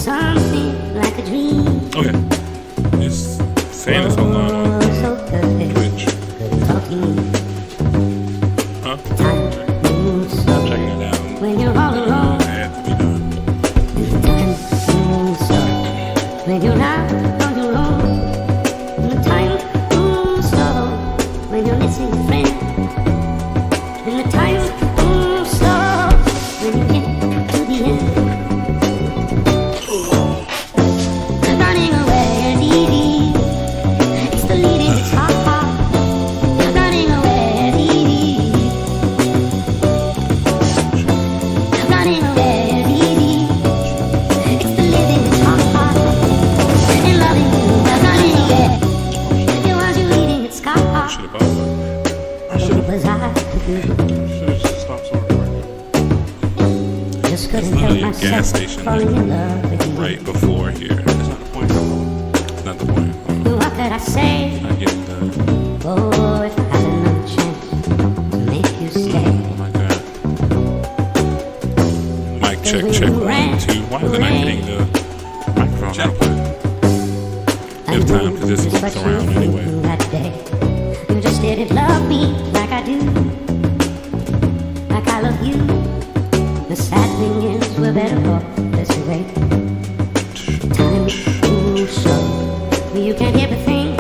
something like a dream. Okay. Just saying this online on So perfect. Twitch. Good talking. Huh? Time moves so. Checking it out. When you're all alone. It had to be done. Time moves so. When you're not on your own. The time moves slow. When you're missing a friend. And the time moves slow. When you get to the end. I'm running away as easy. It's the leading, it's hard. I'm running away as easy. I'm running away as easy. It's the living, it's hard. And loving you, I'm running away. If you want you eating, it's hard. Should have bought I should have just stopped sort of right just couldn't literally help a gas myself station falling in love with you. right before here. That's not the point. It's not the point. What could I say? Not getting done. Oh, if I had another chance to make you stay. Oh my god. Mic check, check. 1, 2. Why is it not hitting the microphone? Check. Good time, because this loops around anyway. That day, you just didn't love me like I do, like I love you. The sad thing is, we're better off this way. Time moves slow, you can't hear a thing.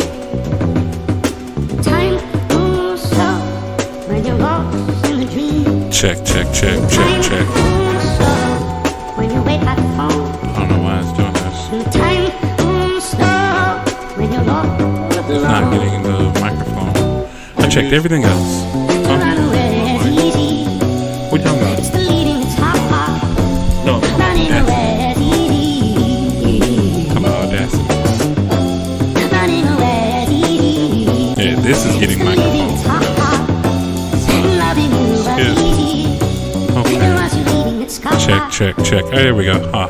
Time moves slow when you're lost in the dream. Check, check, check, check, Time check. moves slow when you wait by the phone. I don't know why it's doing this. Time moves slow when you're lost. It's not getting the microphone. I checked everything else. Run away as easy. What you talking about? It's the leading, it's hard. No, come on, Running Audacity. away as easy. Come on, Audacity. Running away as easy. Yeah, this is getting It's the leading, microphone. it's hard. And loving you as Skip. easy. When you Okay. want you leading, it's hard. Check, check, check. Oh, there we go. Huh.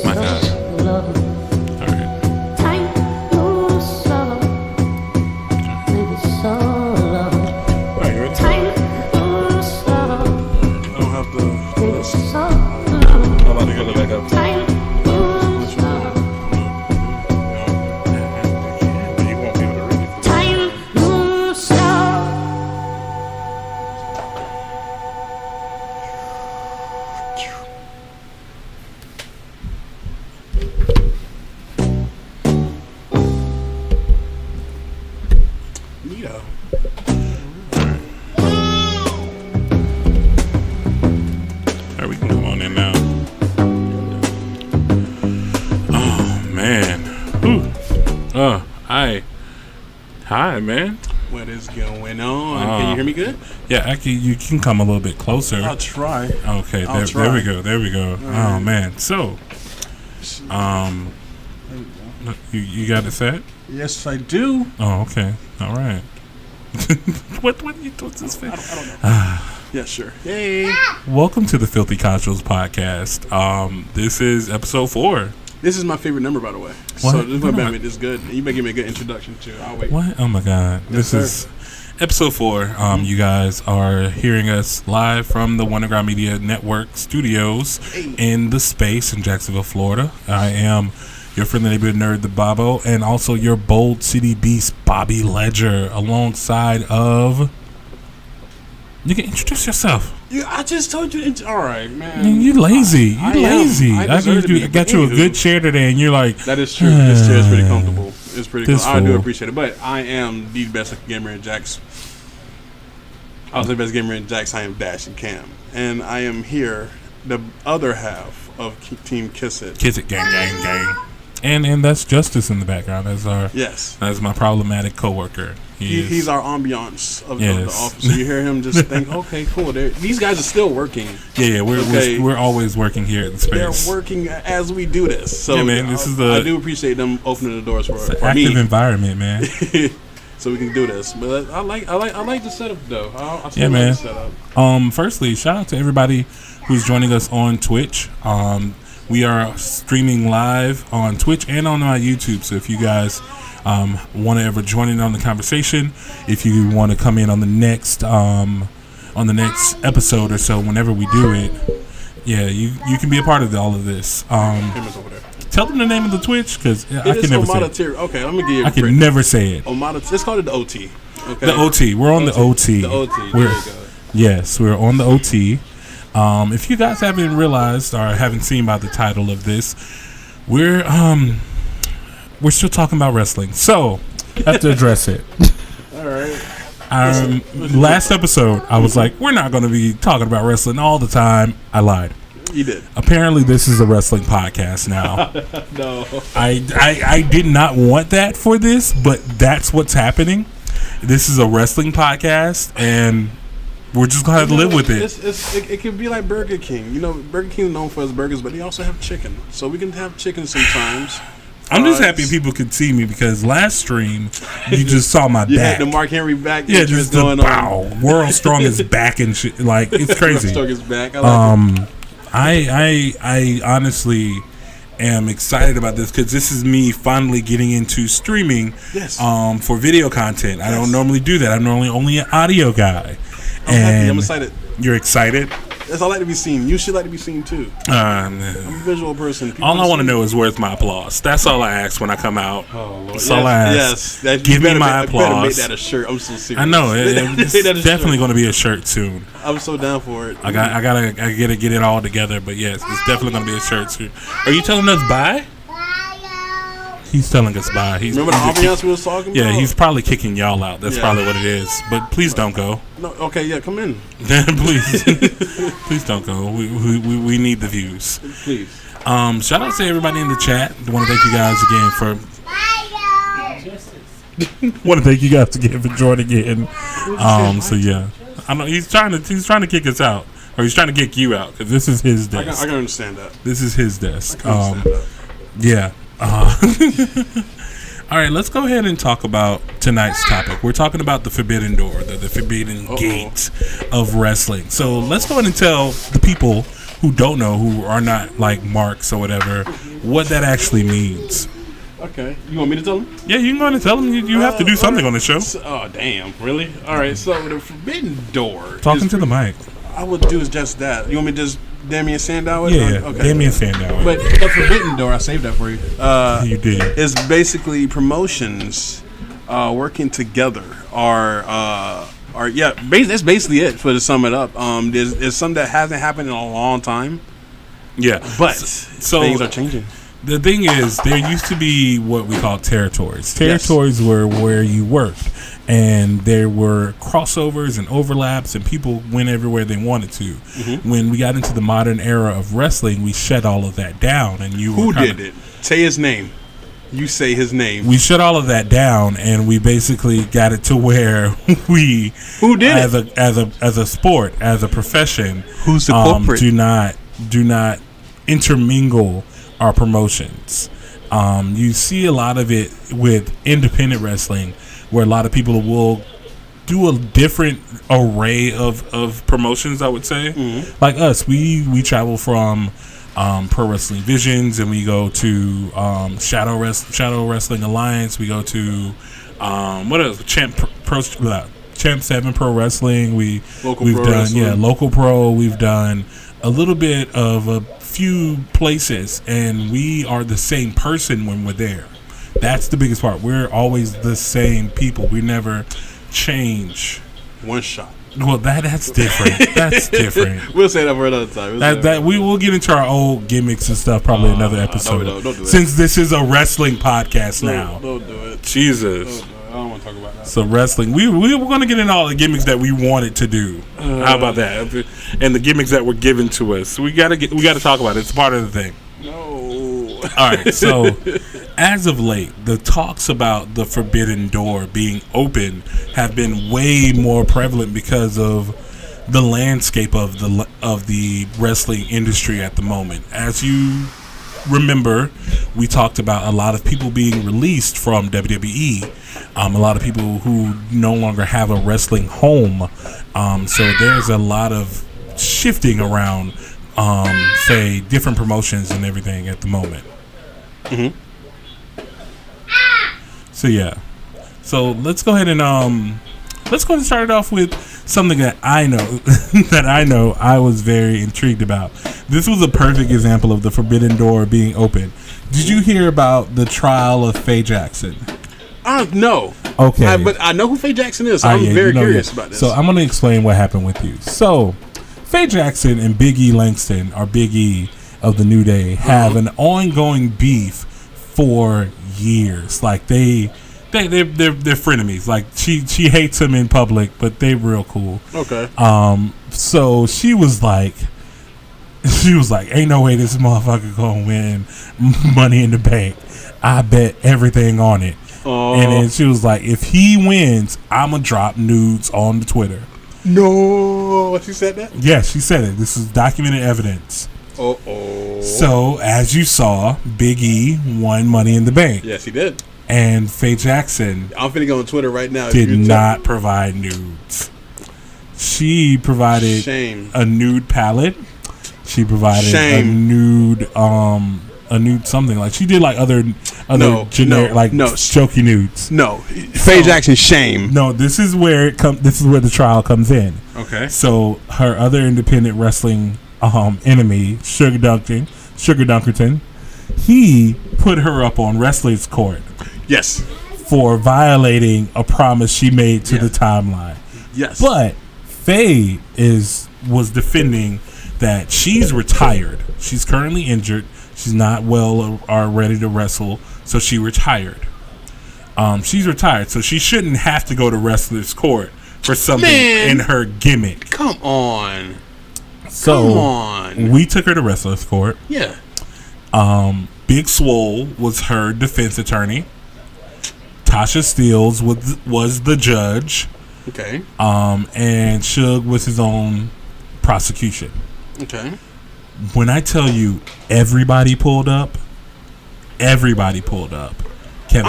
My God. All right. Time moves slow. Maybe so low. All right, you ready? Time moves slow. I don't have to. Maybe so low. I'm about to go back up. Time moves slow. You won't be able to read it. Time moves slow. Neato. Alright, we can come on in now. Oh man. Whew. Hi man. What is going on? Can you hear me good? Yeah, actually you can come a little bit closer. I'll try. Okay, I'll there try. we go. There we go. Oh man. So you got it set? Yes, I do. Oh, okay. All right. What's this thing? I don't know. Yeah, sure. Hey. Welcome to the Filthy Controls podcast. This is episode 4. This is my favorite number, by the way. What? So this Come one, on. this is good. You may give me a good introduction too. I'll wait. What? Oh my God. Yes, This is episode 4. You guys are hearing us live from the Wonderground Media Network studios in the space in Jacksonville, Florida. I am your friendly neighborhood nerd, the Bobo, and also your bold city beast, Bobby Ledger, alongside of... You can introduce yourself. I just told you. All right, man. You lazy. I You lazy. am. I deserve to be, I got you a anywho. good chair today, and you're like... That is true. This chair is pretty comfortable. It's pretty This cool. I do fool. appreciate it. But I am the best gamer in Jax. I was the best gamer in Jax. I am Dash and Cam. And I am here, the other half of Team Kiss It. Kiss it, gang, gang, gang. And that's Justice in the background. Yes. That's my problematic coworker. He's our ambiance of the Yes. office. So you hear him just think, okay, cool. These guys are still working. Yeah, Okay. we're always working here at the They're space. working as we do this. So Yeah, man, this is the- I do appreciate them opening the doors It's an for active me, environment, man. so we can do this. But I like the setup though. I still Yeah, like man. the setup. Firstly, shout out to everybody who's joining us on Twitch. We are streaming live on Twitch and on my YouTube. So if you guys want to ever join in on the conversation, if you want to come in on the next episode or so, whenever we do it, yeah, you can be a part of all of this. Camera's over there. tell them the name of the Twitch because I It can is never say Omada it. Tier. Okay, let me give you. I can never say it. Omada. Let's call it the OT. Okay. The OT. We're on the OT. The OT. We're, There you go. yes, we're on the OT. If you guys haven't realized or haven't seen by the title of this, we're still talking about wrestling. So I have to address it. All right. Last episode, I was like, we're not going to be talking about wrestling all the time. I lied. You did. Apparently, this is a wrestling podcast now. No. I did not want that for this, but that's what's happening. This is a wrestling podcast, and we're just going to have to live with it. It could be like Burger King. You know, Burger King is known for its burgers, but they also have chicken. So we can have chicken sometimes. I'm just happy people could see me because last stream, you just saw my You back. had the Mark Henry back. Yeah, just the going on. World's Strongest Back and shit. Like, it's crazy. Strongest back. I like it. I honestly am excited about this because this is me finally getting into streaming for video content. I don't normally do that. I'm normally only an audio guy. I'm happy. I'm excited. You're excited? Yes, I like to be seen. You should like to be seen too. I'm a visual person. People all I want to know is where's my applause. That's all I ask when I come out. Oh, Lord. That's all I ask. Yes. Give me my applause. You better make that a shirt. I'm so serious. I know. It's definitely going to be a shirt soon. I'm so down for it. I gotta get it all together. But yes, it's definitely going to be a shirt soon. Are you telling us bye? He's telling us bye. Remember the ambiance we was talking about? Yeah, he's probably kicking y'all out. That's probably what it is. But please don't go. No, okay, yeah, come in. Please. Please don't go. We need the views. Please. Shout out to everybody in the chat. I want to thank you guys again for joining in. So yeah. I know he's trying to kick us out. Or he's trying to kick you out because this is his desk. I can understand that. This is his desk. I can understand that. Yeah. All right, let's go ahead and talk about tonight's topic. We're talking about the Forbidden Door, the Forbidden Gate of wrestling. So let's go ahead and tell the people who don't know, who are not like marks or whatever, what that actually means. Okay. You want me to tell them? Yeah, you can go ahead and tell them. You have to do something on the show. Oh, damn. Really? All right, so the Forbidden Door. Talking to the mic. I would do is just that. You want me to just Damien Sandow it? Yeah, okay. Damien Sandow. But the Forbidden Door, I saved that for you. You did. Is basically promotions working together. That's basically it. To sum it up, there's something that hasn't happened in a long time. Yeah, but so things are changing. The thing is, there used to be what we call territories. Territories were where you worked, and there were crossovers and overlaps, and people went everywhere they wanted to. Mm-hmm. When we got into the modern era of wrestling, we shut all of that down. And who did it? Say his name. You say his name. We shut all of that down, and we basically got it to where we, who did as a sport, as a profession, who's the culprit? Do not intermingle our promotions. You see a lot of it with independent wrestling, where a lot of people will do a different array of promotions. I would say, like us, we travel from Pro Wrestling Visions, and we go to Shadow Wrestling Alliance. We go to what else? Champ 7 Pro Wrestling. We've done Local Pro. We've done a little bit of a few places, and we are the same person when we're there. That's the biggest part. We're always the same people. We never change. One shot. Well, that's different. That's different. We'll say that for another time. We will get into our old gimmicks and stuff probably another episode. Don't do that. Since this is a wrestling podcast now. Don't do it. Jesus. I don't want to talk about that. So wrestling, we're going to get into all the gimmicks that we wanted to do. How about that? And the gimmicks that were given to us. We got to talk about it. It's part of the thing. No. All right. So as of late, the talks about the Forbidden Door being open have been way more prevalent because of the landscape of the wrestling industry at the moment. As you remember, we talked about a lot of people being released from WWE. A lot of people who no longer have a wrestling home. So there's a lot of shifting around, say, different promotions and everything at the moment. Mm-hmm. So yeah. So let's go ahead and start it off with something that I know I was very intrigued about. This was a perfect example of the Forbidden Door being open. Did you hear about the trial of Faye Jackson? No. Okay. But I know who Faye Jackson is, so I'm very curious about this. So I'm going to explain what happened with you. So, Faye Jackson and Big E Langston, or Big E of the New Day, have an ongoing beef for years. Like, they're frenemies. Like, she hates him in public, but they real cool. Okay. So she was like, ain't no way this motherfucker gonna win Money in the Bank. I bet everything on it. And then she was like, if he wins, I'ma drop nudes on the Twitter. No, she said that? Yeah, she said it. This is documented evidence. So, as you saw, Big E won Money in the Bank. Yes, he did. And Faye Jackson, I'm finna go on Twitter right now. did not provide nudes. She provided a nude palette. She provided a nude something. Like, she did like other generic jokey nudes. No, Faye Jackson shame. No, this is where this is where the trial comes in. Okay. So her other independent wrestling enemy, Sugar Dunkerton, he put her up on Wrestler's Court. Yes. For violating a promise she made to the timeline. Yes. But Faye was defending that she's retired. She's currently injured. She's not well or ready to wrestle, so she retired. She's retired, so she shouldn't have to go to Wrestler's Court for something in her gimmick. Come on. So we took her to Wrestler's Court. Yeah. Big Swole was her defense attorney. Tasha Steeles was the judge. Okay. And Suge was his own prosecution. Okay. When I tell you everybody pulled up. Kevin,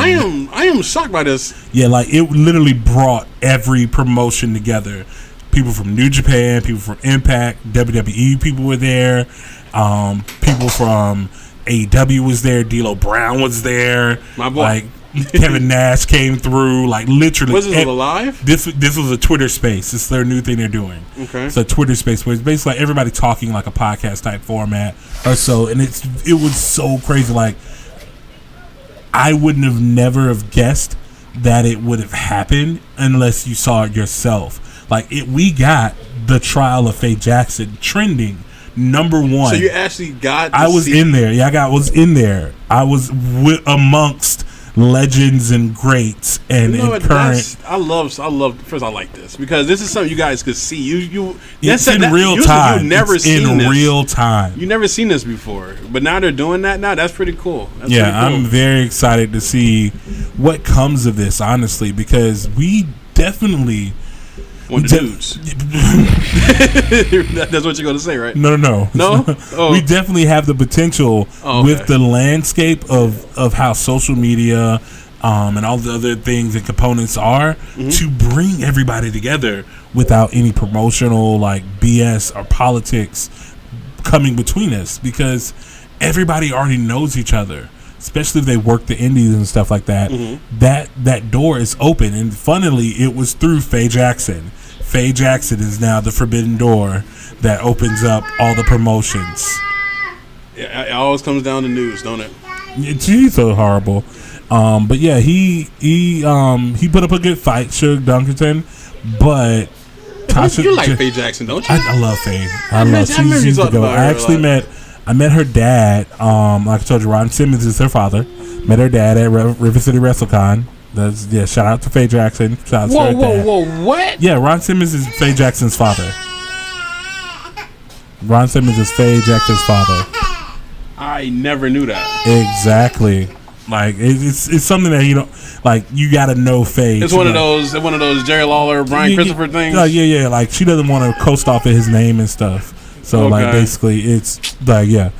I am shocked by this. Yeah, like it literally brought every promotion together. People from New Japan, people from Impact, WWE people were there. People from AEW was there. D'Lo Brown was there. My boy. Like Kevin Nash came through. Like literally. Was this live? This was a Twitter space. It's their new thing they're doing. Okay. It's a Twitter space where it's basically like everybody talking like a podcast type format or so, and it was so crazy. Like I wouldn't have never have guessed that it would have happened unless you saw it yourself. Like we got the trial of Faye Jackson trending #1. So you actually got. I was in there. Yeah, I was in there. I was amongst legends and greats and current. I love. First, I like this because this is something you guys could see. It's in real time. You've never seen this. In real time. You've never seen this before, but now they're doing that. Now that's pretty cool. I'm very excited to see what comes of this. Honestly, because we definitely. Dudes. That's what you're going to say, right? No. Oh. We definitely have the potential with the landscape of how social media and all the other things and components are to bring everybody together without any promotional like BS or politics coming between us, because everybody already knows each other. Especially if they work the indies and stuff like that, that door is open. And funnily, it was through Faye Jackson. Faye Jackson is now the forbidden door that opens up all the promotions. Yeah, it always comes down to news, don't it? She's so horrible. But yeah, he put up a good fight, Suge Dunkerton. But Tasha, you like Faye Jackson, don't you? I love Faye. She's the go. I met her dad. Like I told you, Ron Simmons is her father. Met her dad at River City WrestleCon. Shout out to Faye Jackson. Shout out to her dad. Whoa, what? Yeah, Ron Simmons is Faye Jackson's father. Ron Simmons is Faye Jackson's father. I never knew that. Exactly. Like it's something that you gotta know Faye. It's one of those Jerry Lawler, Brian Christopher things. Yeah. Like she doesn't want to coast off of his name and stuff. So like basically it's like Well,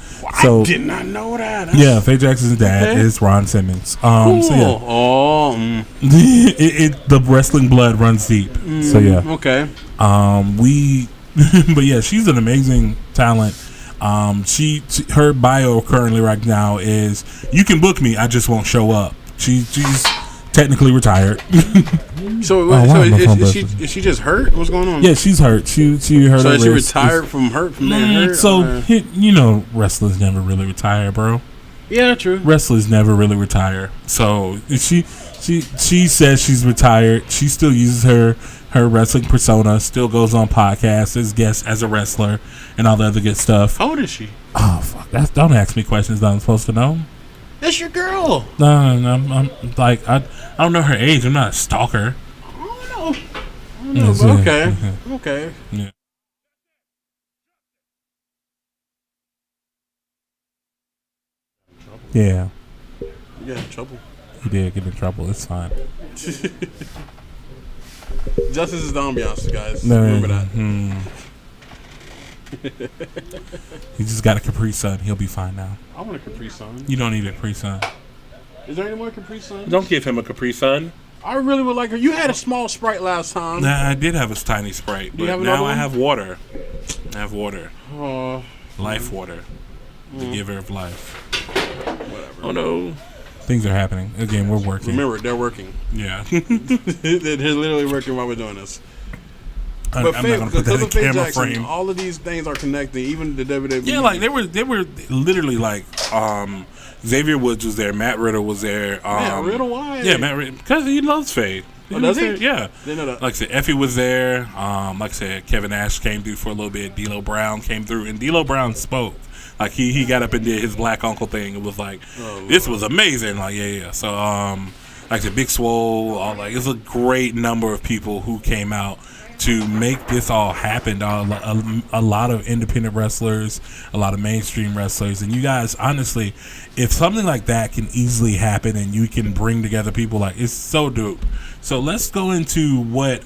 so I did not know that. Yeah, Faye Jackson's dad is Ron Simmons. Cool. So yeah. The wrestling blood runs deep. So yeah. Okay. But yeah, she's an amazing talent. Her bio currently right now is you can book me, I just won't show up. She's technically retired. Is she just hurt? What's going on? Yeah, she's hurt. She hurt. So her is she wrist. retired from being hurt? So wrestlers never really retire, bro. Yeah, true. Wrestlers never really retire. So she says she's retired. She still uses her wrestling persona. Still goes on podcasts as guest as a wrestler and all the other good stuff. How old is she? Oh fuck! Don't ask me questions that I'm supposed to know. That's your girl. No, I'm like I don't know her age. I'm not a stalker. I don't know. But okay. Yeah. Yeah. You got in trouble. He did get in trouble. It's fine. Justice is the ambiance, guys. Remember that. He just got a Capri Sun. He'll be fine now. I want a Capri Sun. You don't need a Capri Sun. Is there any more Capri Suns? Don't give him a Capri Sun. I really would like her. You had a small Sprite last time. Nah, I did have a tiny Sprite, but now I have water. I have water. Life water. The giver of life. Whatever. Oh no. Things are happening. Again, we're working. Remember, they're working. Yeah. They're literally working while we're doing this. But I'm not gonna put that in Faye camera Jackson, frame. all of these things are connecting, even the WWE. Yeah, like they were literally like Xavier Woods was there, Matt Riddle was there. Matt Riddle, why? Yeah, Matt Riddle, because he loves Faye. Does he? Yeah. Didn't know that. Like I said, Effie was there. Like I said, Kevin Nash came through for a little bit. D'Lo Brown came through, and D'Lo Brown spoke. Like he got up and did his black uncle thing. It was like this was amazing. Like yeah. So like the Big Swole, it's a great number of people who came out to make this all happen. A lot of independent wrestlers, a lot of mainstream wrestlers, and you guys, honestly, if something like that can easily happen and you can bring together people, like it's so dope. So let's go into what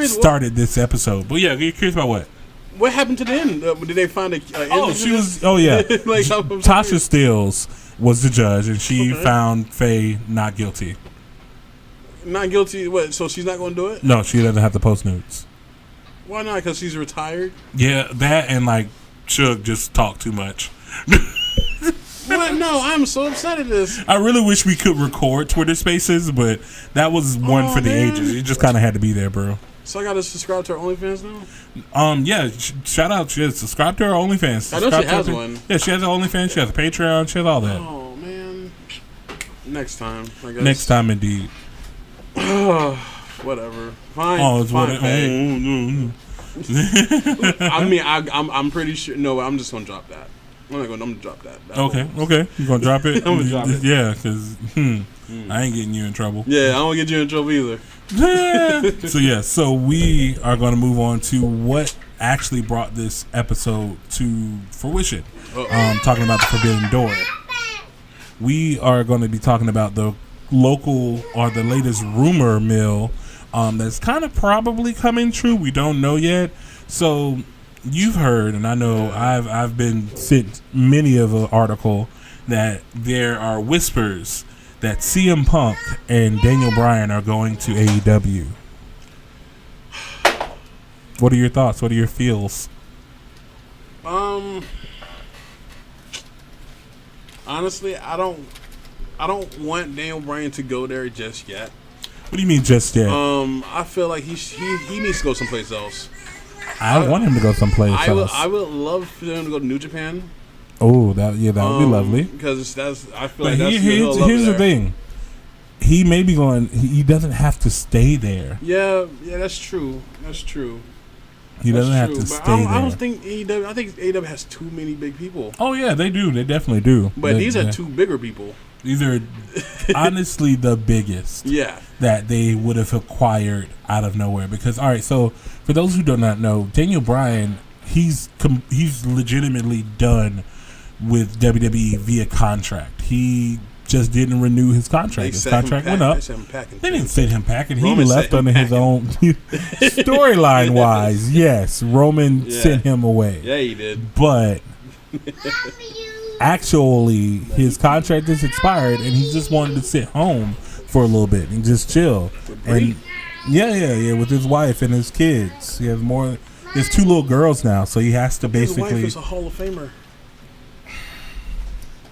started this episode. But yeah, you're curious about what? What happened to the end? Did they find a? She was. Oh yeah. Like, Tasha Steele was the judge, and she found Faye not guilty. Not guilty. What? So she's not going to do it? No, she doesn't have to post nudes. Why not? Because she's retired. Yeah, that and like Suge just talk too much. What? No, I'm so upset at this. I really wish we could record Twitter Spaces, but that was one for the ages. You just kind of had to be there, bro. So I got to subscribe to her OnlyFans now? Yeah, shout out. She has subscribe to her OnlyFans. I know she has one. Yeah, she has an OnFans. She has a Patreon. She has all that. Oh, man. Next time, I guess. Next time, indeed. Whatever. Fine. Oh, it's fine. I mean, I'm pretty sure. No, I'm just gonna drop that. I'm gonna drop that. Okay. You gonna drop it? I'm gonna drop it. Yeah, because I ain't getting you in trouble. Yeah, I don't get you in trouble either. So we are gonna move on to what actually brought this episode to fruition. Talking about the Forbidden Door. We are going to be talking about the local or the latest rumor mill that's kind of probably coming true. We don't know yet. So you've heard, and I know I've been sent many of an article that there are whispers that CM Punk and Daniel Bryan are going to AEW. What are your thoughts? What are your feels? Honestly, I don't want Daniel Bryan to go there just yet. What do you mean just yet? I feel like he needs to go someplace else. I want him to go someplace else. I would love for him to go to New Japan. Oh, that would be lovely. Because I feel but like here's the thing. He may be going. He doesn't have to stay there. Yeah, that's true. That's true. He doesn't have to stay there. I don't think AEW. I think AEW has too many big people. Oh yeah, they do. They definitely do. But these are two bigger people. These are honestly the biggest. Yeah. That they would have acquired out of nowhere. Because all right, so for those who do not know, Daniel Bryan, he's legitimately done with WWE via contract. He just didn't renew his contract. His contract went up. They didn't send him packing. He left under his own storyline wise. Yes, Roman sent him away. Yeah, he did. But actually, his contract is expired, and he just wanted to sit home for a little bit and just chill. And yeah, with his wife and his kids. He has more. He has 2 little girls now, so he has to basically. His wife is a Hall of Famer.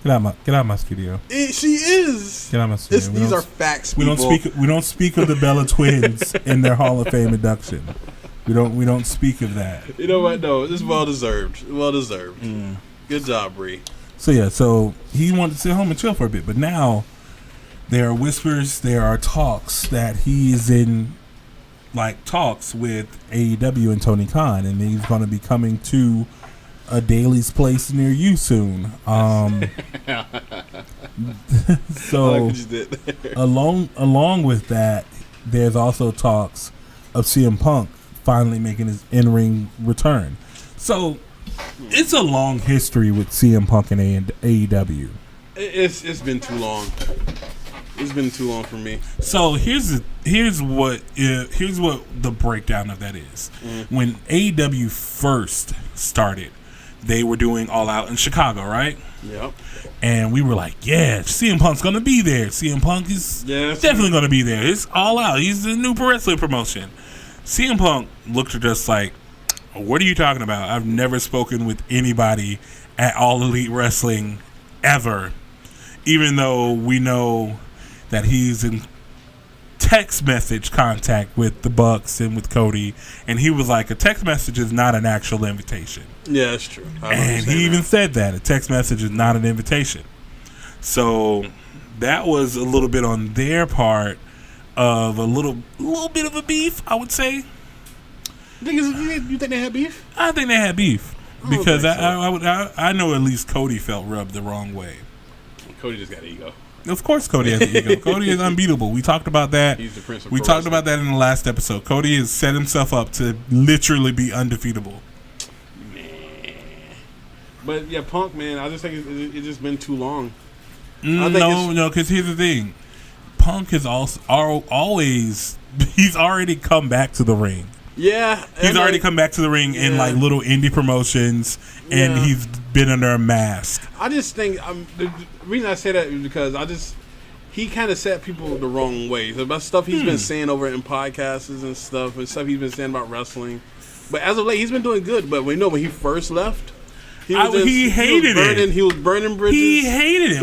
Get out of my studio. She is. Get out of my studio. These are facts. We don't speak of the Bella twins in their Hall of Fame induction. We don't speak of that. You know what? No, it's well deserved. Well deserved. Good job, Bree. So yeah, so he wanted to sit home and chill for a bit, but now there are whispers, there are talks that he is in talks with AEW and Tony Khan, and he's going to be coming to a Daily's place near you soon. So along with that, there's also talks of CM Punk finally making his in-ring return. So it's a long history with CM Punk and AEW. It's been too long. It's been too long for me. So here's what the breakdown of that is. When AEW first started, they were doing All Out in Chicago, right? Yep. And we were like, yeah, CM Punk's gonna be there. CM Punk is definitely gonna be there. It's All Out. He's the new pro wrestling promotion. CM Punk looked at us like, what are you talking about? I've never spoken with anybody at All Elite Wrestling ever, even though we know that he's in text message contact with the Bucks and with Cody, and he was like, a text message is not an actual invitation. Yeah, that's true. And he even said that a text message is not an invitation. So that was a little bit on their part of a little bit of a beef, I would say. You think they had beef? I think they had beef because I know at least Cody felt rubbed the wrong way. Cody just got ego. Of course, Cody has the ego. Cody is unbeatable. We talked about that. He's the prince of We pro talked wrestling. about that in the last episode. Cody has set himself up to literally be undefeatable. But yeah, Punk, man, I just think it's just been too long. No, because here's the thing. Punk has always he's already come back to the ring. Yeah, He's already come back to the ring in like little indie promotions, and he's been under a mask. I just think the reason I say that is because he kind of set people the wrong way. So about stuff he's been saying over in podcasts and stuff he's been saying about wrestling. But as of late, he's been doing good. But when he first left, he hated it. He was burning bridges. He hated it.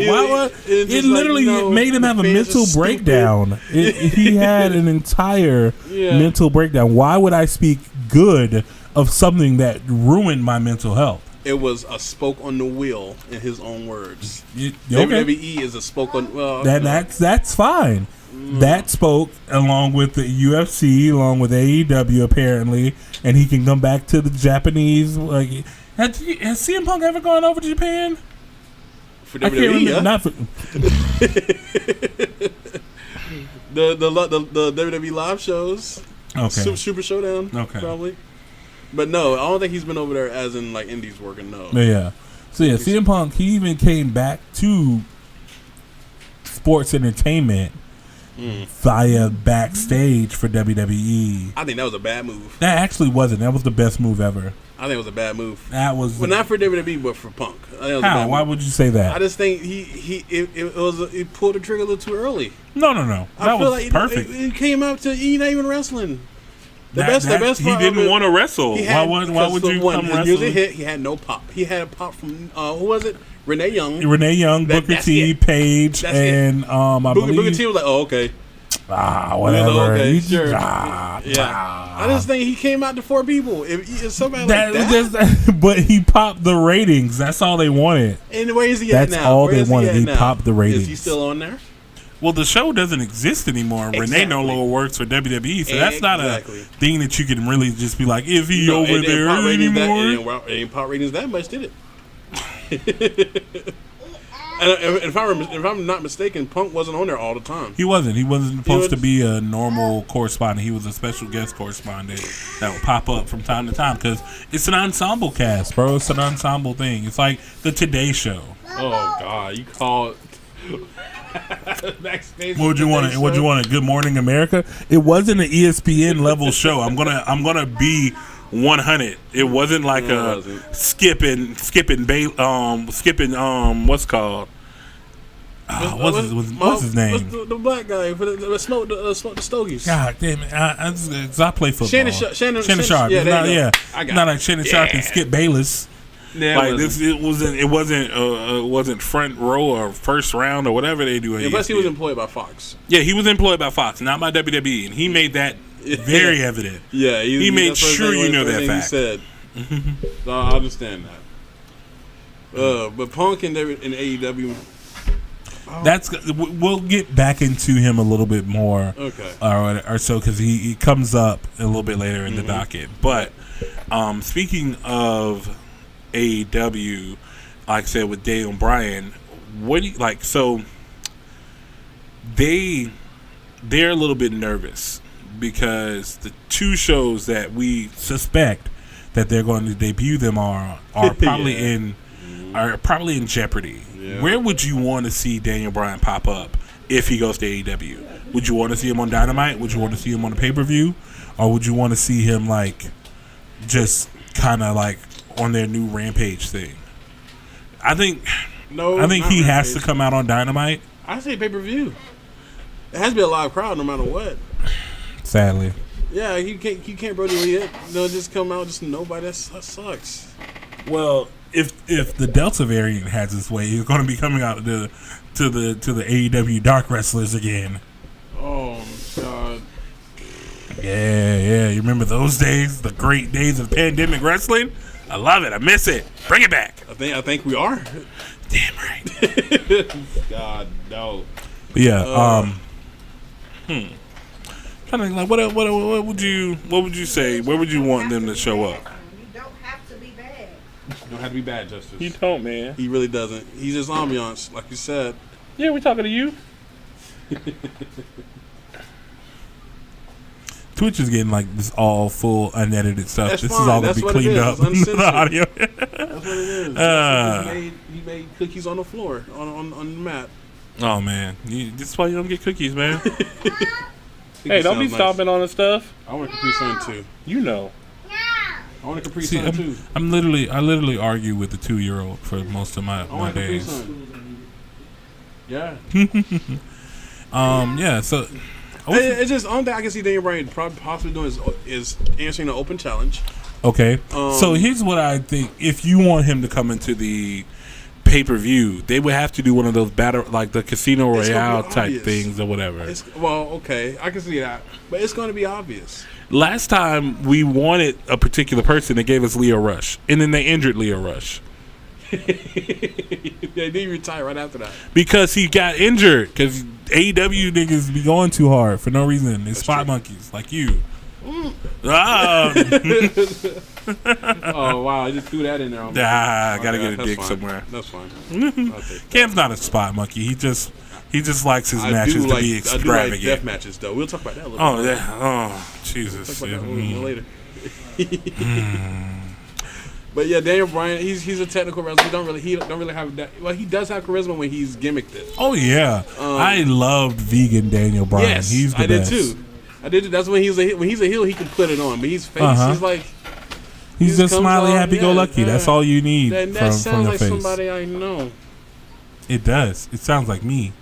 It literally made him have a mental breakdown. He had an entire mental breakdown. Why would I speak good of something that ruined my mental health? It was a spoke on the wheel, in his own words. Okay. WWE is a spoke on. That's fine. That spoke along with the UFC, along with AEW apparently, and he can come back to the Japanese. Has CM Punk ever gone over to Japan? For WWE, yeah. Not for the WWE live shows. Okay. Super Showdown. Okay. Probably. But no, I don't think he's been over there as in like indies working. No. Yeah. So yeah, CM Punk, he even came back to sports entertainment via backstage for WWE. I think that was a bad move. That actually wasn't. That was the best move ever. I think it was a bad move. That was not for WWE, but for Punk. How? Why would you say that? I just think he pulled the trigger a little too early. No. That was like perfect. He came out to not even wrestling. The best he part didn't want to wrestle. Why would you come his wrestle? Music hit. He had no pop. He had a pop from who was it? Renee Young, Booker T, Paige, and Booker T was like, oh okay. Whatever. Okay, sure. I just think he came out to 4 people. If somebody like that, but he popped the ratings. That's all they wanted. And where is he at now? That's all they wanted. He popped the ratings. Is he still on there? Well, the show doesn't exist anymore. Exactly. Renee no longer works for WWE, so that's not a thing that you can really just be like, is he over there anymore? It ain't pop ratings that much, did it? And if I'm not mistaken, Punk wasn't on there all the time. He wasn't. He wasn't supposed to be a normal correspondent. He was a special guest correspondent that would pop up from time to time because it's an ensemble cast, bro. It's an ensemble thing. It's like the Today Show. Oh God, you called backstage. What would you want? Would you want a Good Morning America? It wasn't an ESPN level show. I'm gonna be 100. It wasn't like skipping what's called. What's his name? The black guy for the smoke the Stogies. God damn it! I play football. Shannon Sharp. Not like Shannon Sharp and Skip Bayless. Yeah, like it wasn't front row or first round or whatever they do. Plus, he was employed by Fox. Yeah, he was employed by Fox, not by WWE, and he made that very evident. Yeah, he made sure you know that fact. He said. So I understand that. But Punk in AEW. We'll get back into him a little bit more, Okay. or so, because he comes up a little bit later in the docket. But speaking of AEW, like I said with Daniel Bryan, what do you like? So they're a little bit nervous because the two shows that we suspect that they're going to debut them are probably in jeopardy. Yeah. Where would you want to see Daniel Bryan pop up if he goes to AEW? Would you want to see him on Dynamite? Would you want to see him on a pay-per-view? Or would you want to see him like just kind of like on their new Rampage thing? I think he has to come out on Dynamite. I say pay-per-view. It has to be a live crowd no matter what. Sadly. Yeah, you can't Brody Lee. Just come out, just nobody. That sucks. Well, if the Delta variant has its way, he's going to be coming out to the AEW Dark Wrestlers again. Oh God. Yeah. You remember those days, the great days of pandemic wrestling? I love it. I miss it. Bring it back. I think we are. Damn right. God no. But yeah. Kind of like what would you say? Where would you want them to show up? You don't have to be bad, Justice. You don't, man. He really doesn't. He's just ambiance, like you said. Yeah, we're talking to you. Twitch is getting like this all full unedited stuff. That's this fine. is all That's gonna be cleaned up. The audio. That's what it is. He made cookies on the floor on the mat. Oh man, this is why you don't get cookies, man. Hey, don't be stomping on the stuff. I want a Capri Sun too. You know. I want a Capri Sun too. I literally argue with the 2-year-old for most of my days. Yeah. Yeah. So it's just only thing I can see Daniel Bryan probably possibly doing is answering an open challenge. Okay. So here's what I think: if you want him to come into the pay-per-view, they would have to do one of those battle, like the Casino Royale type things or whatever. Okay, I can see that, but it's going to be obvious. Last time we wanted a particular person, they gave us Leo Rush, and then they injured Leo Rush. They did retire right after that because he got injured. Because AEW niggas be going too hard for no reason. It's spot monkeys like you. Oh wow! I just threw that in there. Gotta get a dig somewhere. That's fine. Cam's not a spot monkey. He just likes his matches to be extravagant. I do like death matches though. We'll talk about that a little bit. Oh Jesus! We'll talk about that a little later. But yeah, Daniel Bryan, he's a technical wrestler. He don't really have that. Well, he does have charisma when he's gimmicked it. Oh yeah, I loved vegan Daniel Bryan. Yes, he's the best. Did too. I did. That's when he's a heel, he can put it on. But he's face. He's like he's just smiley, happy-go-lucky. Yeah. That's all you need. That sounds from like face. somebody I know. It does. It sounds like me.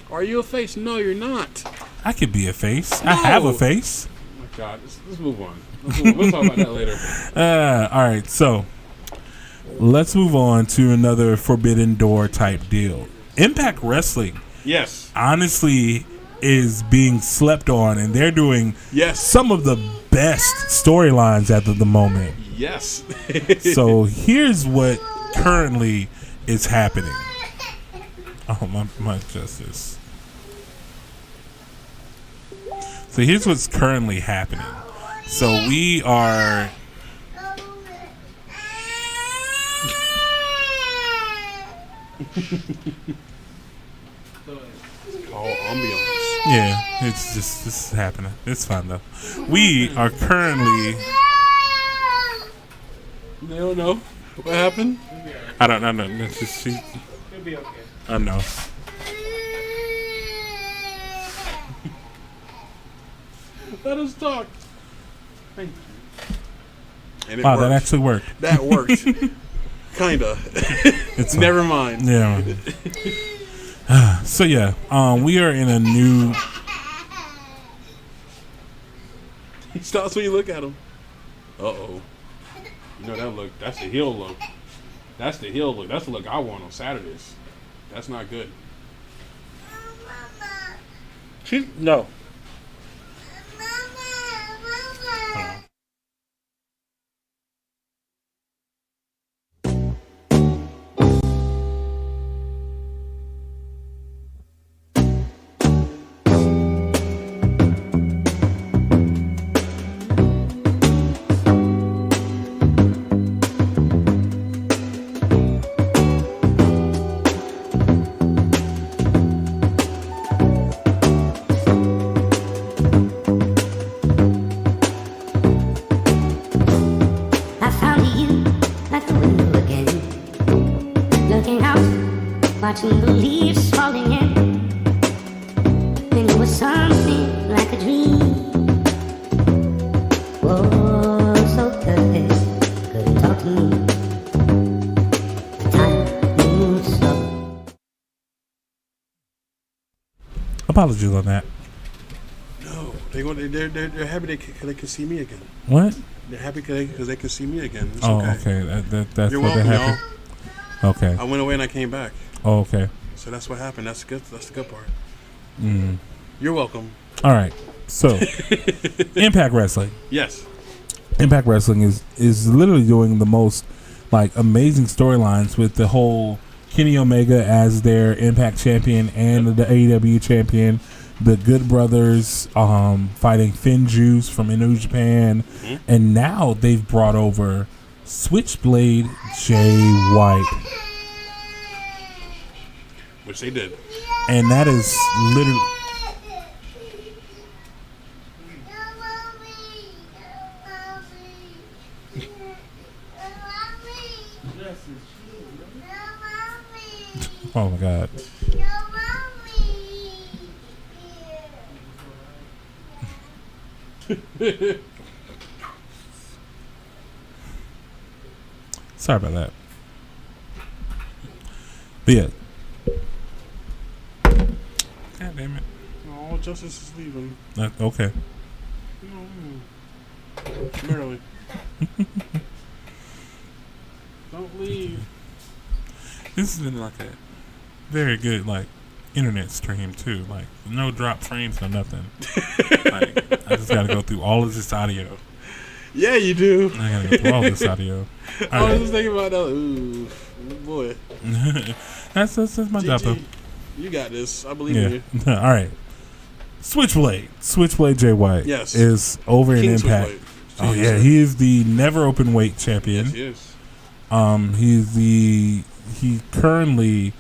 Are you a face? No, you're not. I could be a face. No. I have a face. Oh my God, let's move on. We'll talk about that later. All right, so let's move on to another Forbidden Door type deal. Impact Wrestling. Yes. Honestly, is being slept on, and they're doing some of the best storylines at the moment. Yes. So here's what currently is happening. Oh, my justice. So here's what's currently happening. So we are... All ambiance. Yeah, it's just this is happening. It's fine though. We are currently... They don't know what happened. I don't know. It's just It'll be okay. I know. Let us talk. Thank you. And Wow, that actually worked. That worked. Kinda. It's Never mind. Yeah. So yeah, we are in a new. He stops when you look at him. You know that look. That's the heel look. That's the heel look. That's the look I want on Saturdays. That's not good. No. out, watching the leaves falling in. And it was something like a dream. Whoa, so good, couldn't talk to me. Time moves slow. Apologies on that. No, they're happy they can see me again. What? They're happy because they can see me again. It's Oh, okay. That's You're what welcome, they're happy. Okay. I went away and I came back. Oh, okay. So that's what happened. That's the good part. Mm. You're welcome. All right. So, Impact Wrestling. Yes. Impact Wrestling is literally doing the most like amazing storylines with the whole Kenny Omega as their Impact champion and the AEW champion. The Good Brothers fighting Finn Juice from New Japan. Mm-hmm. And now they've brought over Switchblade Jay White. Which they did. And that is literally... Oh my God. Sorry about that. But yeah. God damn it. Oh, Justice is leaving. Okay. Barely. Don't leave. This has been like a very good like internet stream too. Like no drop frames, no nothing. Like, I just gotta go through all of this audio. Yeah, you do. I gotta go through all this audio. I was just thinking about that. Ooh, boy. That's my job though. You got this. I believe in you. All right. Switchblade Jay White. Yes. Is over in Impact. Switchblade. Oh yeah, he is the never open weight champion. Yes, he is. He currently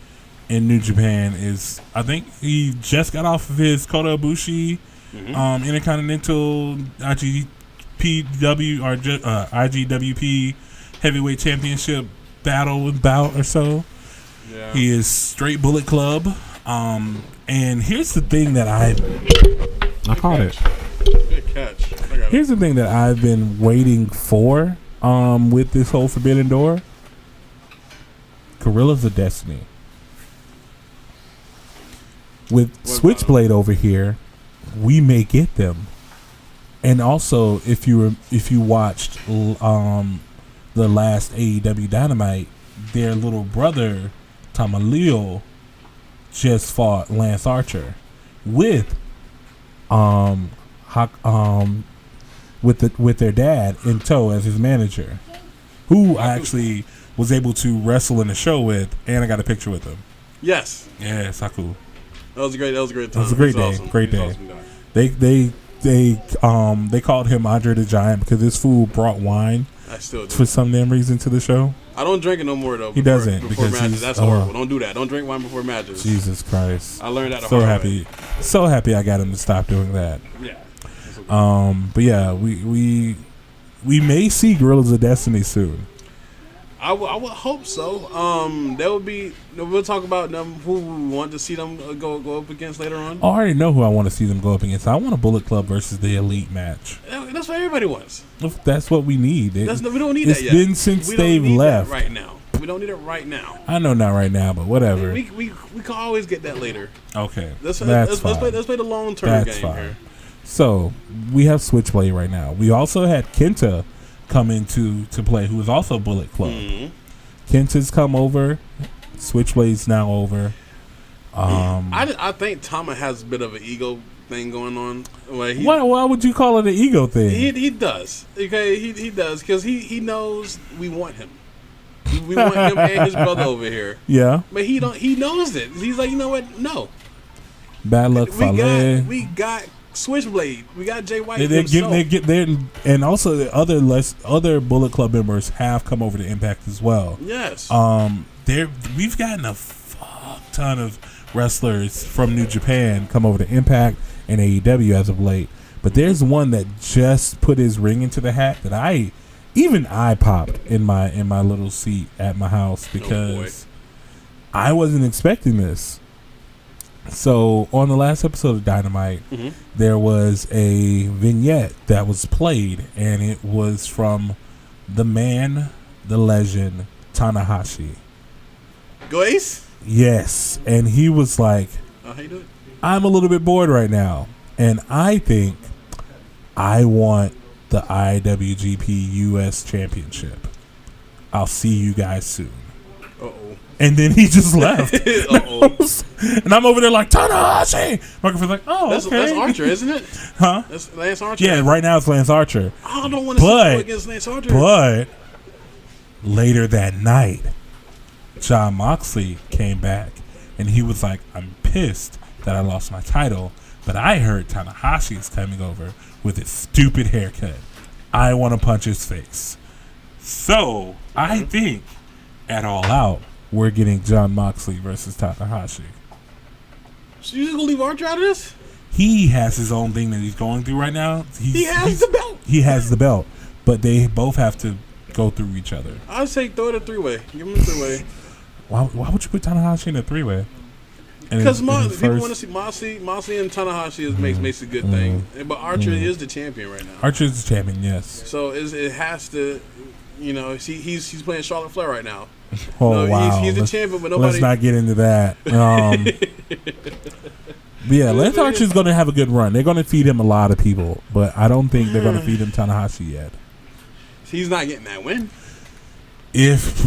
in New Japan is, I think he just got off of his Kota Ibushi Intercontinental IGPW or IGWP Heavyweight Championship bout or so. Yeah. He is straight Bullet Club. And here's the thing that I caught it. Good catch. Here's the thing that I've been waiting for with this whole Forbidden Door. Gorillas of Destiny. With Switchblade over here, we may get them. And also, if you watched the last AEW Dynamite, their little brother Tamaleo just fought Lance Archer with with their dad in tow as his manager, who I actually was able to wrestle in the show with, and I got a picture with him. Yes. Yeah, Saku. That was a great time. It was a great day. Awesome. Great day. Awesome guy. They called him Andre the Giant because this fool brought wine I still do. for some damn reason to the show. I don't drink it no more though. He doesn't before because matches. That's horrible. Don't do that. Don't drink wine before matches. Jesus Christ! I learned that the so hard happy, way. so happy I got him to stop doing that. Yeah. But yeah, we may see Gorillas of Destiny soon. I would hope so. That would be. We'll talk about them. Who we want to see them go up against later on. I already know who I want to see them go up against. I want a Bullet Club versus the Elite match. That's what everybody wants. That's what we need. We don't need that yet. It's been since they've left. Right now, we don't need it right now. I know not right now, but whatever. We can always get that later. Okay, Let's fine. play the long term game fine. here. So we have Switchblade right now. We also had Kenta come into play, who is also Bullet Club. Mm-hmm. Kenta's come over. Switchblade's now over. I think Tama has a bit of an ego thing going on. Why would you call it an ego thing? He does. Okay, he does because he knows we want him. We want him and his brother over here. Yeah, but he don't. He knows it. He's like, you know what? No. Bad luck, Fale. We got Switchblade. We got Jay White. And also the other Bullet Club members have come over to Impact as well. Yes. We've gotten a fuck ton of wrestlers from New Japan come over to Impact and AEW as of late. But there's one that just put his ring into the hat that I popped in my little seat at my house because I wasn't expecting this. So on the last episode of Dynamite, there was a vignette that was played, and it was from the man, the legend, Tanahashi. Go Ace? Yes, and he was like, how you doing? I'm a little bit bored right now, and I think I want the IWGP US Championship. I'll see you guys soon. Uh-oh. And then he just left. Uh-oh. And I'm over there like, Tanahashi! Microphone's like, oh, That's Archer, isn't it? Huh? That's Lance Archer? Yeah, right now it's Lance Archer. I don't want to go against Lance Archer. But later that night, Jon Moxley came back, and he was like, I'm pissed that I lost my title, but I heard Tanahashi is coming over with his stupid haircut. I want to punch his face. So, I think at All Out, we're getting Jon Moxley versus Tanahashi. So you just gonna leave Archer out of this? He has his own thing that he's going through right now. He has the belt. He has the belt, but they both have to go through each other. I'd say throw it a 3-way. Give him a 3-way. Why would you put Tanahashi in a 3-way? Because people want to see Moxley and Tanahashi makes a good thing. But Archer is the champion right now. Archer is the champion, yes. So it has to, he's playing Charlotte Flair right now. Oh, wow. He's the champion, but nobody. Let's not get into that. But yeah, Lance Archer's going to have a good run. They're going to feed him a lot of people, but I don't think they're going to feed him Tanahashi yet. He's not getting that win. If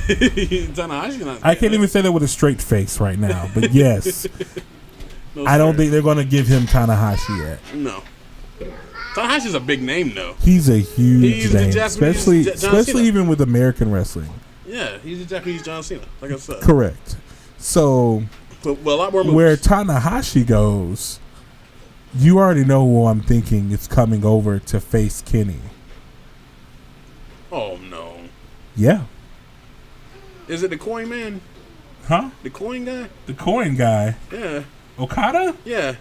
Tanahashi not. I can't even say that with a straight face right now, but yes, I don't think they're going to give him Tanahashi yet. No. Tanahashi's a big name, though. He's a huge name, Japanese especially even with American wrestling. Yeah, he's a Japanese John Cena, like I said. Correct. So, but a lot more moves. Where Tanahashi goes, you already know who I'm thinking is coming over to face Kenny. Oh, no. Yeah. Is it the coin man? Huh? The coin guy? The coin guy? Yeah. Okada? Yeah.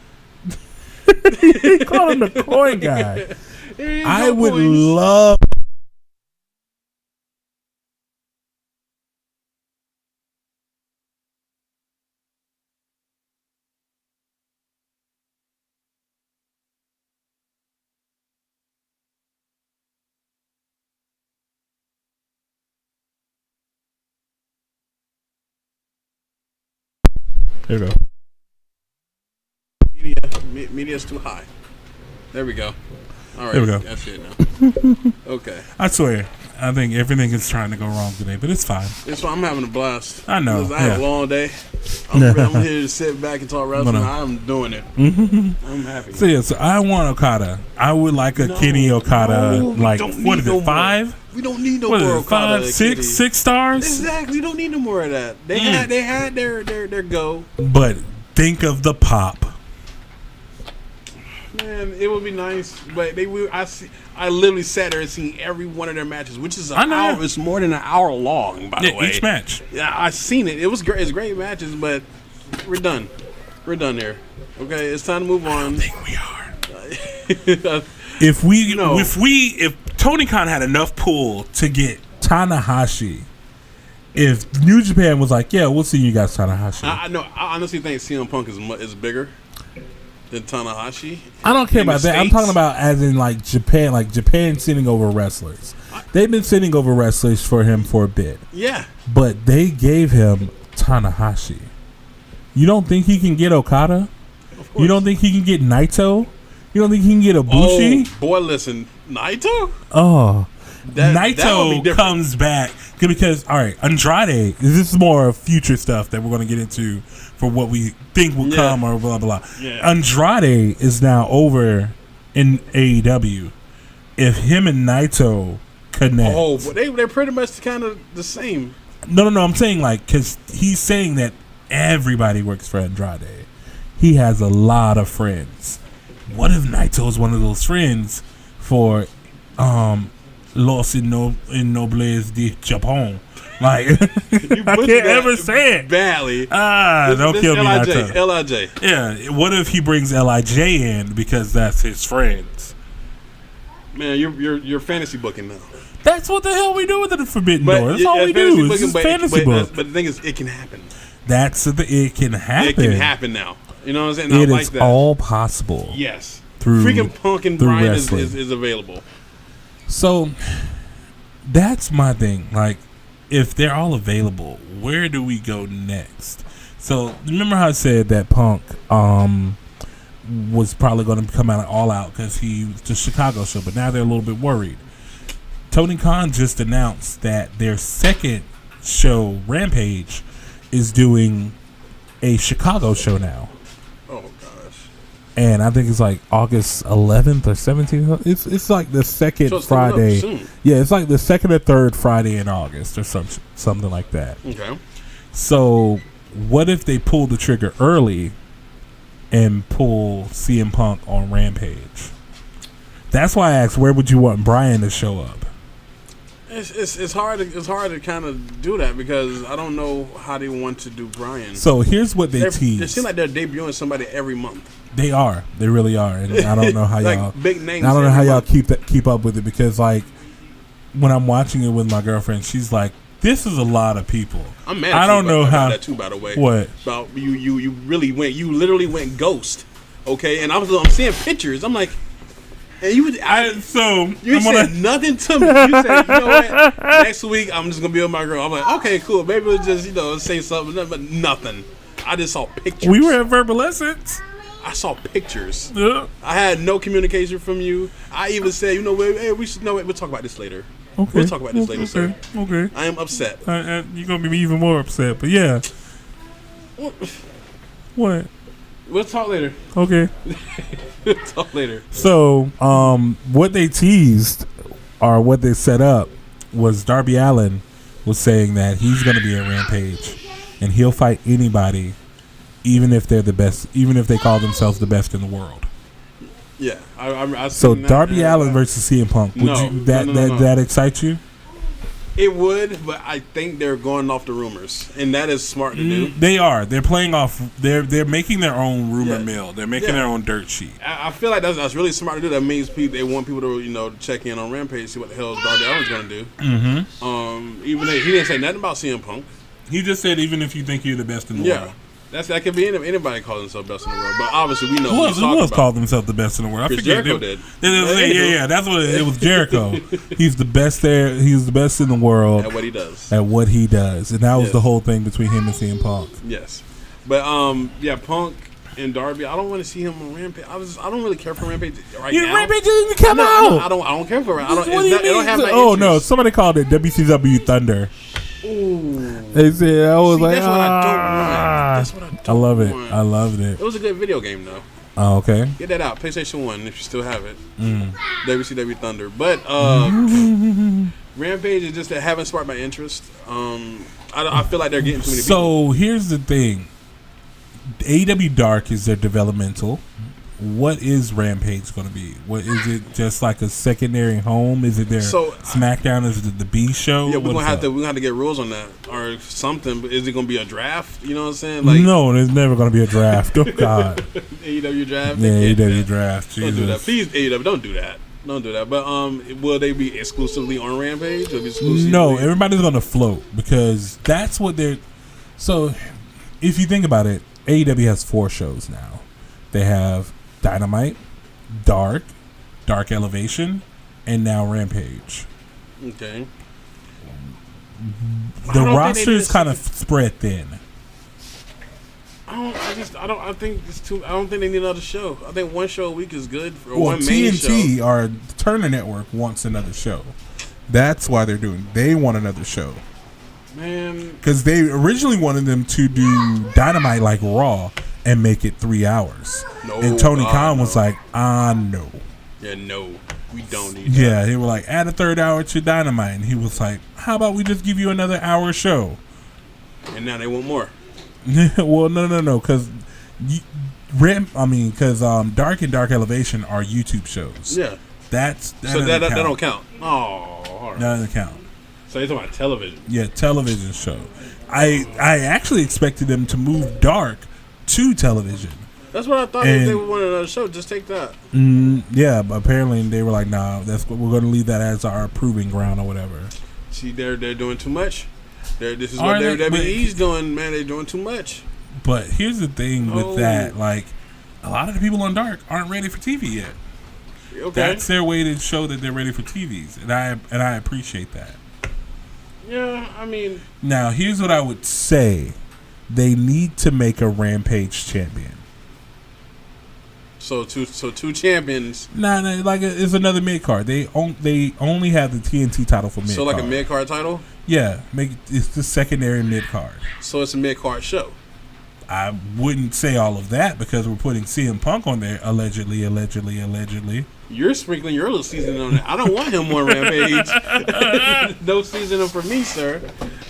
They call him the coin guy. I would love. There we go. Media's too high. There we go. All right. There we go. That's it now. Okay. I swear, I think everything is trying to go wrong today, but it's fine. It's fine. I'm having a blast. I know. I had a long day. I'm here to sit back and talk wrestling. I'm doing it. I'm happy. So yeah, so I want Okada. I would like a Kenny Okada. What is it? 5? We don't need no more Okada. 5, 6 stars? Exactly. We don't need no more of that. They had their go. But think of the pop. Man, it would be nice, but I literally sat there and seen every one of their matches, which is an hour. It's more than an hour long, by the way. Each match. Yeah, I seen it. It was great. It's great matches, but we're done. We're done there. Okay, it's time to move on. I don't think we are. If Tony Khan had enough pull to get Tanahashi, if New Japan was like, yeah, we'll see you guys, Tanahashi. I honestly think CM Punk is bigger than Tanahashi. I don't care about that. I'm talking about as in Japan sending over wrestlers. They've been sending over wrestlers for him for a bit. Yeah. But they gave him Tanahashi. You don't think he can get Okada? Of course. You don't think he can get Naito? You don't think he can get Ibushi? Oh, boy, listen. Naito? Oh. Naito comes back. Because, all right, Andrade, this is more future stuff that we're going to get into for what we think will come or blah, blah, blah. Yeah. Andrade is now over in AEW. If him and Naito connect. Oh, but they're pretty much kind of the same. No, I'm saying because he's saying that everybody works for Andrade. He has a lot of friends. What if Naito is one of those friends for Los Innobles de Japón? Like, I can't ever say it. Badly. Don't kill me, Naito. LIJ. Yeah, what if he brings LIJ in because that's his friends? Man, you're fantasy booking now. That's what the hell we do with the Forbidden Door. That's all we do. It's just fantasy book. But the thing is, it can happen. It can happen. It can happen now. You know what I'm saying? It is all possible. Yes. Through freaking Punk and Bryan is available. So that's my thing. Like, if they're all available, where do we go next? So remember how I said that Punk was probably going to come out all out because he was the Chicago show, but now they're a little bit worried. Tony Khan just announced that their second show, Rampage, is doing a Chicago show now. Oh gosh! And I think it's like August 11th or 17th. It's like the second Friday. Yeah, it's like the second or third Friday in August or something like that. Okay. So what if they pull the trigger early and pull CM Punk on Rampage? That's why I asked, where would you want Bryan to show up? It's hard to kind of do that because I don't know how they want to do Bryan. So here's what they tease. It seems like they're debuting somebody every month. They are. They really are. And I don't know how like y'all big names. I don't know how y'all keep up with it because like when I'm watching it with my girlfriend, she's like, "This is a lot of people." I'm mad. I don't know how. That too, by the way. What? About you literally went ghost. Okay, and I'm seeing pictures. I'm like. And you said nothing to me. You said, you know what? Next week I'm just gonna be with my girl. I'm like, okay, cool. Maybe we'll just say something, but nothing. I just saw pictures. We were at Verbal Essence. I saw pictures. Yeah. I had no communication from you. I even said, you know what? Hey, we should know it. We'll talk about this later. Okay. We'll talk about this later, sir. Okay. I am upset. You're gonna be even more upset, but yeah. What? We'll talk later. Okay. We'll talk later. So, what they teased or what they set up was Darby Allin was saying that he's going to be at Rampage and he'll fight anybody, even if they're the best, even if they call themselves the best in the world. Yeah. I so Darby Allin versus CM Punk. That excites you? It would, but I think they're going off the rumors, and that is smart to do. They are. They're playing off. They're making their own rumor mill. They're making their own dirt sheet. I feel like that's really smart to do. That means they want people to check in on Rampage, see what the hell Darby Allin's going to do. Mm-hmm. Even though he didn't say nothing about CM Punk. He just said even if you think you're the best in the world. That could be anybody calling themselves best in the world, but obviously we know who else called themselves the best in the world. I forget. Jericho did. Yeah, that's what it was. Jericho. He's the best there. He's the best in the world at what he does. And that was the whole thing between him and CM Punk. Yes, but Punk and Darby. I don't want to see him on Rampage. I don't really care for Rampage now. Rampage didn't even come out. I don't care for it. It don't have my interest. No! Somebody called it WCW Thunder. Ooh. They said I was like, that's what I don't want. That's what I don't I love it. want. I loved it. It was a good video game though. Oh, okay. Get that out, PlayStation 1 if you still have it. WCW Thunder, but Rampage is just that haven't sparked my interest. I feel like they're getting too many people. So here's the thing: AEW Dark is their developmental. What is Rampage going to be? What is it? Just like a secondary home? Is it their SmackDown? Is it the B show? Yeah, we're gonna have to get rules on that or something. But is it gonna be a draft? You know what I'm saying? Like, no, there's never gonna be a draft. Oh God. AEW draft. Yeah, AEW draft. Don't do that, please. AEW, don't do that. Don't do that. But will they be exclusively on Rampage? Or no, everybody's gonna float because that's what they're. So, if you think about it, AEW has 4 shows now. They have Dynamite, Dark Elevation, and now Rampage. Okay. The roster is kind of spread thin. I think it's too. I don't think they need another show. I think one show a week is good for one main TNT show. Or Turner Network wants another show. That's why they're doing. They want another show. Man, because they originally wanted them to do Dynamite like Raw and make it 3 hours. No, and Tony Khan was like, no. Yeah, no. We don't need that. Yeah, they were like, add a 3rd hour to Dynamite. And he was like, how about we just give you another hour show? And now they want more. Well, no. Because Dark and Dark Elevation are YouTube shows. Yeah. That don't count. Oh, all right. That doesn't count. So you're talking about television. Yeah, television show. I actually expected them to move Dark to television That's what I thought And- they wanted another show. Just take that. Yeah, but apparently they were like, nah, that's what we're going to leave that as our proving ground or whatever. See, they're doing too much. This is Are what they? WWE's doing, man. They're doing too much. But here's the thing with Oh. that, like, a lot of the people on Dark aren't ready for TV yet. Okay. That's their way to show that they're ready for TVs, and I appreciate that. Yeah, I mean, Now, here's what I would say: they need to make a Rampage champion. so two champions. Nah, like it's another mid card. They only have the TNT title for mid. So like a mid card title. Yeah, it's the secondary mid card. So it's a mid card show. I wouldn't say all of that because we're putting CM Punk on there allegedly. You're sprinkling your little seasoning on it. I don't want him on Rampage. No seasoning for me, sir.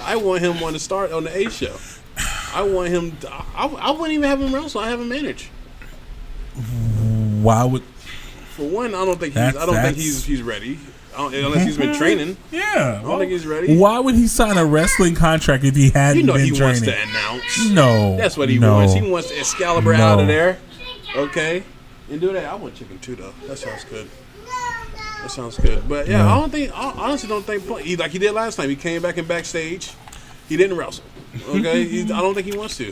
I want him on the A show. I want him. I wouldn't even have him wrestle. I have him manage. Why would? For one, I don't think That's- he's ready. Unless he's been training. Yeah, I don't think he's ready. Why would he sign a wrestling contract if he hadn't You know been he training? wants to announce. No, That's what he no. wants. He wants Excalibur out of there. Okay. And do that. I want chicken too, though. That sounds good. But yeah, I honestly don't think like he did last time. He came back in backstage. He didn't wrestle. Okay. I don't think he wants to.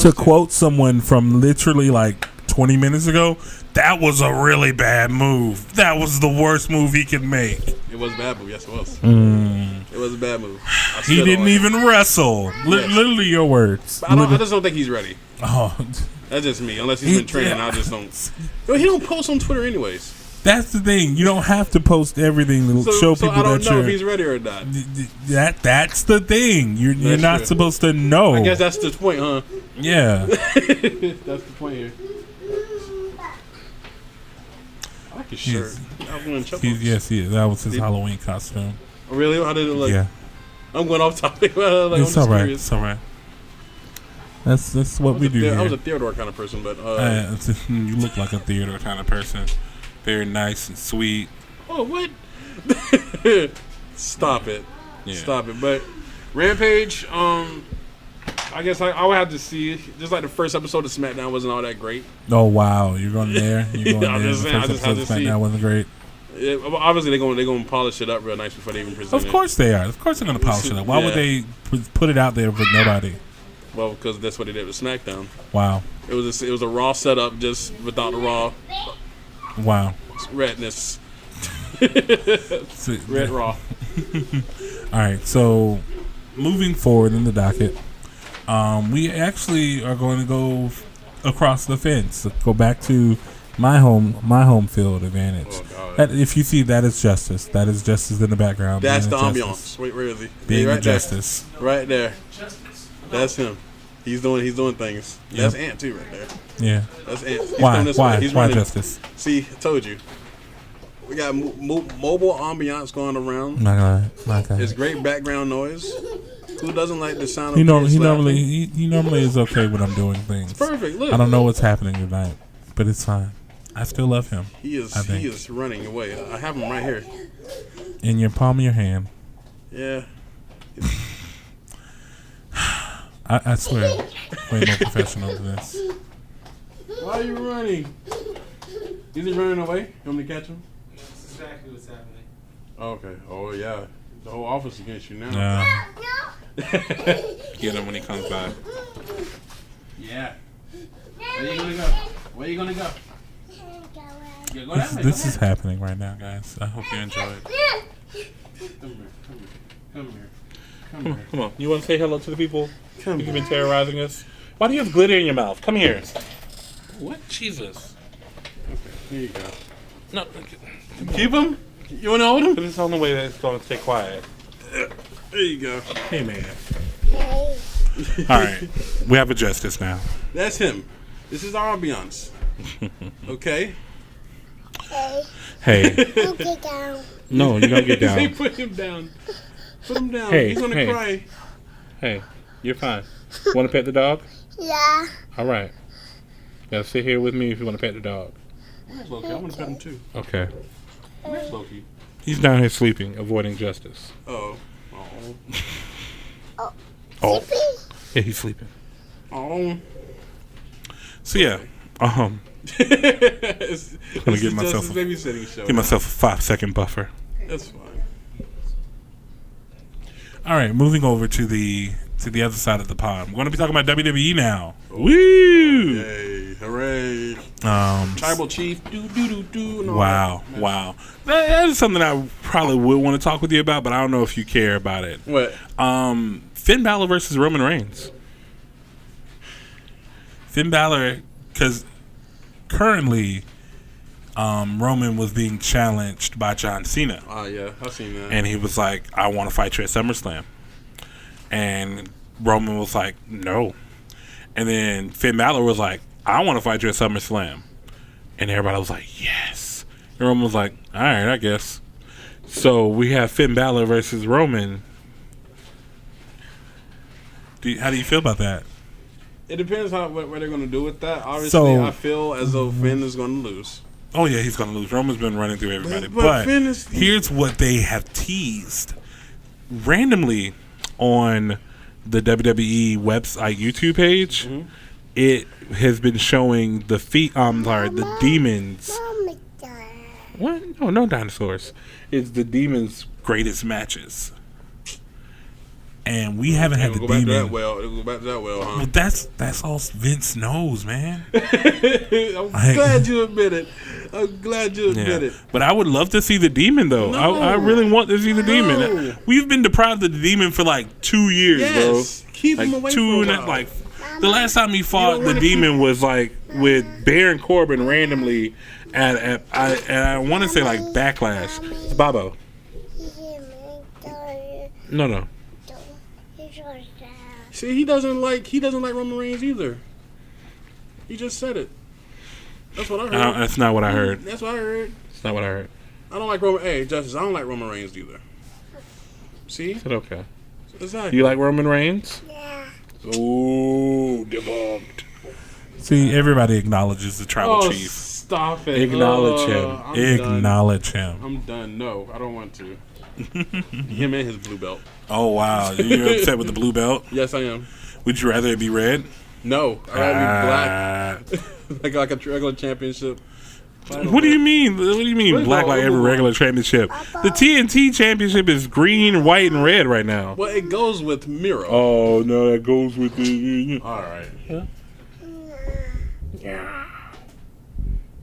To quote someone from literally like 20 minutes ago, that was a really bad move. That was the worst move he could make. It was a bad move. Yes, it was. It was a bad move. He didn't even wrestle. Yes. Literally your words. But I just don't think he's ready. Oh, That's just me. Unless he's been training, I just don't. Yo, he don't post on Twitter anyways. that's the thing. You don't have to post everything to show So people I don't that know you're. if he's ready or not. That's the thing. You're That's not true. supposed to know. I guess that's the point, huh? Yeah. That's the point here. I like his shirt. I was going to chuckle. Yes, he is. That was his Halloween costume. Really? How did it look? Yeah. I'm going off topic. Like, It's all right. It's all right. That's what we do I was here. a Theodore kind of person, but You look like a theater kind of person. Very nice and sweet. oh, what? Stop it. Yeah. Stop it. But Rampage, I guess I would have to see it. Just like the first episode of SmackDown wasn't all that great. Oh wow, you're going there. You're going I'm there. just The saying, I first just have episode to of see. SmackDown wasn't great. Obviously, they're going to polish it up real nice before they even present it. Of course they are. Of course they're going to polish it up. Why would Yeah. they put it out there with nobody? Well, because that's what they did with SmackDown. Wow, It was a Raw setup just without the Raw wow. redness. So- Red Raw. All right, so moving forward in the docket, we actually are going to go across the fence. Go back to my home field advantage. Oh, God. That, if you see, that is Justice. That is Justice in the background. That's the being a ambiance. Justice. Wait, where is he? Being right a Justice. there. Right there. That's him. He's doing things. That's Ant too, right there. Yeah. That's Ant. He's Why? coming this way. Why? He's Why running. Justice? See, I told you. We got mobile ambiance going around. My God. It's great background noise. Who doesn't like the sound of He kids laughing? normally is okay when I'm doing things. Perfect. Look, I don't know what's happening tonight, but it's fine. I still love him. He is I think. running away. I have him right here. In your palm of your hand. Yeah. I swear, way more professional than this. Why are you running? Is he running away? You want me to catch him? That's exactly what's happening. Okay. Oh yeah. The whole office against you now. Get him when he comes back. Yeah. Where you gonna go? Where you gonna go? Yeah, go that way. This is happening right now, guys. I hope you enjoy it. Come here. Come on. You want to say hello to the people Come who've here. been terrorizing us? Why do you have glitter in your mouth? Come here. What? Jesus. Okay, here you go. No. Keep him? You wanna hold him? But it's the only way that it's going to stay quiet. There you go. Hey, man. All right. We have a Justice now. That's him. This is our ambiance. Okay? Hey. Get down. No, you don't get Say down. put him down. Put him down. Hey, He's gonna hey. cry. Hey, you're fine. Want to pet the dog? Yeah. All right. Now sit here with me if you want to pet the dog. Where's Loki? I wanna pet him too. Okay. Where's Loki? He's down here sleeping, avoiding justice. Oh. Oh. Yeah, he's sleeping. Oh. So yeah, It's gonna give just myself his babysitting show. give myself a 5-second buffer. That's fine. All right, moving over to the other side of the pond. We're going to be talking about WWE now. Woo! Yay! Hooray! Um, Tribal Chief. Do. wow. That is something I probably would want to talk with you about, but I don't know if you care about it. What? Finn Balor versus Roman Reigns. Finn Balor, because currently Roman was being challenged by John Cena. Yeah, I've seen that. And he was like, I want to fight you at SummerSlam. And Roman was like, no. And then Finn Balor was like, I want to fight you at SummerSlam. And everybody was like, yes. And Roman was like, all right, I guess. So we have Finn Balor versus Roman. How do you feel about that? It depends what they're going to do with that. Obviously, I feel as though Finn is going to lose. Oh, yeah, he's going to lose. Roman's been running through everybody. But Finn is, here's what they have teased. Randomly on the WWE website YouTube page, it has been showing the Demons. What? No dinosaurs. It's the Demons' greatest matches. And we haven't had the Demon. It'll go back to that well, huh? Well, that's all Vince knows, man. I'm glad you admit it. But I would love to see the Demon, though. No. I really want to see the Demon. We've been deprived of the Demon for like 2 years, yes. bro. Keep him away from the last time he fought the Demon was like with Baron Corbin randomly at I want to say like Backlash. It's Bobo. No. See, he doesn't like Roman Reigns either. He just said it. That's what I heard. That's not what I heard. That's what I heard. That's not what I heard. I don't like Roman. Hey, Justice, I don't like Roman Reigns either. See? Is it okay? Exactly. You like Roman Reigns? Yeah. Ooh, debunked. See, everybody acknowledges the tribal chief. Stop it. Acknowledge him. Acknowledge him. I'm done. No, I don't want to. Him and his blue belt. Oh, wow. You're upset with the blue belt? Yes, I am. Would you rather it be red? No. I'd rather be black. like a regular championship. What do you mean? What do you mean black like every regular championship? The TNT championship is green, white, and red right now. Well, it goes with Miro. Oh, no, that goes with the... All right. Yeah.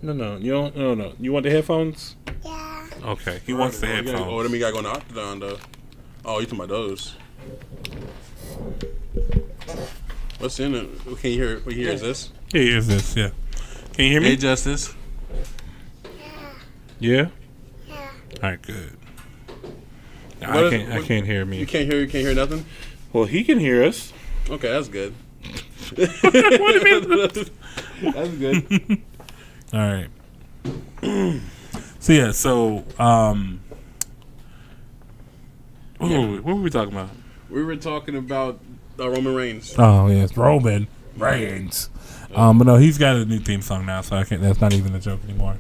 No. You don't. No. You want the headphones? Yeah. Okay. He wants the headphones. Oh, then we got to go to Octagon, though. Oh, you talking about those? What's in it? Can you hear? What hear is this? Yeah, here's this. Yeah. Can you hear me? Hey, Justice. Yeah. Yeah. All right. Good. No, What I can't hear me. You can't hear. You can't hear nothing. Well, he can hear us. Okay, that's good. What do you mean? That's good. All right. So what were we talking about? We were talking about Roman Reigns. Oh yes, Roman Reigns. But no, he's got a new theme song now, so I can't. That's not even a joke anymore.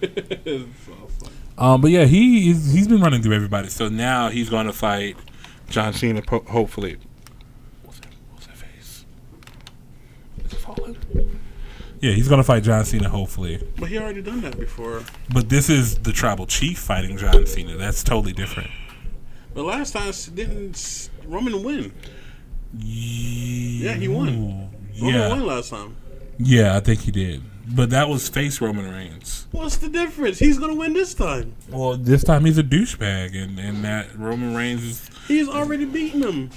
But yeah, he's been running through everybody. So now he's going to fight John Cena, hopefully. What's that face? Is it falling? Yeah, he's going to fight John Cena, hopefully. But he already done that before. But this is the Tribal Chief fighting John Cena. That's totally different. But last time, didn't Roman win? Yeah, he won. Roman won last time. Yeah, I think he did. But that was face Roman Reigns. What's the difference? He's going to win this time. Well, this time he's a douchebag, and that Roman Reigns is... He's already beaten him.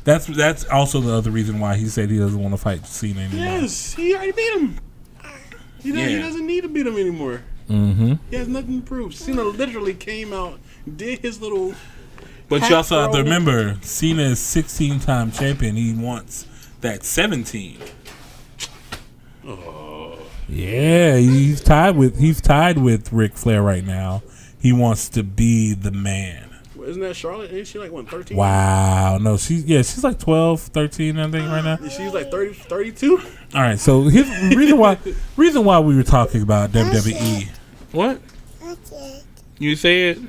That's also the other reason why he said he doesn't want to fight Cena anymore. Yes, he already beat him. He doesn't need to beat him anymore. Mm-hmm. He has nothing to prove. Cena literally came out, did his little... But you also have to remember, Cena is 16-time champion. He wants that 17. Oh. Yeah, he's tied with Ric Flair right now. He wants to be the man. Well, isn't that Charlotte? Ain't she like 13? Wow. No, she's like 12, 13, I think right now. She's like 30, 32? All right, so here's the reason why we were talking about WWE. What? That's it. You say it?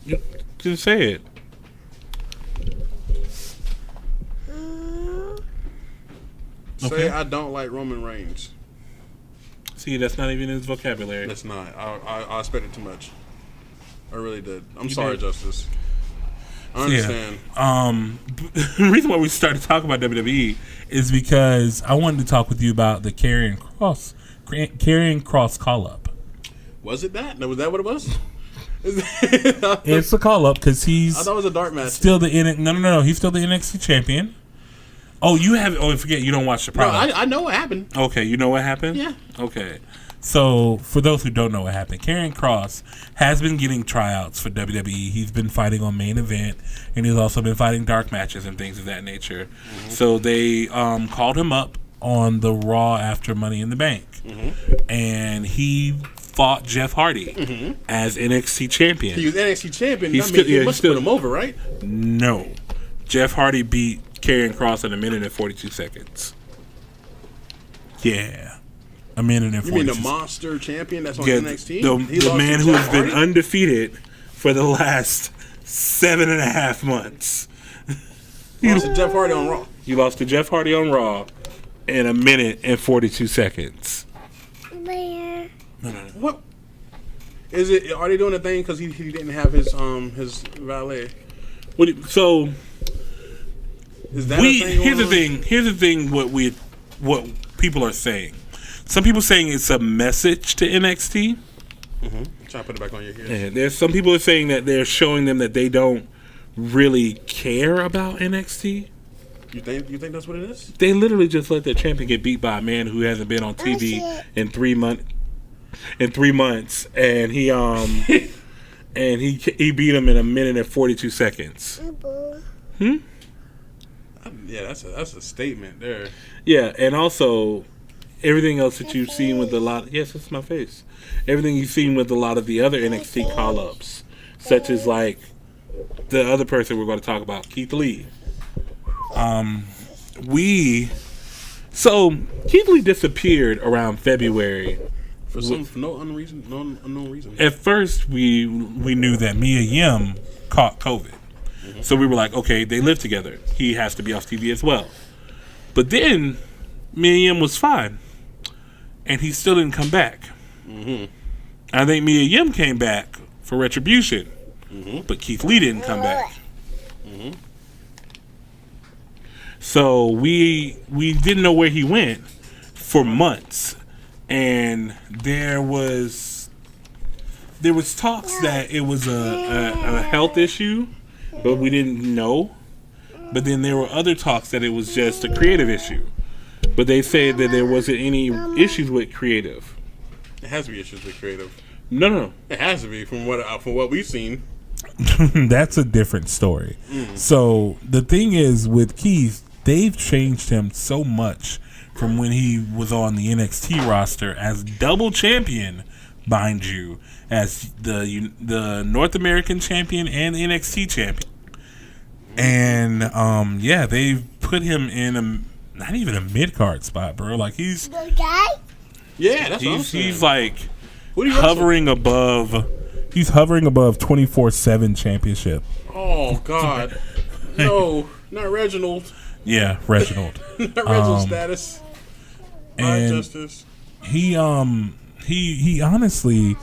Yeah. Just say it. Say I don't like Roman Reigns. See, that's not even in his vocabulary. That's not. I expected too much. I really did. I'm sorry, Justice. I understand. The reason why we started talking about WWE is because I wanted to talk with you about the Karrion Kross call up. Was it that? Was that what it was? It's a call up because he's. I thought it was a dark match. Still the no. He's still the NXT champion. Oh, you have. Oh, I forget. You don't watch the product. No, I know what happened. Okay, you know what happened. Yeah. Okay. So, for those who don't know what happened, Karrion Kross has been getting tryouts for WWE. He's been fighting on main event, and he's also been fighting dark matches and things of that nature. Mm-hmm. So, they called him up on the Raw after Money in the Bank. Mm-hmm. And he fought Jeff Hardy as NXT champion. He was NXT champion. He must put him over, right? No. Jeff Hardy beat Karrion Kross in 1:42 seconds. Yeah. 1:42. You mean the monster champion that's on NXT? The man who has been undefeated for the last 7.5 months. He lost to Jeff Hardy on Raw. You lost to Jeff Hardy on Raw in 1:42 seconds. No. What? Is it? Are they doing a thing because he didn't have his valet? So is that a thing? Here's the thing. What people are saying. Some people saying it's a message to NXT. Mm-hmm. Try to put it back on your ears. Yeah, there's some people are saying that they're showing them that they don't really care about NXT. You think that's what it is? They literally just let their champion get beat by a man who hasn't been on TV in 3 months. And he and he beat him in 1:42 seconds. Yeah, that's a statement there. Yeah, and also everything else that you've seen with a lot. Yes, it's my face. Everything you've seen with a lot of the other NXT call-ups, such as like the other person we're going to talk about, Keith Lee. Keith Lee disappeared around February. For no unknown reason. At first, we knew that Mia Yim caught COVID. Mm-hmm. So we were like, okay, they live together. He has to be off TV as well. But then Mia Yim was fine. And he still didn't come back. Mm-hmm. I think Mia Yim came back for Retribution. Mm-hmm. But Keith Lee didn't come back. Mm-hmm. So we didn't know where he went for months. And there was talks that it was a health issue, but we didn't know. But then there were other talks that it was just a creative issue. But they said that there wasn't any issues with creative. It has to be issues with creative. No. It has to be from what we've seen. That's a different story. Mm. So the thing is with Keith, they've changed him so much from when he was on the NXT roster as double champion, mind you, as the North American champion and the NXT champion. And they've put him in not even a mid-card spot, bro. Like he's yeah, that's what I'm saying. He's like hovering above. He's hovering above 24/7 championship. Oh God, no, not Reginald. Yeah, Reginald. Not Reginald status. And Justice. He honestly,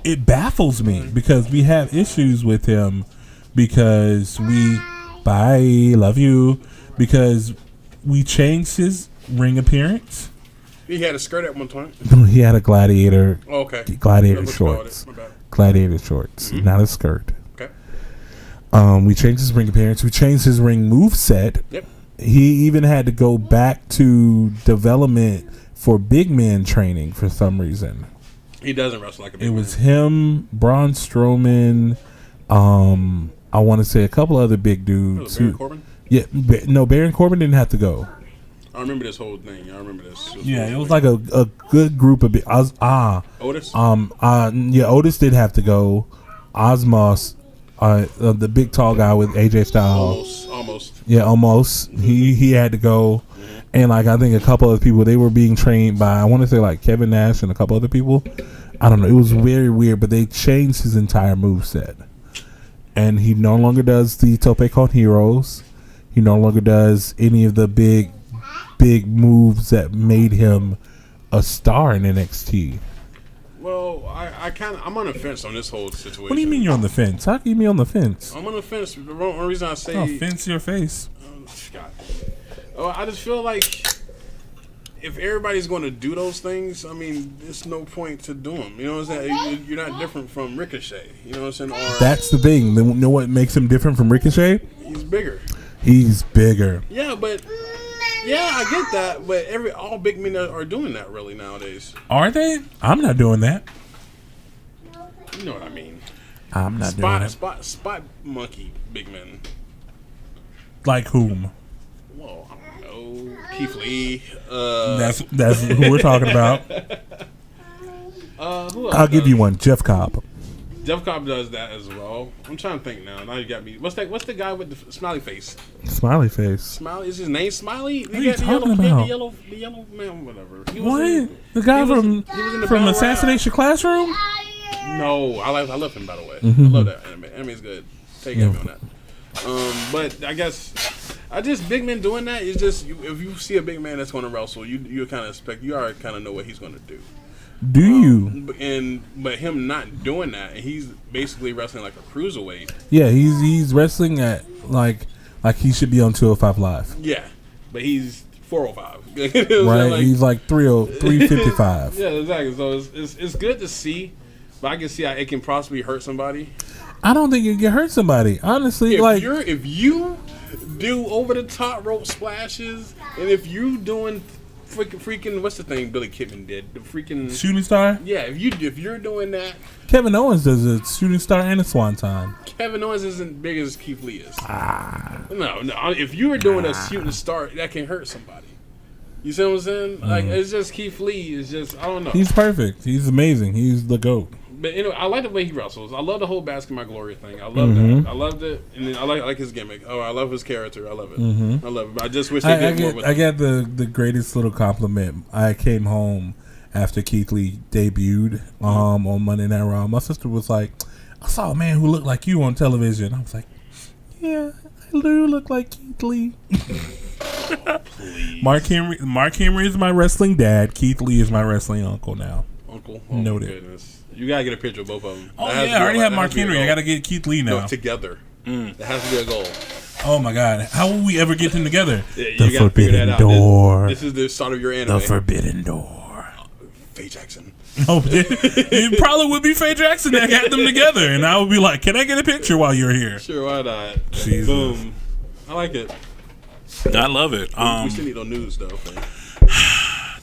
it baffles me because we have issues with him because love you, because we changed his ring appearance. He had a skirt at one time. He had a gladiator. Oh, okay. Gladiator shorts. Gladiator shorts, not a skirt. Okay. We changed his ring appearance. We changed his ring moveset. Yep. He even had to go back to development for big man training for some reason. He doesn't wrestle like a big man. It was him, Braun Strowman, I want to say a couple other big dudes. Baron Corbin? Yeah, no, Baron Corbin didn't have to go. I remember this whole thing. I remember this. It was like a good group of Otis? Otis did have to go. Osmos, the big tall guy with AJ Styles. Almost. Yeah, almost. He had to go. Mm-hmm. And like I think a couple of people, they were being trained by, I want to say like Kevin Nash and a couple other people. I don't know. It was very weird, but they changed his entire moveset. And he no longer does the Tope con Heroes. He no longer does any of the big big moves that made him a star in NXT. Well, I'm on the fence on this whole situation. What do you mean you're on the fence? How can you be on the fence? I'm on the fence. The only reason I say... Oh, fence your face. God. I just feel like if everybody's going to do those things, I mean, there's no point to do them. You know what I'm saying? You're not different from Ricochet. You know what I'm saying? Or That's the thing. You know what makes him different from Ricochet? he's bigger. He's bigger. Yeah, but... Yeah, I get that, but all big men are doing that really nowadays. Are they? I'm not doing that. You know what I mean? I'm not doing it. Spot monkey big men. Like whom? Well, I don't know. Keith Lee. That's who we're talking about. Who else I'll give does? you one. Jeff Cobb. Jeff Cobb does that as well. I'm trying to think now. Now you got me. What's the guy with the smiley face? Smiley face. Smiley is his name Smiley? What are you talking about? The yellow man, whatever. What? The guy from Battle Assassination Classroom? No, I love him by the way. I love that anime. Anime's good. Take anime on that. But I guess big men doing that is just if you see a big man that's going to wrestle, you kind of expect you already kind of know what he's going to do. Do you? But him not doing that, and he's basically wrestling like a cruiserweight. Yeah, he's wrestling at like he should be on 205 Live. Yeah, but he's 405. Right? Like, he's like 355. Yeah, exactly. So it's good to see, but I can see how it can possibly hurt somebody. I don't think it can hurt somebody, honestly. If you do over the top rope splashes, and if you doing freaking what's the thing Billy Kidman did, the freaking Shooting Star. Yeah, if you're doing that, Kevin Owens does a Shooting Star and a Swanton. Kevin Owens isn't big as Keith Lee is. No. If you were doing a Shooting Star, that can hurt somebody. You see what I'm saying? Like it's just Keith Lee is just I don't know. He's perfect. He's amazing. He's the GOAT. But anyway, I like the way he wrestles. I love the whole Bask in My Glory thing. I love that. I loved it, and then I like his gimmick. Oh, I love his character. I love it. I love it. But I just wish they did more with it. I got the greatest little compliment. I came home after Keith Lee debuted on Monday Night Raw. My sister was like, "I saw a man who looked like you on television." I was like, "Yeah, I do look like Keith Lee." Mark Henry is my wrestling dad. Keith Lee is my wrestling uncle now. Uncle, noted. My goodness. You gotta get a picture of both of them. Oh yeah, I already have Mark Henry. I gotta get Keith Lee now. No, together. That has to be a goal. Oh my God, how will we ever get them together? Yeah, the Forbidden Door. This is the start of your anime. The Forbidden Door. Faye Jackson. Oh, it probably would be Faye Jackson that got them together, and I would be like, "Can I get a picture while you're here?" Sure, why not? Jesus. Boom. I like it. I love it. We still need no news though.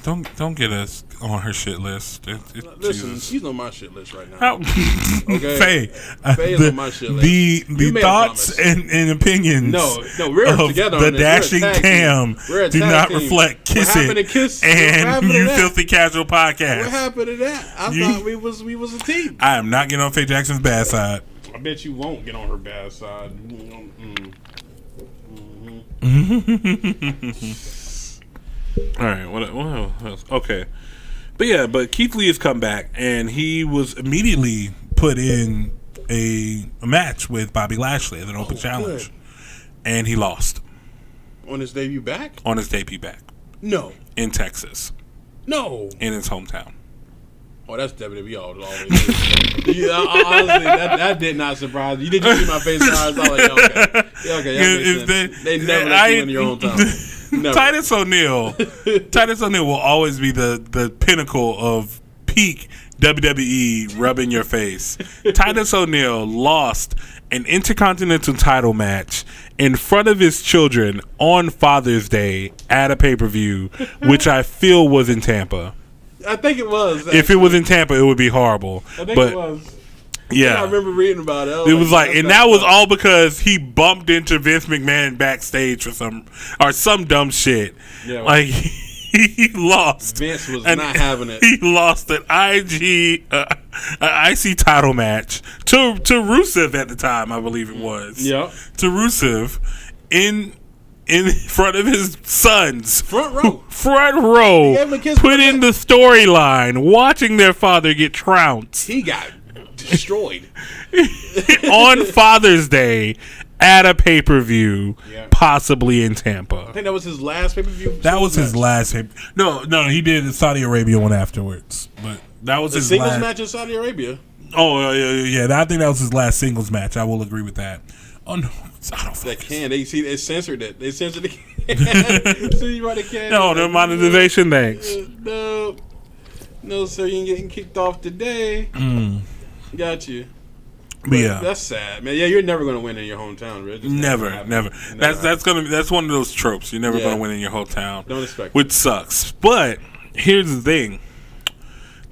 Don't get us on her shit list. Listen, Jesus. she's on my shit list right now. Faye Okay, Faye is on my shit list. The thoughts and opinions. No, we're of together. The on this. Dashing Cam do not reflect Kiss It and You Filthy Casual Podcast. What happened to that? I thought we was a team. I am not getting on Faye Jackson's bad side. I bet you won't get on her bad side. All right, what else? Okay. But Keith Lee has come back, and he was immediately put in a match with Bobby Lashley as an open challenge. Good. And he lost. On his debut back? On his debut back. No. In Texas. No. In his hometown. Oh, that's WWE always. Yeah, honestly, that did not surprise me. Did you see my face? I was like, okay, that makes sense. They never let you in your hometown. Never. Titus O'Neil will always be the pinnacle of peak WWE rubbing your face. Titus O'Neil lost an Intercontinental title match in front of his children on Father's Day at a pay-per-view, which I feel was in Tampa. I think it was. Actually. If it was in Tampa, it would be horrible. I think it was. Yeah, I remember reading about it. It was like, and that was all because he bumped into Vince McMahon backstage for some dumb shit. Yeah, like he lost. Vince was not having it. He lost an IC title match to Rusev at the time, I believe it was. Yeah, to Rusev in front of his sons. Front row. Put in the storyline, watching their father get trounced. He got destroyed on Father's Day at a pay-per-view, Yeah. possibly in I Tampa. think that was his last pay-per-view. That was his last pay. No, he did the Saudi Arabia one afterwards, but that was the his singles last match in Saudi Arabia. Oh yeah. I think that was his last singles match. I will agree with that. Oh no, I don't. That can they censored it. They censored the can. So you the can. No, the monetization thanks. No, sir, you ain't getting kicked off today. Got you. But yeah, that's sad, man. Yeah, you're never gonna win in your hometown, Rich. Never. That's one of those tropes. You're never gonna win in your hometown. Don't expect which sucks. But here's the thing: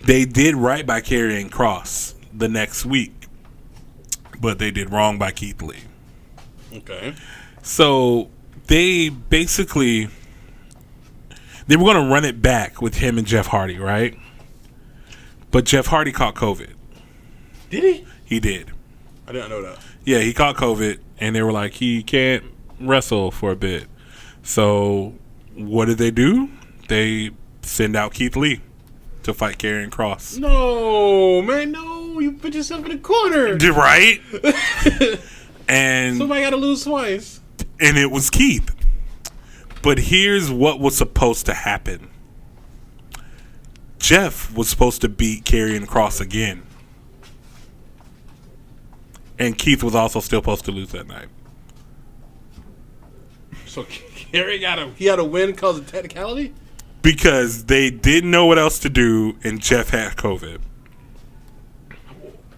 they did right by Karrion Kross the next week, but they did wrong by Keith Lee. Okay. So they basically they were gonna run it back with him and Jeff Hardy, right? But Jeff Hardy caught COVID. Did he? He did. I didn't know that. Yeah, he caught COVID, and they were like, he can't wrestle for a bit. So what did they do? They send out Keith Lee to fight Karrion Kross. No, man, no. You put yourself in a corner. Right? And somebody got to lose twice. And it was Keith. But here's what was supposed to happen. Jeff was supposed to beat Karrion Kross again. And Keith was also still supposed to lose that night. So Kerry he had to win because of technicality? Because they didn't know what else to do, and Jeff had COVID.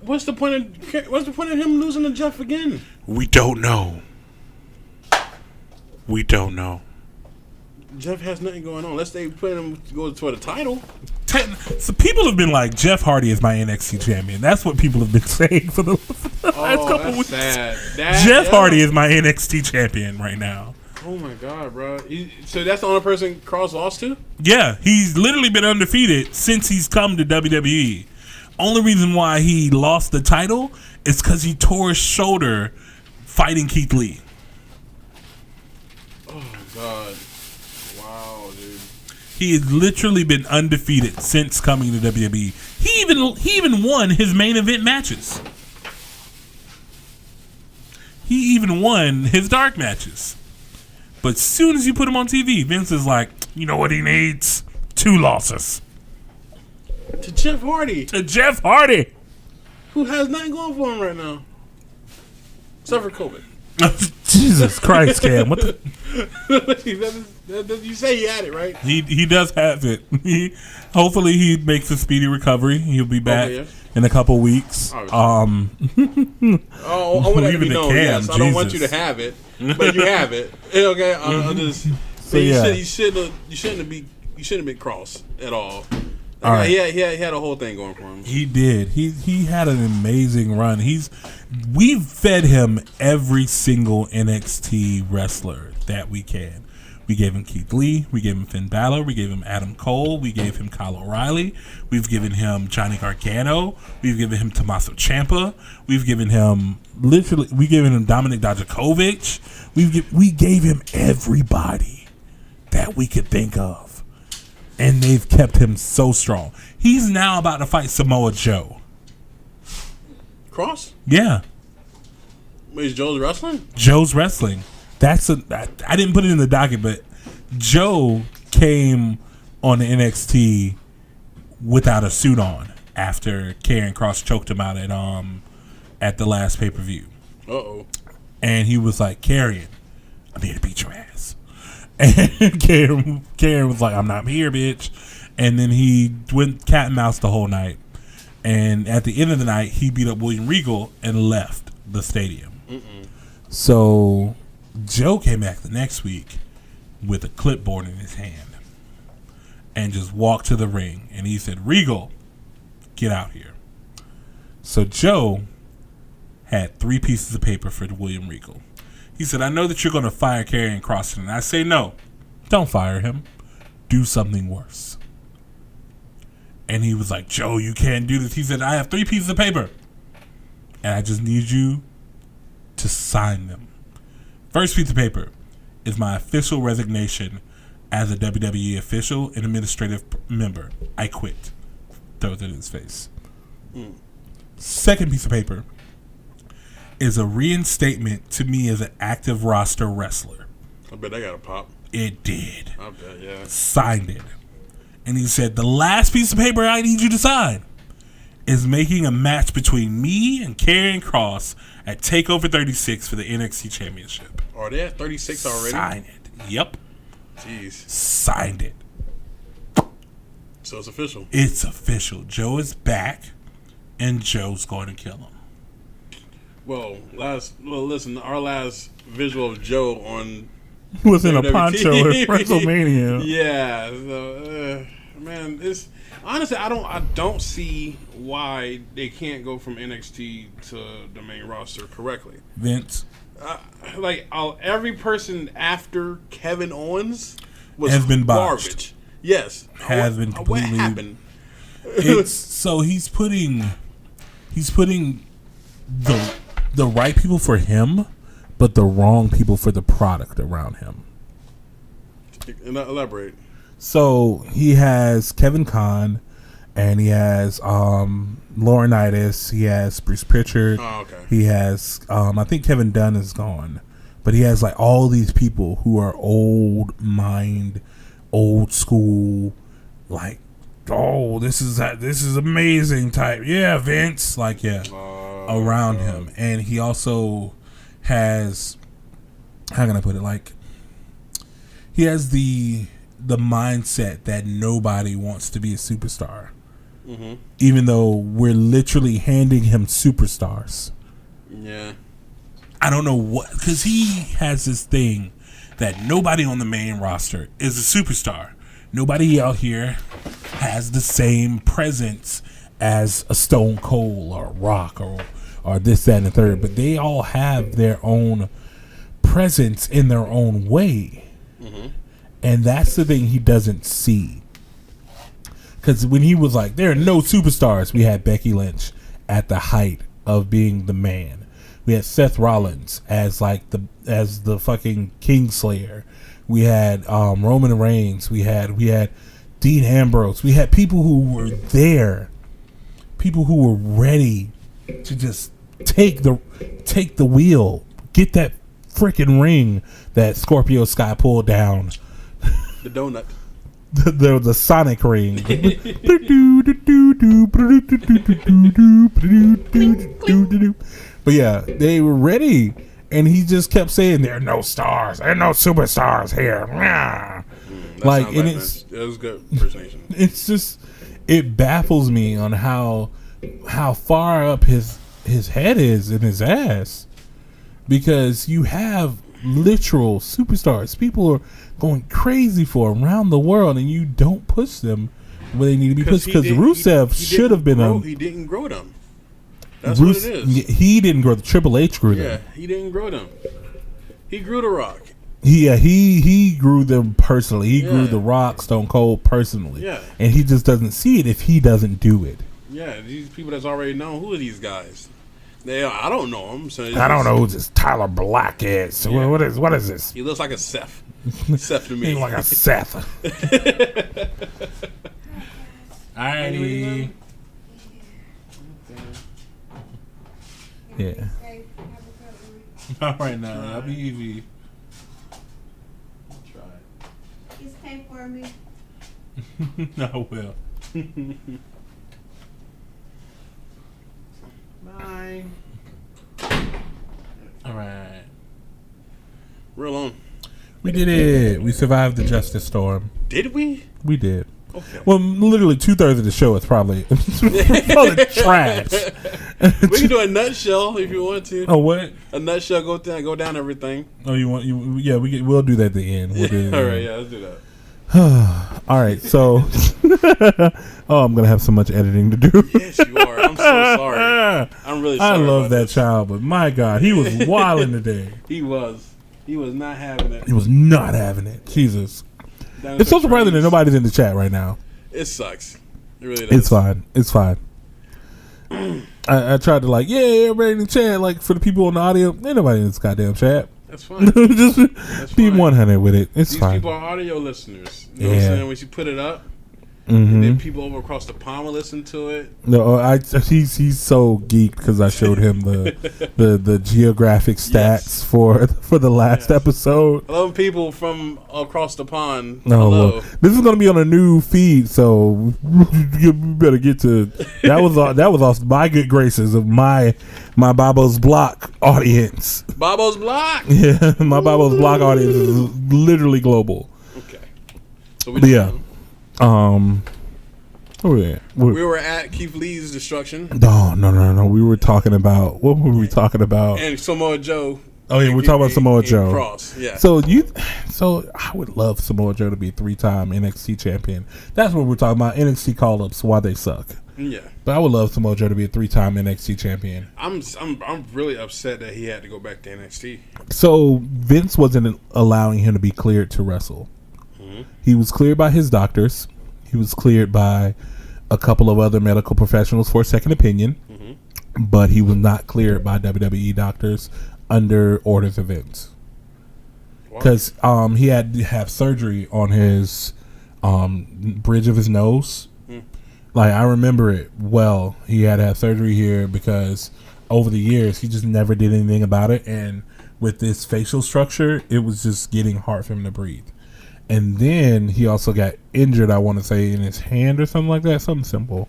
What's the point of him losing to Jeff again? We don't know. We don't know. Jeff has nothing going on. Unless they put him to go for the title. So people have been like, Jeff Hardy is my NXT champion. That's what people have been saying for the last couple weeks. Sad. Jeff Hardy is my NXT champion right now. Oh my god, bro! So that's the only person Kross lost to? Yeah, he's literally been undefeated since he's come to WWE. Only reason why he lost the title is because he tore his shoulder fighting Keith Lee. Oh god! Wow, dude. He has literally been undefeated since coming to WWE. He even won his main event matches. He even won his dark matches. But as soon as you put him on TV, Vince is like, you know what he needs? 2 losses. To Jeff Hardy. To Jeff Hardy. Who has nothing going for him right now. Except for COVID. Jesus Christ, Cam. What the? You say he had it, right? He does have it. Hopefully he makes a speedy recovery. He'll be back in a couple weeks. I want that to be known. Yes, I don't want you to have it, but you have it. Okay, I'll just. So you shouldn't have been Kross at all. All right. He had a whole thing going for him. He did. He had an amazing run. We've fed him every single NXT wrestler that we can. We gave him Keith Lee. We gave him Finn Balor. We gave him Adam Cole. We gave him Kyle O'Reilly. We've given him Johnny Gargano. We've given him Tommaso Ciampa. We've given him Dominik Dijakovic. We gave him everybody that we could think of. And they've kept him so strong. He's now about to fight Samoa Joe. Kross? Yeah. Wait, is Joe's wrestling? Joe's wrestling. I didn't put it in the docket, but Joe came on the NXT without a suit on after Karrion Kross choked him out at the last pay-per-view. Uh-oh. And he was like, Karrion, I'm here to beat your ass. And Karrion was like, I'm not here, bitch. And then he went cat and mouse the whole night. And at the end of the night, he beat up William Regal and left the stadium. So Joe came back the next week with a clipboard in his hand and just walked to the ring. And he said, Regal, get out here. So Joe had 3 pieces of paper for William Regal. He said, I know that you're going to fire Karrion Kross. And I say, no, don't fire him. Do something worse. And he was like, Joe, you can't do this. He said, I have 3 pieces of paper. And I just need you to sign them. First piece of paper is my official resignation as a WWE official and administrative member. I quit. Throws it in his face. Second piece of paper is a reinstatement to me as an active roster wrestler. I bet that got a pop. It did. I bet, yeah. Signed it. And he said, the last piece of paper I need you to sign is making a match between me and Karrion Kross at TakeOver 36 for the NXT Championship. Are they at 36 already? Sign it. Yep. Jeez. Signed it. So it's official. It's official. Joe is back, and Joe's going to kill him. Well, listen, our last visual of Joe on Was in a WWE. poncho at WrestleMania. Yeah, so, man, it's honestly I don't see why they can't go from NXT to the main roster correctly. Vince Every person after Kevin Owens has been botched. Garbage. Yes, Has been completely. What happened? It's so he's putting the right people for him, but the wrong people for the product around him. Elaborate. So he has Kevin Conn, and he has Laurinaitis. He has Bruce Pritchard. Oh, okay. He has I think Kevin Dunn is gone, but he has like all these people who are old mind, old school, like, oh, this is amazing type. Yeah, Vince, like, yeah, around him. And he also has, how can I put it, like, he has the mindset that nobody wants to be a superstar. Mm-hmm. Even though we're literally handing him superstars. Yeah. I don't know what, because he has this thing that nobody on the main roster is a superstar. Nobody out here has the same presence as a Stone Cold or a Rock or this, that, and the third. But they all have their own presence in their own way. Mm-hmm. And that's the thing he doesn't see. Because when he was like, there are no superstars, we had Becky Lynch at the height of being the man. We had Seth Rollins as the fucking Kingslayer. We had Roman Reigns. We had Dean Ambrose. We had people who were there, people who were ready to just take the wheel, get that freaking ring that Scorpio Sky pulled down. The donut. The Sonic ring. But yeah, they were ready, and he just kept saying, "There are no stars. There are no superstars here." Like, and it was good impersonation. It's just, it baffles me on how far up his head is in his ass, because you have literal superstars. People are going crazy for around the world, and you don't push them where they need to be pushed, because Rusev should have been he didn't grow them. That's what it is. He didn't grow. Triple H grew them. Yeah, he didn't grow them. He grew The Rock. Yeah, he grew them personally. He grew The Rock, Stone Cold personally. Yeah. And he just doesn't see it if he doesn't do it. Yeah, these people that's already known. Who are these guys? I don't know them. So I don't know who this Tyler Black is. Yeah. What is this? He looks like a Seth. Seth to me. He looks like a Seth. Alrighty. Yeah. All right now, that'll be easy. Try it. Just pay for me. I will. Bye. All right. We're alone. We did it. We survived the Justice Storm. Did we? We did. Okay. Well, literally 2/3 of the show is probably trash. We can do a nutshell if you want to. Oh, what? A nutshell, go down everything. Oh, yeah, we'll do that at the end. We'll do it All right, yeah, let's do that. All right, so I'm gonna have so much editing to do. Yes, you are. I'm so sorry. I'm really sorry. I love about that this. child, but my God, he was wilding today. He was not having it. He was not having it. Jesus. It's so surprising that nobody's in the chat right now. It sucks. It really does. It's fine. It's fine. I tried to everybody in the chat, like for the people on the audio, ain't nobody in this goddamn chat. That's fine. Just That's be fine. 100 with it. It's These fine. people are audio listeners. You know what I'm saying? When you put it up, and then people over across the pond will listen to it. No, he's so geeked because I showed him the geographic stats for the last episode. Hello, people from across the pond. No, Hello. well, this is going to be on a new feed, so you better get to that. Was off my good graces of my Babo's Block audience. Babo's Block. Yeah, my Babo's Block audience is literally global. Okay, so we were at Keith Lee's destruction. No. We were talking about what were we talking about? And Samoa Joe. Oh yeah, we're talking about Samoa Joe. Cross, yeah. So I would love Samoa Joe to be 3-time NXT champion. That's what we're talking about. NXT call-ups, why they suck. Yeah. But I would love Samoa Joe to be a 3-time NXT champion. I'm really upset that he had to go back to NXT. So Vince wasn't allowing him to be cleared to wrestle. He was cleared by his doctors. He was cleared by a couple of other medical professionals for a second opinion. But he was not cleared by WWE doctors under orders of Vince. Because he had to have surgery on his bridge of his nose. Like, I remember it well. He had to have surgery here because over the years, he just never did anything about it. And with this facial structure, it was just getting hard for him to breathe. And then he also got injured, I want to say, in his hand or something like that. Something simple.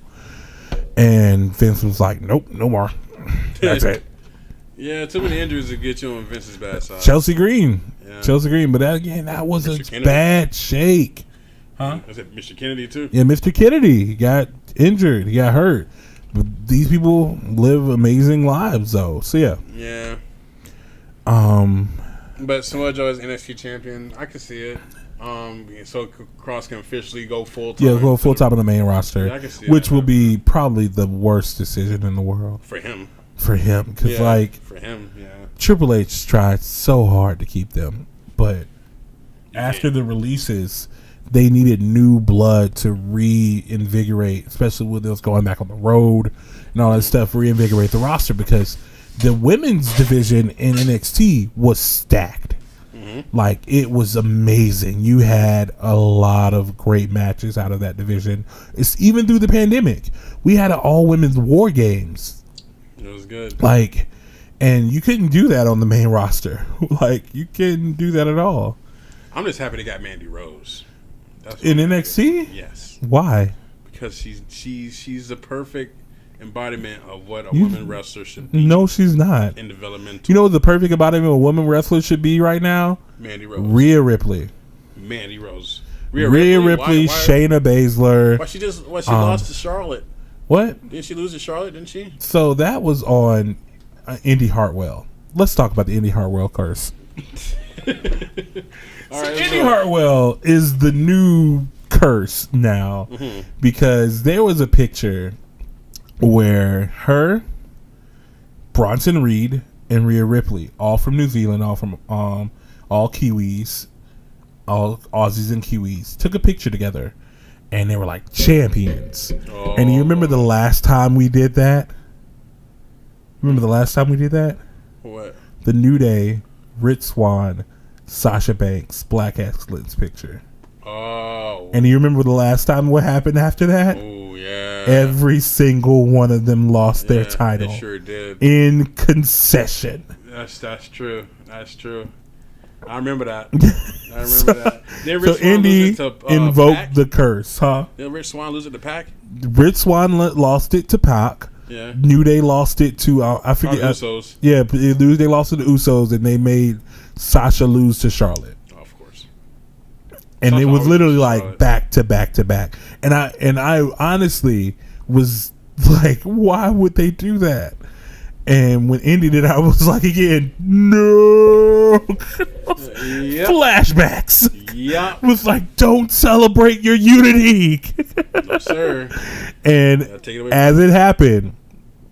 And Vince was like, nope, no more. That's it. Yeah, too many injuries to get you on Vince's bad side. Chelsea Green. But that was Mr. a bad shake. Huh? I said Mr. Kennedy, too. Yeah, Mr. Kennedy. He got injured. He got hurt. But these people live amazing lives, though. So, yeah. Yeah. But Samoa Joe is NXT champion. I can see it. So Cross can officially go full time. Yeah, go full time on the main roster, Yeah, I can see which that. will be probably the worst decision in the world For him. For him, because for him, yeah. Triple H tried so hard to keep them, but after the releases, they needed new blood to reinvigorate, especially with us going back on the road and all that stuff, reinvigorate the roster because the women's division in NXT was stacked. Like, it was amazing. You had a lot of great matches out of that division. It's even through the pandemic. We had an all-women's War Games. It was good. Like, and you couldn't do that on the main roster. Like, you couldn't do that at all. I'm just happy they got Mandy Rose. That's In NXT? Yes. Why? Because she's the perfect embodiment of what a woman wrestler should be. No, she's not. In developmental. You know what the perfect embodiment of a woman wrestler should be right now? Mandy Rose. Rhea Ripley. Mandy Rose. Rhea Ripley, why, Shayna Baszler. Why she lost to Charlotte? What? Didn't she lose to Charlotte? Didn't she? So that was on Indy Hartwell. Let's talk about the Indy Hartwell curse. Indy Hartwell is the new curse now because there was a picture where her, Bronson Reed, and Rhea Ripley, all from New Zealand, all from all Kiwis, all Aussies and Kiwis, took a picture together, and they were like champions. Oh. And you remember the last time we did that? Remember the last time we did that? What? The New Day, Rich Swann, Sasha Banks, Black Excellence picture. Oh. And you remember the last time what happened after that? Oh, yeah. Every single one of them lost their title. They sure did. In concession. That's true. That's true. I remember that. I remember that. Did Rich So Indy invoked Pac? the curse, huh? Did Rich Swann lose it to Pac? Rich Swann lost it to Pac. Yeah. New Day lost it to I forget. Usos. Yeah, New Day lost to the Usos, and they made Sasha lose to Charlotte. Oh, of course. And Sasha it was literally like Charlotte. back to back to back. And I honestly was like, why would they do that? And when Indy did, I was like, again, no. Yep. Flashbacks. Yeah. It was like, don't celebrate your unity. No, sir. And Take it away. as it happened,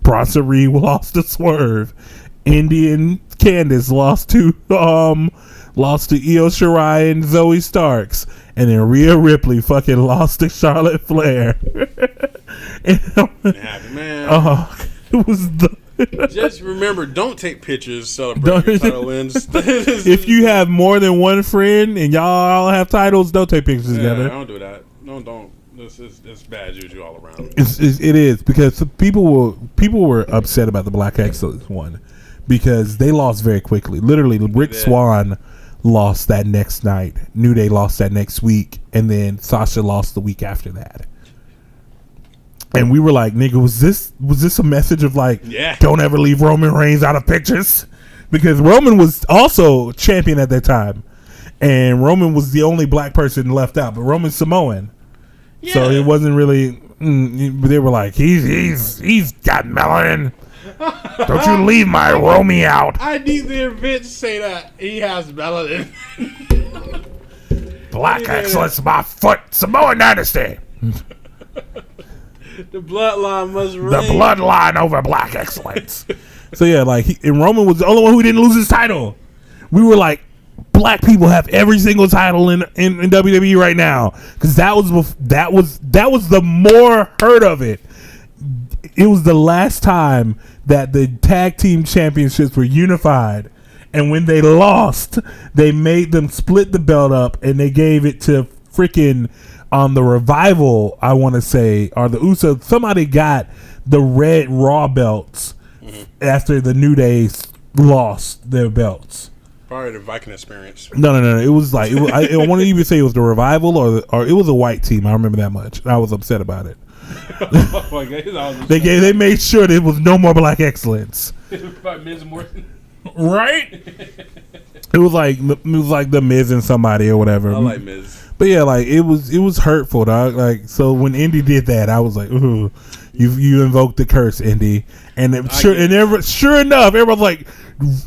Bronson Reed lost to Swerve. Indy and Candice lost to Io Shirai and Zoe Starks. And then Rhea Ripley fucking lost to Charlotte Flair. Man. It was the Just remember, don't take pictures celebrating your title wins. if you have more than one friend and y'all all have titles, don't take pictures together. Don't do that. Don't It's bad juju all around. It is because people were upset about the Black Excellence one because they lost very quickly. Literally, Rick Swann lost that next night. New Day lost that next week, and then Sasha lost the week after that. And we were like, "Nigga, was this a message of like, don't ever leave Roman Reigns out of pictures?" Because Roman was also champion at that time, and Roman was the only black person left out, but Roman's Samoan. Yeah. So it wasn't really. They were like, he's got melanin. Don't you leave my Romy out. I need to hear Vince say that he has melanin. Black excellence, my foot, Samoan dynasty. The bloodline must reign. The bloodline over black excellence. So yeah, like and Roman was the only one who didn't lose his title. We were like, black people have every single title in WWE right now because that was the more heard of it. It was the last time that the tag team championships were unified, and when they lost, they made them split the belt up and they gave it to freaking the Revival. I want to say, or the Usos. Somebody got the red Raw belts after the New Day lost their belts. Probably the Viking experience. No. It was like I want to even say it was the Revival or it was a white team. I remember that much. I was upset about it. They made sure there was no more black excellence. Miz Morton. Right? It was like the Miz and somebody or whatever. I like Miz. But yeah, like it was hurtful, dog. Like so when Indy did that, I was like, ooh, you invoked the curse, Indy. And sure enough, everyone's like,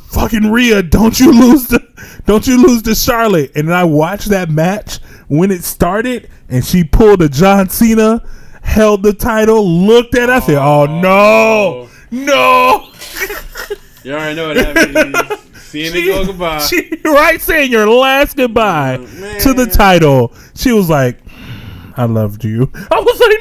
fucking Rhea, don't you lose to Charlotte. And then I watched that match when it started and she pulled a John Cena, held the title, looked at it, I said, oh no. You already know what that means. Seeing it go goodbye. Saying your last goodbye to the title. She was like, I loved you. I was like,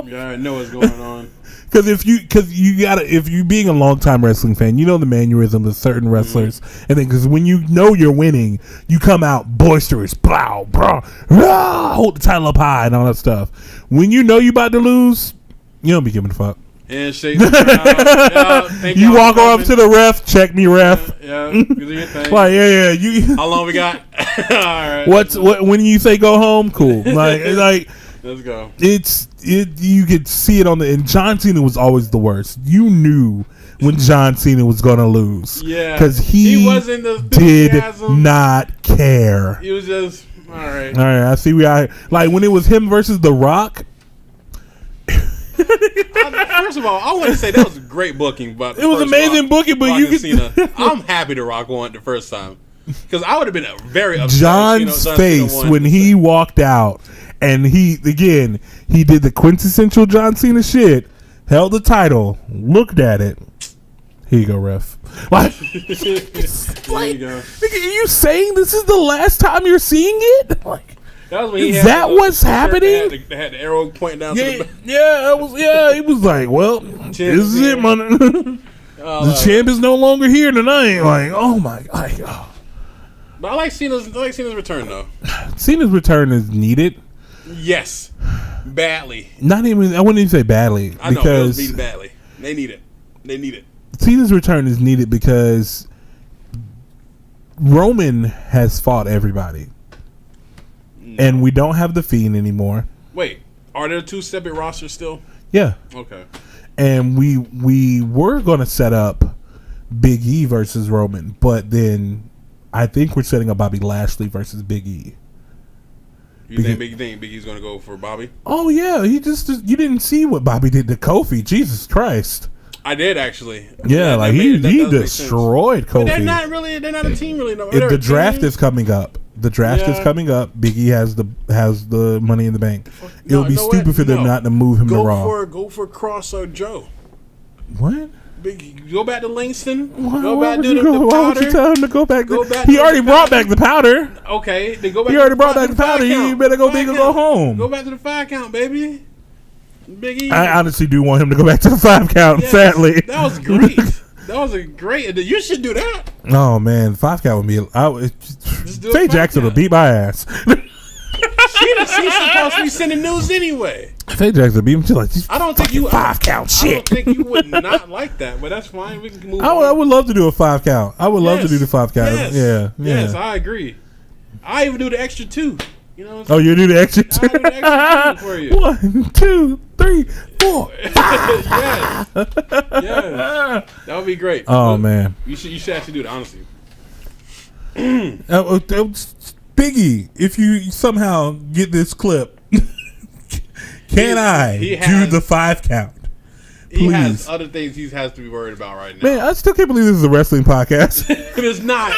no. You already know what's going on. Because if you being a longtime wrestling fan, you know the mannerisms of certain wrestlers, and then because when you know you're winning, you come out boisterous, blow, bro, hold the title up high and all that stuff. When you know you about to lose, you don't be giving a fuck. And shake. You walk up to the ref, check me, ref. Yeah, do your thing. Like You. How long we got? All right. What when you say go home? Cool. Like. Let's go. You could see it and John Cena was always the worst. You knew when John Cena was gonna lose. Yeah, because he wasn't the did not care. He was just all right. I see. Like when it was him versus The Rock. First of all, I want to say that was great booking, but it was amazing booking. But you could. Cena. I'm happy The Rock won the first time because I would have been very upset. John's face when he walked out. And he did the quintessential John Cena shit, held the title, looked at it. Here you go, ref. Like, there you go. Are you saying this is the last time you're seeing it? Like, that was when he is that what's happening? They had the arrow pointing down to the back. It was like, well, this is it, man. The champ is no longer here tonight. Like, oh my god. But I like Cena's return though. Cena's return is needed. Yes, badly. Not even. I wouldn't even say badly. I know it was needed badly. They need it. Cena's return is needed because Roman has fought everybody, and we don't have the Fiend anymore. Wait, are there two separate rosters still? Yeah. Okay. And we were going to set up Big E versus Roman, but then I think we're setting up Bobby Lashley versus Big E. You think Big E's going to go for Bobby? Oh, yeah. You didn't see what Bobby did to Kofi. Jesus Christ. I did, actually. Yeah, he destroyed Kofi. But they're not a team really. No. The draft is coming up. Is coming up. Big E has the Money in the Bank. It would be stupid for them not to move him to Raw. Go for Cross or Joe. What? Go back to Langston. Why would you tell him to go back? He already brought back the powder. Okay, then go back. He already brought back the powder. You better go big or go home. Go back to the 5 count, baby. Big E. I honestly do want him to go back to the 5 count. Yes, sadly, that was great. That was a great. You should do that. Oh man, 5 count would be. Faye Jackson would beat my ass. She'd have She's supposed to be sending news anyway. Faye Jackson beat him to like I don't think you 5 count I don't shit. think you would not like that, but that's fine. We can move I on. would love to do a 5 count. I would love to do the 5 count. Yes. Yeah. Yes, I agree. I even do the extra 2. You know what I'm Oh, you do the extra saying? I do the extra 2 for you. 1, 2, 3, 4. Yes. Yes. That would be great. Oh man. You should actually do it, honestly. Biggie, if you somehow get this clip, can I do the 5 count? Please. He has other things he has to be worried about right now. Man, I still can't believe this is a wrestling podcast. It is not.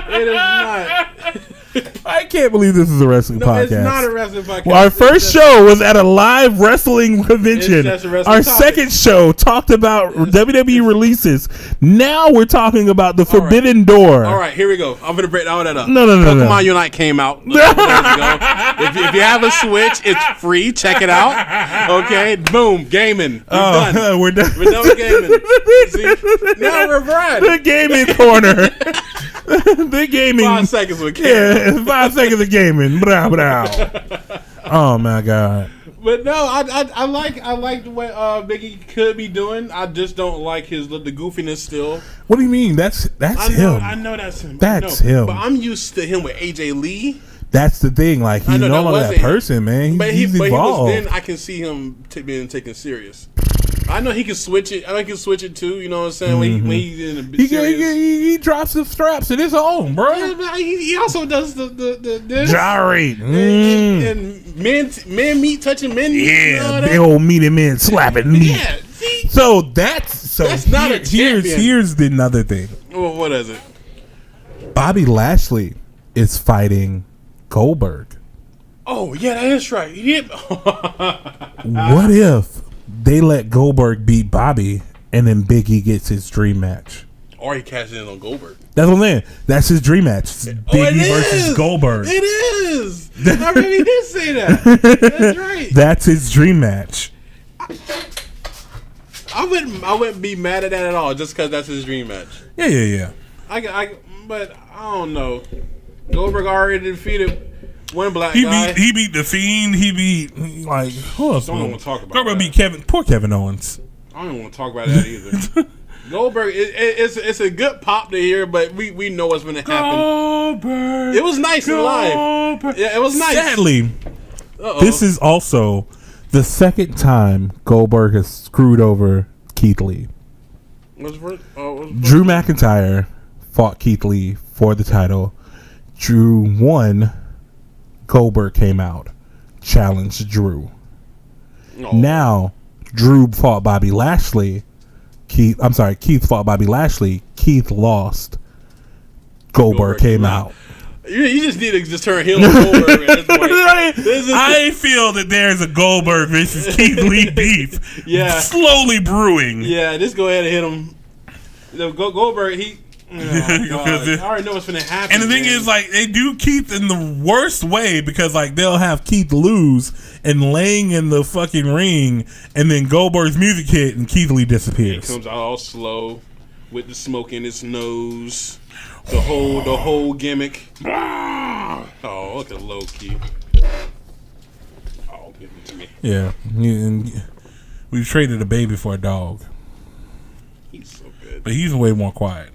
It is not. I can't believe this is a wrestling podcast. It's not a wrestling podcast. Well, our first show was at a live wrestling convention. just a wrestling Our topic. second show talked about WWE releases. Now we're talking about the Forbidden Door. All right, here we go. I'm gonna break all that up. No. Pokemon Unite came out. If you have a Switch, it's free. Check it out. Okay, boom, gaming. We're done. We're done. We're done with gaming. See? Now we're riding. The gaming corner. The gaming. 5 seconds with Karen. Yeah, 5 seconds of gaming. Blah, blah. Oh my god. But no, I like the way Biggie could be doing. I just don't like the goofiness still. What do you mean? That's him. I know that's him. That's him. But I'm used to him with AJ Lee. That's the thing. Like he's know no that longer that wasn't him. person, man. But He's he was evolved. then. I can see him being taken serious. I know he can switch it. I know he can switch it too. You know what I'm saying? When he's in a bit serious. He drops the straps in his own, bro. Yeah, but he also does the this. Gyrate. And men meat touching men meat. You know Big old meaty men slapping meat. Yeah. See? So that's not a champion. Here's the another thing. Well, what is it? Bobby Lashley is fighting Goldberg. Oh yeah, that is right. What if they let Goldberg beat Bobby and then Big E gets his dream match? Or he cashed in on Goldberg. That's what I'm saying. That's his dream match. Big E versus Goldberg. It is. I really did say that. That's right. That's his dream match. I wouldn't be mad at that at all just because that's his dream match. Yeah. But I don't know. Goldberg already defeated one black guy. He beat the Fiend. He beat like who else? Don't want to talk about Goldberg that. beat poor Kevin Owens. I don't even want to talk about that either. Goldberg, it's a good pop to hear, but we know what's going to happen. Goldberg. It was nice and live. Yeah, it was nice. Sadly, this is also the second time Goldberg has screwed over Keith Lee. Drew McIntyre fought Keith Lee for the title. Drew won. Goldberg came out, challenged Drew. Now, Drew fought Bobby Lashley. Keith fought Bobby Lashley. Keith lost. Goldberg came out. You just need to just turn heel on Goldberg at this point. I feel that there's a Goldberg versus Keith Lee beef. Yeah. Slowly brewing. Yeah, just go ahead and hit him. Goldberg, I already know what's going to happen. And the thing is, like, they do Keith in the worst way because, like, they'll have Keith lose and laying in the fucking ring, and then Goldberg's music hit and Keith Lee disappears. He comes out all slow with the smoke in his nose. The whole gimmick. Oh, look at low key. Oh, give it to me. Yeah. We traded a baby for a dog. He's so good. But he's way more quiet.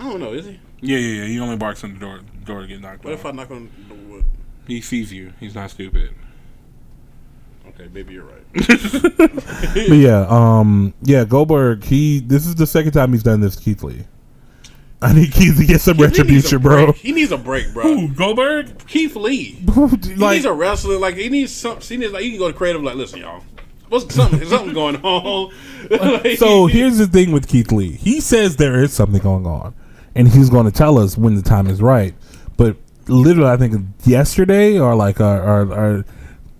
I don't know, is he? Yeah. He only barks on the door to get knocked What off. if I knock on the wood? He sees you. He's not stupid. Okay, maybe you're right. But yeah, Goldberg, this is the second time he's done this to Keith Lee. I need Keith to get some retribution, bro. He needs a break, bro. Who, Goldberg? Keith Lee. He needs a wrestler. Like, he needs something. He can go to creative, like, listen, y'all. Something going on. So here's the thing with Keith Lee. He says there is something going on, and he's going to tell us when the time is right. But literally, I think yesterday or like or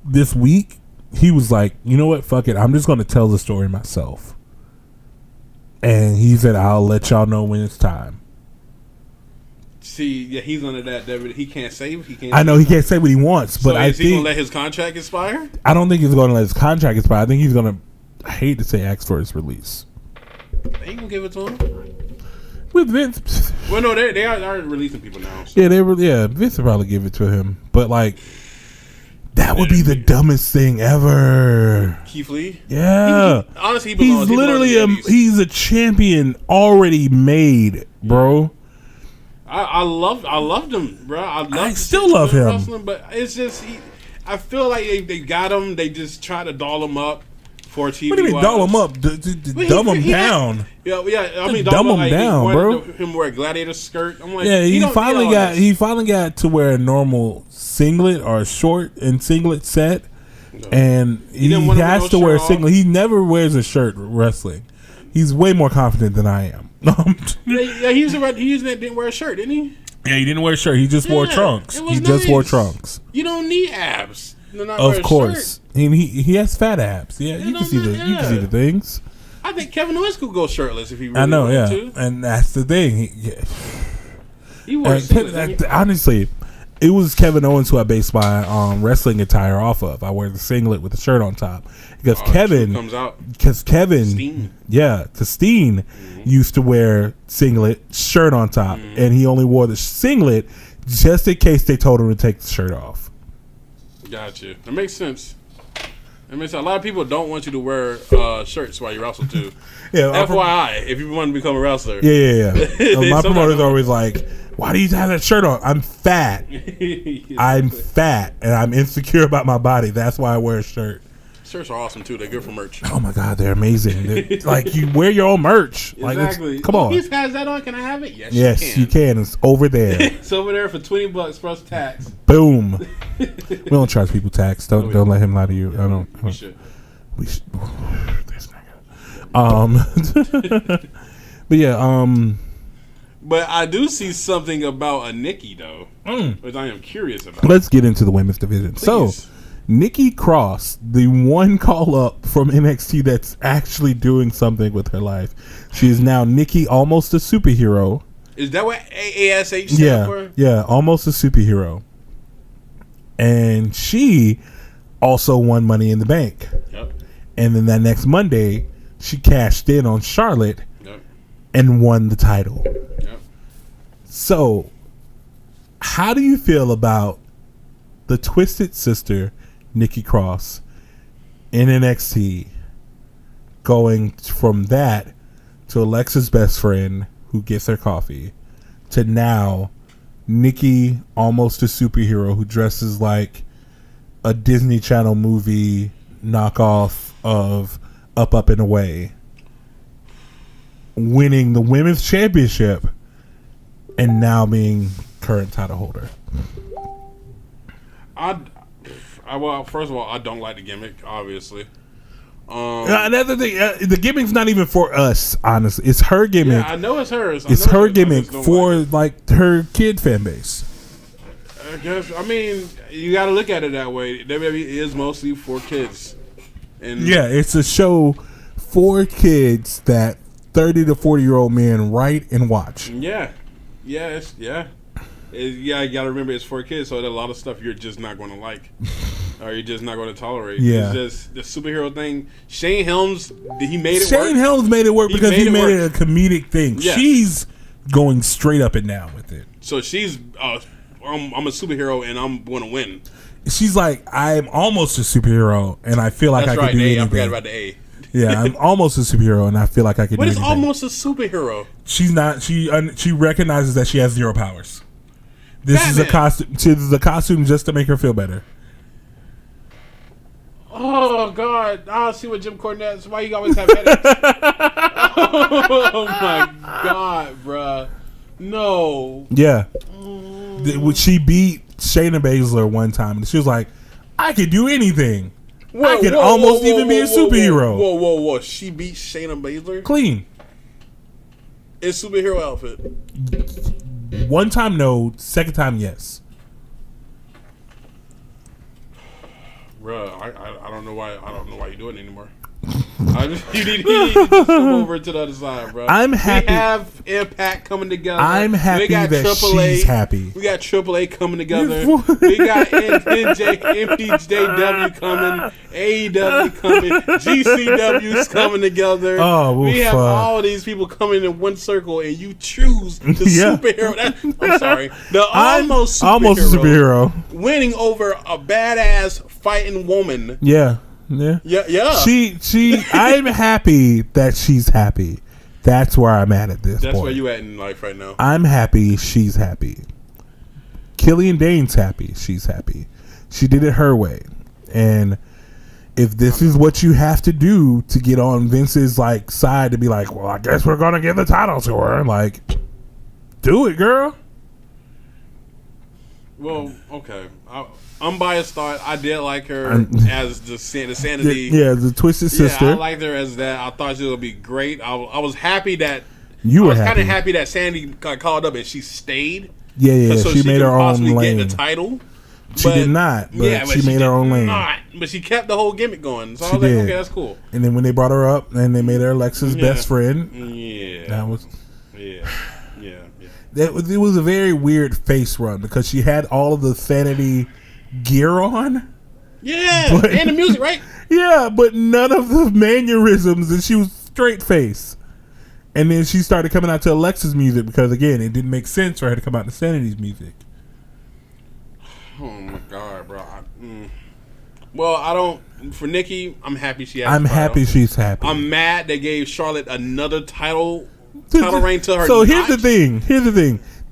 this week, he was like, you know what, fuck it, I'm just going to tell the story myself. And he said, I'll let y'all know when it's time. See, yeah, he's under that. He can't save. I know he can't say what he wants, but so I is think he gonna let his contract expire? I don't think he's going to let his contract expire. I think he's going to, I hate to say, ask for his release. They ain't gonna give it to him. With Vince, well, no, they are releasing people now. So. yeah, Vince will probably give it to him. But like, That would be the dumbest thing ever. Keith Lee. Yeah. Honestly, he's literally he's a champion already made, bro. I loved him, bro. I still love him. Wrestling, but it's just I feel like they got him. They just try to doll him up for TV. What do you mean doll him up? Dumb him down. Yeah. I mean, dumb him down, bro. Him wear a gladiator skirt. I'm like, yeah. He finally got to wear a normal singlet or a short and singlet set, and he has to wear a singlet. He never wears a shirt wrestling. He's way more confident than I am. Yeah, he usually didn't wear a shirt, didn't he? Yeah, he didn't wear a shirt. He just wore trunks. He just wore trunks. You don't need abs. Of course, he has fat abs. Yeah, you can see the things. I think Kevin Owens could go shirtless if he really wanted to. And that's the thing. He wore honestly, it was Kevin Owens who I based my wrestling attire off of. I wear the singlet with the shirt on top because Kevin comes out. Because Kevin, Steen. Steen used to wear singlet, shirt on top, and he only wore the singlet just in case they told him to take the shirt off. Gotcha. That makes sense. A lot of people don't want you to wear shirts while you wrestle too. Yeah. FYI, if you want to become a wrestler. Yeah. My promoter's always like, "Why do you have that shirt on?" I'm fat. I'm fat, and I'm insecure about my body. That's why I wear a shirt. Shirts are awesome too. They're good for merch. Oh my god, they're amazing. Like you wear your own merch. Exactly. Like, come on. He has that on. Can I have it? Yes, you can. It's over there. It's over there for $20 plus tax. Boom. We don't charge people tax. Don't let him lie to you. We should. This nigga. But yeah. But I do see something about a Nikki though, which I am curious about. Let's get into the women's division. Please. So. Nikki Cross, the one call up from NXT that's actually doing something with her life. She is now Nikki, almost a superhero. Is that what ASH stands for? Yeah, almost a superhero. And she also won Money in the Bank. Yep. And then that next Monday, she cashed in on Charlotte and won the title. Yep. So, how do you feel about the Twisted Sister, Nikki Cross, in NXT, going from that to Alexa's best friend who gets her coffee, to now Nikki, almost a superhero who dresses like a Disney Channel movie knockoff of Up and Away, winning the women's championship and now being current title holder? Well, first of all, I don't like the gimmick, obviously. Another thing, the gimmick's not even for us, honestly. It's her gimmick. Yeah, I know it's hers. It's her gimmick for like her kid fan base. I guess. I mean, you got to look at it that way. WWE is mostly for kids. And yeah, it's a show for kids that 30 to 40-year-old men write and watch. Yeah. You gotta remember it's for kids, so there's a lot of stuff you're just not going to like, or you're just not going to tolerate. Yeah, it's just the superhero thing. Shane Helms, he made it. Shane Helms made it work because he made it a comedic thing. Yes. She's going straight up and down with it. So she's, I'm a superhero and I'm going to win. She's like, I'm almost a superhero and I feel like I can do anything. I forgot about the A. Yeah, I'm almost a superhero and I feel like I can do anything. What is almost a superhero? She's not. She recognizes that she has zero powers. This is a costume. This is a costume just to make her feel better. Oh God! I see what Jim Cornette's. Why you always have headaches? Oh my God, bruh. No. Yeah. She beat Shayna Baszler one time, and she was like, "I could do anything. I could almost even be a superhero." Whoa! She beat Shayna Baszler clean. In superhero outfit. One time, no. Second time, yes. Bruh, I don't know why. I don't know why you do it anymore. You need to just come over to the other side, bro. I'm happy. We have Impact coming together. I'm happy we got that AAA. she's happy. We got AAA coming together. We got MPJW coming. AEW coming. GCW's coming together. Oh, we have all these people coming in one circle, and you choose the superhero. I'm sorry, the almost superhero winning over a badass fighting woman. Yeah. I'm happy that she's happy. That's where I'm at this point. That's where you at in life right now. I'm happy. She's happy. Killian Dane's happy. She's happy. She did it her way. And if this is what you have to do to get on Vince's like side to be like, well, I guess we're gonna give the title to her. Like, do it, girl. Well, okay. Unbiased thought. I did like her as the Sanity. Yeah, the Twisted Sister. Yeah, I liked her as that. I thought she would be great. I was happy that you were. I was kind of happy that Sandy got called up and she stayed. Yeah. So she made her own lane. Get the title. She did not. But she made her own lane. But she kept the whole gimmick going. So I was like, okay, that's cool. And then when they brought her up and they made her Alexa's best friend. Yeah. That was. Yeah. It was a very weird face run because she had all of the Sanity gear on. Yeah, and the music, right? Yeah, but none of the mannerisms, and she was straight face. And then she started coming out to Alexa's music because, again, it didn't make sense for her to come out to Sanity's music. Oh my god, bro! Well, I don't. For Nikki, I'm happy she has. I'm happy she's happy. I'm mad they gave Charlotte another title reign to her. So here's the thing.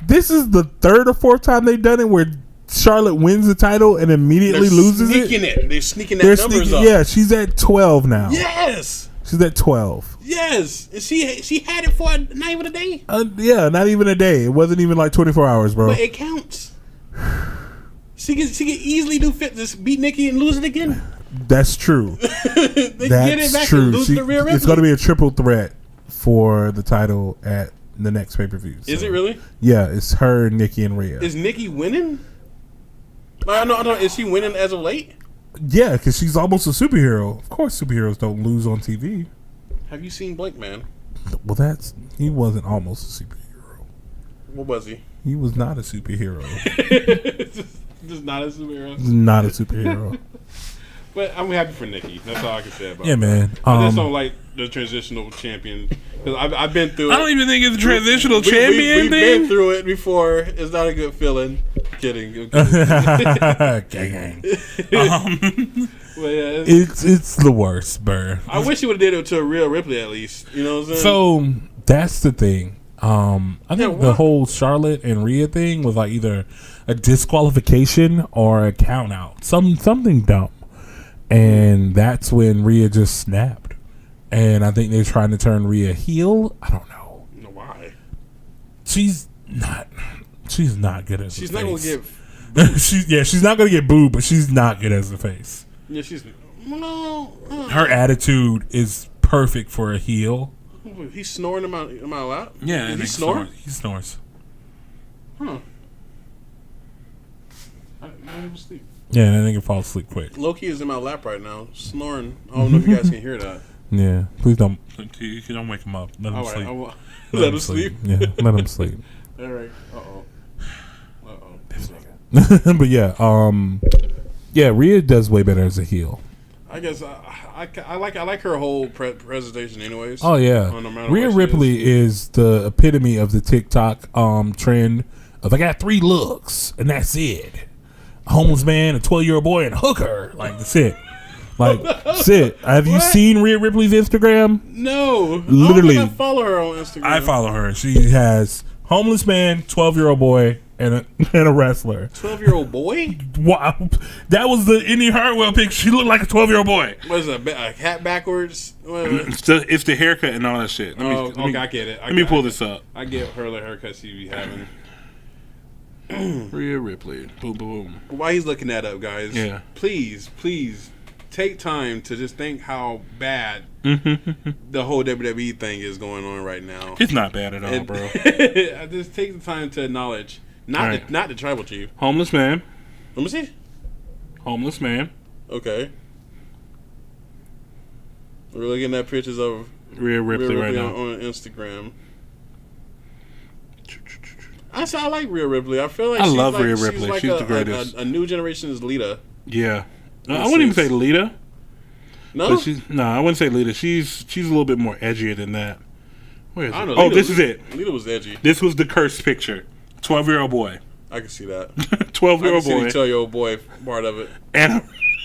This is the third or fourth time they've done it where Charlotte wins the title and immediately loses it. They're sneaking that numbers up. Yeah, she's at 12 now. Yes. She's at 12. Yes. And she had it for not even a day. Yeah, not even a day. It wasn't even like 24 hours, bro. But it counts. She can easily do fitness, beat Nikki and lose it again. That's true. That's true. It's going to be a triple threat for the title at the next pay-per-view. So. Is it really? Yeah, it's her, Nikki, and Rhea. Is Nikki winning? No. Is she winning as of late? Yeah, because she's almost a superhero. Of course, superheroes don't lose on TV. Have you seen Blink Man? Well, he wasn't almost a superhero. What was he? He was not a superhero. just not a superhero. Not a superhero. But I'm happy for Nikki. That's all I can say about it. Yeah, man. I just don't like the transitional champion. Because I've been through it. I don't even think it's a transitional champion We've been through it before. It's not a good feeling. Kidding. Gang. But yeah, it's the worst, Burr. I wish he would have did it to Rhea Ripley at least. You know what I'm saying? So that's the thing. I think the whole Charlotte and Rhea thing was like either a disqualification or a count out. Something dumb. And that's when Rhea just snapped. And I think they're trying to turn Rhea heel. I don't know. Why? She's not good as she's a face. She's not going to get she's not going to get booed, but she's not good as a face. Yeah, her attitude is perfect for a heel. He's snoring in my lap? Yeah, he snores? He snores. Huh. I never sleep. Yeah, that nigga falls asleep quick. Loki is in my lap right now, snoring. I don't know if you guys can hear that. Yeah, please don't. You don't wake him up. Let him sleep. Let him sleep. Yeah, let him sleep. All right. But yeah, Rhea does way better as a heel. I guess I like her whole presentation, anyways. Oh yeah, Rhea Ripley is the epitome of the TikTok trend of I got 3 looks and that's it. A homeless man, a 12-year-old boy, and a hooker. Like that's it. Like that's it. Have you seen Rhea Ripley's Instagram? No, literally. I follow her on Instagram. I follow her. She has homeless man, 12-year-old boy, and a wrestler. 12-year-old boy? Wow, that was the Indy Hartwell picture. She looked like a 12-year-old boy. What is that? A hat backwards? It's the haircut and all that shit. Let me I get it. Let me pull this up. I get her the haircut she be having. Rhea Ripley. Boom, boom. While he's looking that up, guys, please take time to just think how bad the whole WWE thing is going on right now. It's not bad at all, bro. I just take the time to acknowledge, not the tribal chief. Homeless man. Let me see. Homeless man. Okay. We're looking at pictures of Rhea Ripley right now. on Instagram. I like Rhea Ripley. I feel like I love Rhea Ripley. She's like She's the greatest. A new generation's Lita. Yeah. I wouldn't even say Lita. No? No, I wouldn't say Lita. She's a little bit more edgier than that. Where is it? I don't know. Oh, Lita this is it. Lita was edgy. This was the cursed picture. 12-year-old boy. I can see that. 12-year-old boy. I can see the 12-year-old boy part of it. And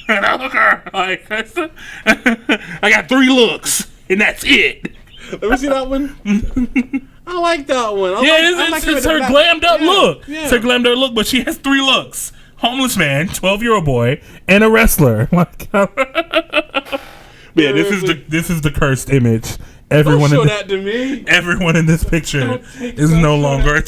I look at her like, I got 3 looks, and that's it. Let me see that one. I like that one. It's her glammed up look. Yeah. It's her glammed up look, but she has 3 looks. Homeless man, 12-year-old boy, and a wrestler. Like, yeah, this is the cursed image. Don't show that to me. Everyone in this picture is no longer a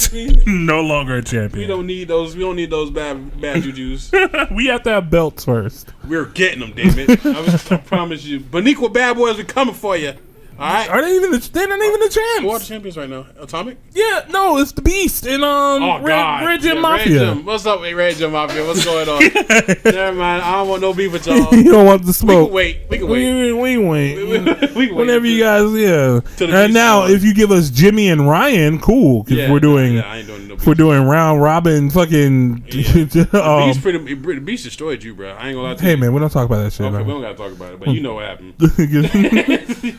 champion. We don't need those. We don't need those bad jujus. We have to have belts first. We're getting them, damn it. I promise you. Boniqua Bad Boys are coming for you. All right. Are they even? They're not even the champs. Who are the champions right now? Atomic? Yeah, no, it's the Beast and Red Gym Mafia. Red Gym. What's up with Red Gym Mafia? What's going on? Never mind. I don't want no beef with y'all. You don't want the smoke. We can wait. We wait. We Whenever you guys, And now, if you give us Jimmy and Ryan, cool, because we're doing. I ain't doing no If we're doing round robin, fucking. The Beast destroyed you, bro. I ain't gonna lie to you. Hey man, we don't talk about that shit. Okay, Man. we don't gotta talk about it, but you know what happened.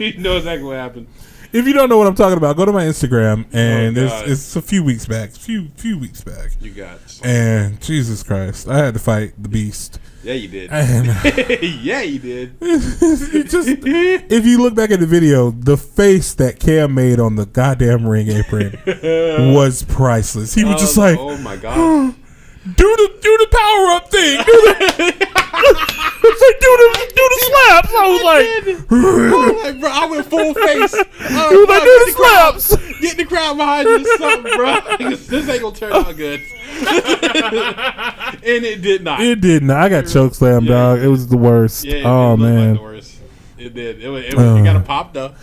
You know exactly what happened. If you don't know what I'm talking about, go to my Instagram, and God. it's a few weeks back. Few weeks back. You got it. And Jesus Christ, I had to fight the Beast. Yeah, you did. And Yeah, you did. it just, if you look back at the video, the face that Cam made on the goddamn ring apron was priceless. He was just like, oh my God. do the power up thing. It's like do the slaps. I was like, Bro, I went full face. he was like, do the slaps. Get the crowd behind you or something, bro. This ain't gonna turn out good. And it did not. It did not. I got choke slammed, dog. It was the worst. Yeah, oh it man, like the worst. It did. It got a pop though.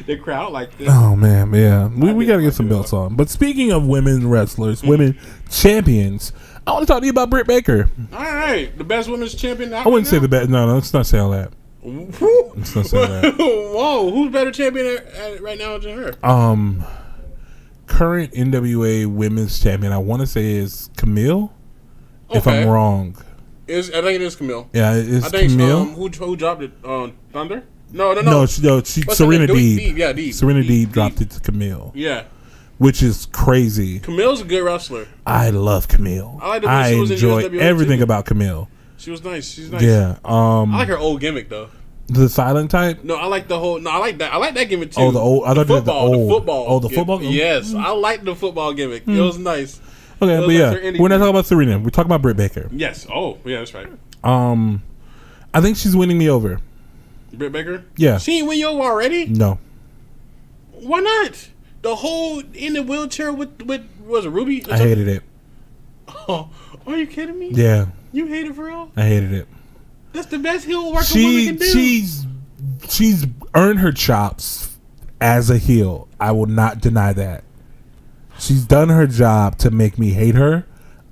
The crowd like this. Oh man, yeah. We gotta get some belts on. But speaking of women wrestlers, women champions, I want to talk to you about Britt Baker. All right, the best women's champion. I wouldn't say the best. No, let's not say all that. Let's not say that. Whoa, who's better champion right now than her? Current NWA women's champion, I want to say is Camille. If Okay. I'm wrong, I think it is Camille. yeah, it's I think Camille. who dropped it? Thunder? No. She What's her Serena name? Deeb. Yeah, Deeb. Serena Deeb Deeb. dropped it to Camille, Yeah, which is crazy. Camille's a good wrestler. I love Camille. I like the way she was in enjoy USWA everything too. about Camille. She was nice. She's nice. Yeah. I like her old gimmick though. The silent type. No, I like the whole. No, I like that. I like that gimmick too. Oh, the old. I thought you meant the football. old. The football. Oh, the gimmick. football. Yes, I like the football gimmick. It was nice. Okay, It was but like yeah, her indie we're not gimmick. talking about Serena. We're talking about Britt Baker. Yes. Oh, yeah, that's right. I think she's winning me over. Britt Baker. Yeah. She ain't win you over already. No. Why not? The whole in the wheelchair with was it Ruby? I hated it. Oh, are you kidding me? Yeah, You hate it for real? I hated it. That's the best heel work a woman can do. She's earned her chops as a heel. I will not deny that. She's done her job to make me hate her.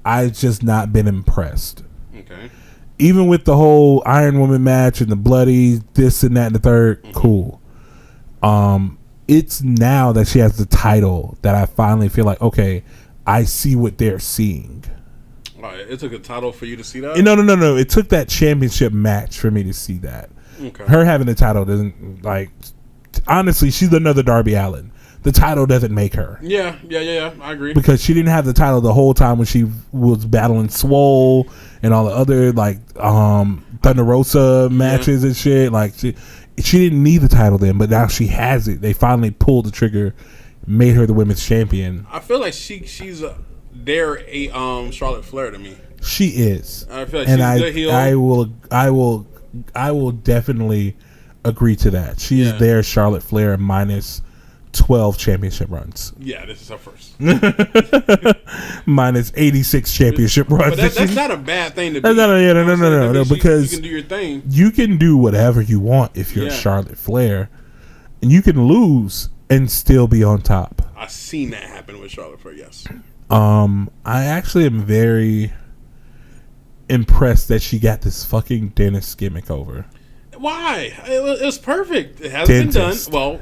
I've just not been impressed. Okay. Even with the whole Iron Woman match and the bloody this and that and the third, cool. It's now that she has the title that I finally feel like, okay, I see what they're seeing. All right, it took a title for you to see that. No. It took that championship match for me to see that. Okay. Her having the title doesn't, like, honestly, she's another Darby Allin. The title doesn't make her. Yeah. I agree. Because she didn't have the title the whole time when she was battling Swole and all the other, like, Thunder Rosa matches and shit. Like, she didn't need the title then, but now she has it. They finally pulled the trigger, made her the women's champion. I feel like she's Charlotte Flair to me. She is. I feel like And she's a good heel. I will definitely agree to that. She's Yeah. their Charlotte Flair minus 12 championship runs. Yeah, this is her first. Minus 86 championship runs. But that's not a bad thing to be. No, That means because you can do your thing. you can do whatever you want if you're Yeah. Charlotte Flair, and you can lose and still be on top. I've seen that happen with Charlotte Flair. Yes. I actually am very impressed that she got this fucking Dennis gimmick over. Why? It was perfect. It hasn't Dentist. been done.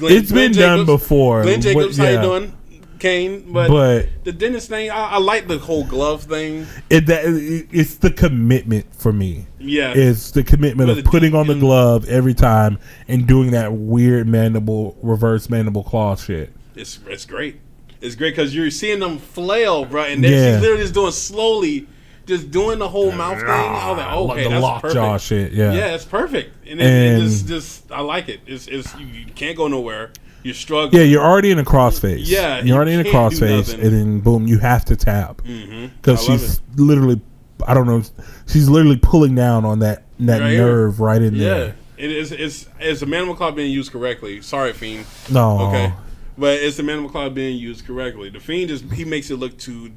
Well, It's been done before. Glenn Jacobs, What- how yeah. you doing? Kane, but the dentist thing, I like the whole glove thing. It's the commitment for me. Yeah. It's the commitment But of putting on the glove every time and doing that weird reverse mandible claw shit. It's great. It's great because you're seeing them flail, bro, and then she's literally just doing slowly, just doing the whole mouth thing. I was like, okay, the that's lockjaw perfect. shit. Yeah, it's perfect, and it just I like it. It's you can't go nowhere. You're struggling. Yeah, you're already in a crossface. Yeah, you're already in a can't do crossface, nothing. and then boom, you have to tap because I love she's literally, I don't know, she's literally pulling down on that nerve right in there. Yeah, it's a mandible claw being used correctly. Sorry, Fiend. No, Okay, but it's the mandible claw being used correctly. The Fiend he makes it look too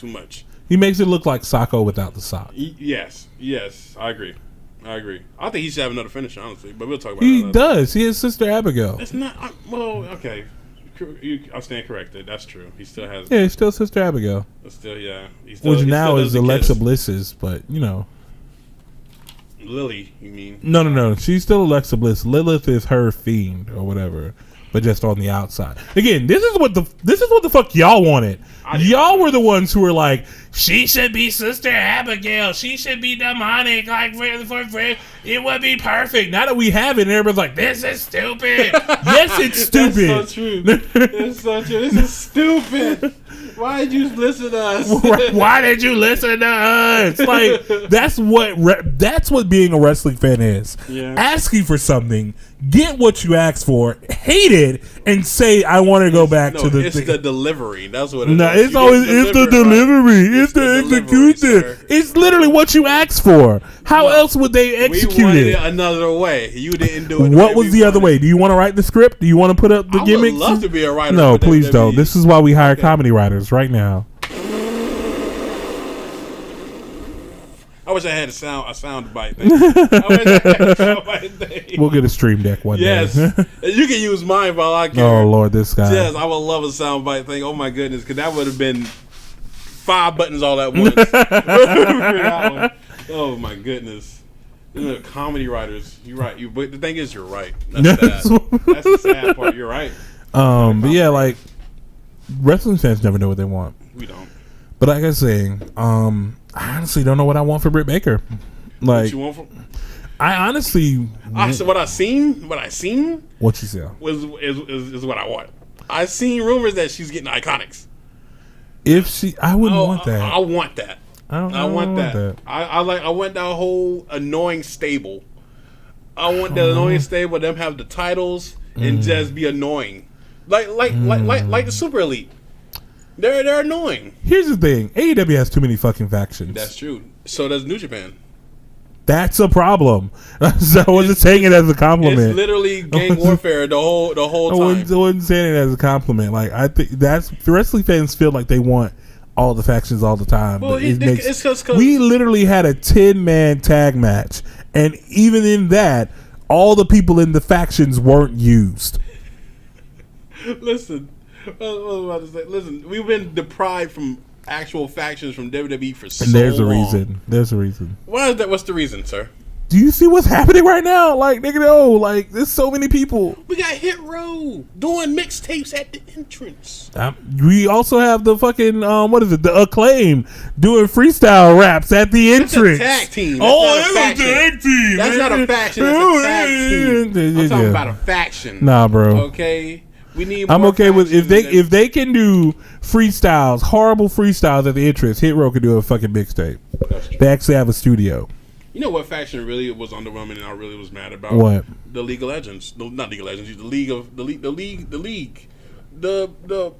much. He makes it look like Sacco without the sock. Yes, I agree. I think he should have another finish, honestly. But we'll talk about He that. does. He has Sister Abigail. It's not. Well, okay. I stand corrected. That's true. He still has. Yeah, he's still Sister Abigail, Still, yeah. He which now does is the Alexa kiss. Bliss's. But you know, Lily, you mean? no. She's still Alexa Bliss. Lilith is her fiend or whatever, but just on the outside. Again, this is what the fuck y'all wanted. Y'all were the ones who were like, she should be Sister Abigail. She should be demonic. Like, it would be perfect. Now that we have it, and everybody's like, this is stupid. Yes, it's stupid. That's so true. It's so true. This is stupid. Why did you listen to us? Why did you listen to us? Like, that's what being a wrestling fan is. Yeah. Asking for something, get what you asked for, hate it, and say, I want to go back to the it's thing. the delivery. That's what it is. No, it's You always didn't it's the deliver it right. delivery. It's the delivery, execution. sir. It's literally what you asked for. How else would they We execute wanted it? it another way. You didn't do it. What was the other way? Do you want to write the script? Do you want to put up the I gimmicks? would love to be a writer. No, for please WWE. don't. This is why we hire comedy writers right now. I wish I had a sound bite thing. I wish I had a sound bite thing. We'll get a stream deck one Yes, day. you can use mine, but I care. Oh Lord, this guy. Yes, I would love a sound bite thing. Oh my goodness, because that would have been 5 buttons all at once. For that one. Oh my goodness. Comedy writers, you're right. But the thing is, you're right. That's sad. That's the sad part. You're right. But yeah, like wrestling fans never know what they want. We don't. But like I was saying, I honestly don't know what I want for Britt Baker. What Like, you want from? I honestly, So what I seen what you say? is what I want. I seen rumors that she's getting Iconics. If she, I wouldn't want that. I want that. I want that. I want that whole annoying stable. I want that annoying stable. Them have the titles and just be annoying, like the Super Elite. They're annoying. Here's the thing: AEW has too many fucking factions. That's true. So does New Japan. That's a problem. So I wasn't saying it as a compliment. It's literally gang warfare the whole I time. wasn't saying it as a compliment. Like, I think that's the wrestling fans feel like they want all the factions all the time. Well, but it's 'cause we literally had a 10-man tag match, and even in that, all the people in the factions weren't used. Listen, what was I about to say? Listen, we've been deprived from actual factions from WWE for so And there's a long. reason. There's a reason. Why is that? What's the reason, sir? Do you see what's happening right now? Like, nigga, no, like, there's so many people. We got Hit Row doing mixtapes at the entrance. We also have the fucking the Acclaim doing freestyle raps at the That's entrance. a tag team. That's a tag team. That's not a faction. That's a tag team. I'm talking about a faction. Nah, bro. Okay, we need. I'm more okay with if factions they can do freestyles, horrible freestyles at the entrance. Hit Row can do a fucking mixtape. They actually have a studio. You know what faction really was underwhelming and I really was mad about? What? The League of Legends. No, not League of Legends. The League of the League. The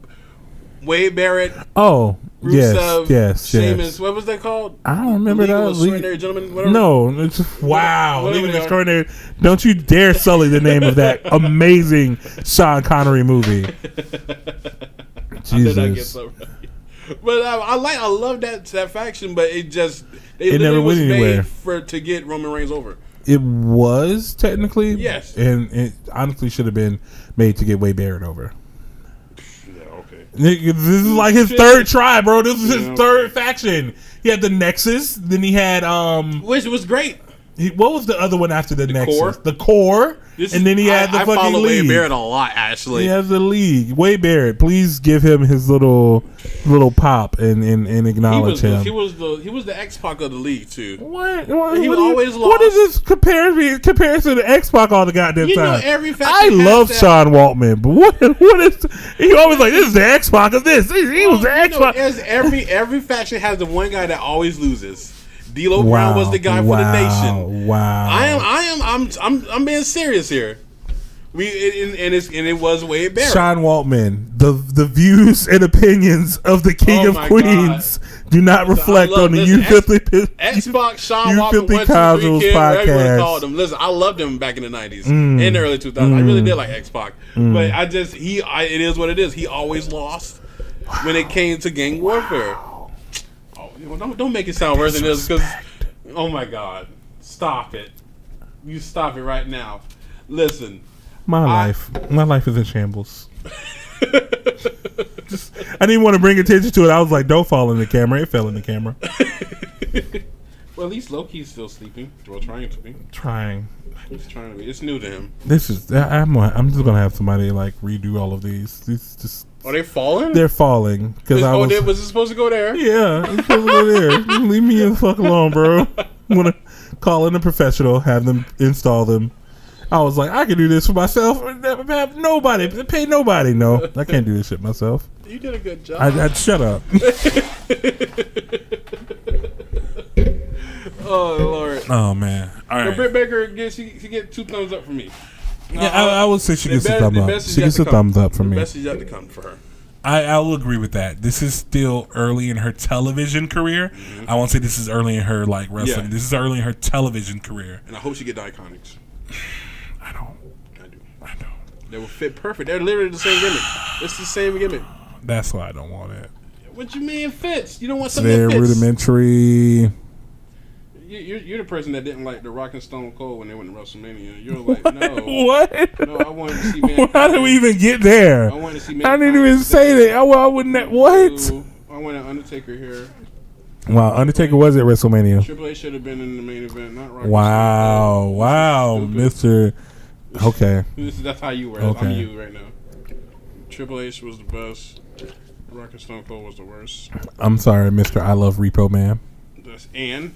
Wade Barrett. Oh, Rusev, yes. Sheamus. What was that called? I don't remember the League that. of Extraordinary Gentlemen. Whatever. No, it's wow. Whatever League of they are. Extraordinary. Don't you dare sully the name of that amazing Sean Connery movie. I did not get Jesus. so right. But I love that faction, but it just It never went anywhere. to get Roman Reigns over. It was technically, Yes. and it honestly should have been made to get Wade Barrett over. Yeah, okay. Nigga, this is like his third try, bro. This is his Yeah, third faction. He had the Nexus, then he had Which was great. What was the other one after the Nexus? Core? The Core. And then he had the fucking follow League. Wade Barrett a lot, actually. He has the League. Wade Barrett, please give him his little pop and acknowledge him. He was the X-Pac of the League, too. What? He was always lost. What is this comparison to X-Pac all the goddamn You know, time? every faction I has love that. Sean Waltman, but what is... He always like, this is the X-Pac of this. He was the X-Pac. Every faction has the one guy that always loses. D'Lo Brown was the guy for the nation. Wow. I'm being serious here. It was Wade Barrett. Sean Waltman, the views and opinions of the King of Queens do not reflect on the You Filthy Xbox Sean You Waltman Filthy 1 2 3 Casuals Kid, whatever you want to podcast. call them. Listen, I loved him back in the 90s and the early 2000s. I really did like X-Pac. But it is what it is. He always lost when it came to gang warfare. Don't make it sound worse than this, because oh my God, stop it! You stop it right now. Listen, my life is in shambles. I didn't want to bring attention to it. I was like, don't fall in the camera. It fell in the camera. Well, at least Loki's still sleeping. Well, trying to be. He's trying to be. It's new to him. This is. I'm just gonna have somebody like redo all of these. These just. Are they falling? They're falling because was it supposed to go there? Yeah, it's supposed to go there. Leave me the fuck alone, bro. I'm gonna call in a professional, have them install them. I was like, I can do this for myself. Have nobody, pay nobody. No, I can't do this shit myself. You did a good job. I'd shut up. Oh Lord. Oh man. All right. Britt Baker she get 2 thumbs up for me. Yeah, I would say she gets a thumb up. She gets a thumbs up for me. The best is yet to come for her. I will agree with that. This is still early in her television career. Mm-hmm. I won't say this is early in her like wrestling. Yeah. This is early in her television career. And I hope she get the Iconics. I don't. They will fit perfect. They're literally the same gimmick. It's the same gimmick. That's why I don't want it. What you mean it fits? You don't want something that fits? They're rudimentary. You're the person that didn't like the Rock and Stone Cold when they went to WrestleMania. You're like, no. What? No, I wanted to see Mankind. How did we even get there? I wanted to see Mankind. I didn't even say that. I wouldn't. What? I wanted Undertaker here. Wow, Undertaker was at WrestleMania. Triple H should have been in the main event, not Rock. Wow, Mr. Okay. That's how you were. Okay. I'm you right now. Triple H was the best. Rock and Stone Cold was the worst. I'm sorry, Mr. I Love Repo Man. And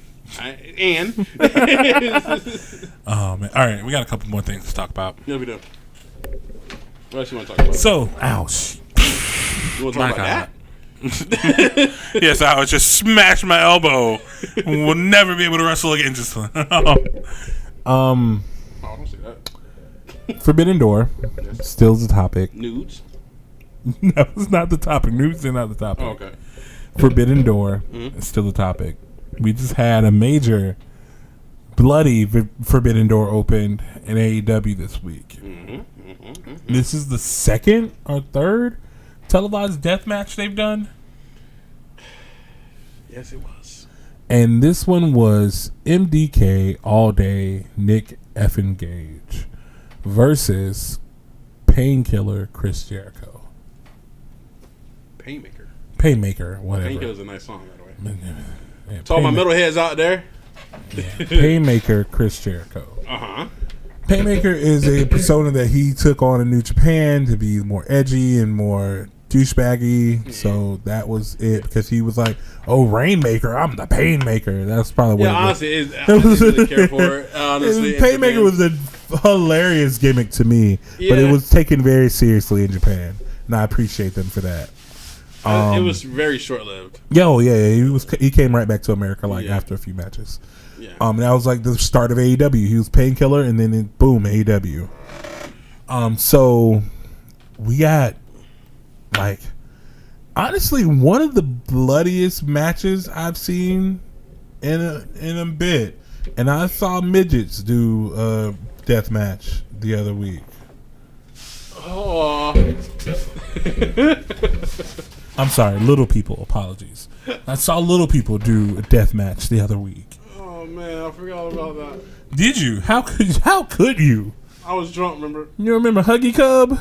oh man! All right, we got a couple more things to talk about. Yeah, we do. What else you want to talk about? So, ouch! You want to talk about that? Yes, I would just smash my elbow. We'll never be able to wrestle again. Just oh, don't say that. Forbidden Door still the topic. Nudes? No, it's not the topic. Nudes are not the topic. Oh, okay. Forbidden Door is still the topic. We just had a major bloody Forbidden Door opened in AEW this week. This is the second or third televised death match they've done. Yes, it was. And this one was MDK All Day Nick effing Gage versus Painkiller Chris Jericho. Painmaker, whatever. Painkiller's a nice song, by the way. Yeah, to all my metalheads out there. Yeah. Painmaker Chris Jericho. Painmaker is a persona that he took on in New Japan to be more edgy and more douchebaggy. So that was it, because he was like, "Oh, Rainmaker, I'm the Painmaker." That's probably what. Yeah, honestly, I didn't really care for it. Honestly, Painmaker was a hilarious gimmick to me, but it was taken very seriously in Japan, and I appreciate them for that. It was very short lived. He came right back to America after a few matches. Yeah. And that was like the start of AEW. He was Painkiller, and then boom, AEW. So we got honestly one of the bloodiest matches I've seen in a bit, and I saw midgets do a death match the other week. Oh. I'm sorry, little people. Apologies. I saw little people do a death match the other week. Oh man, I forgot about that. Did you? How could you? I was drunk. Remember? You remember Huggy Cub?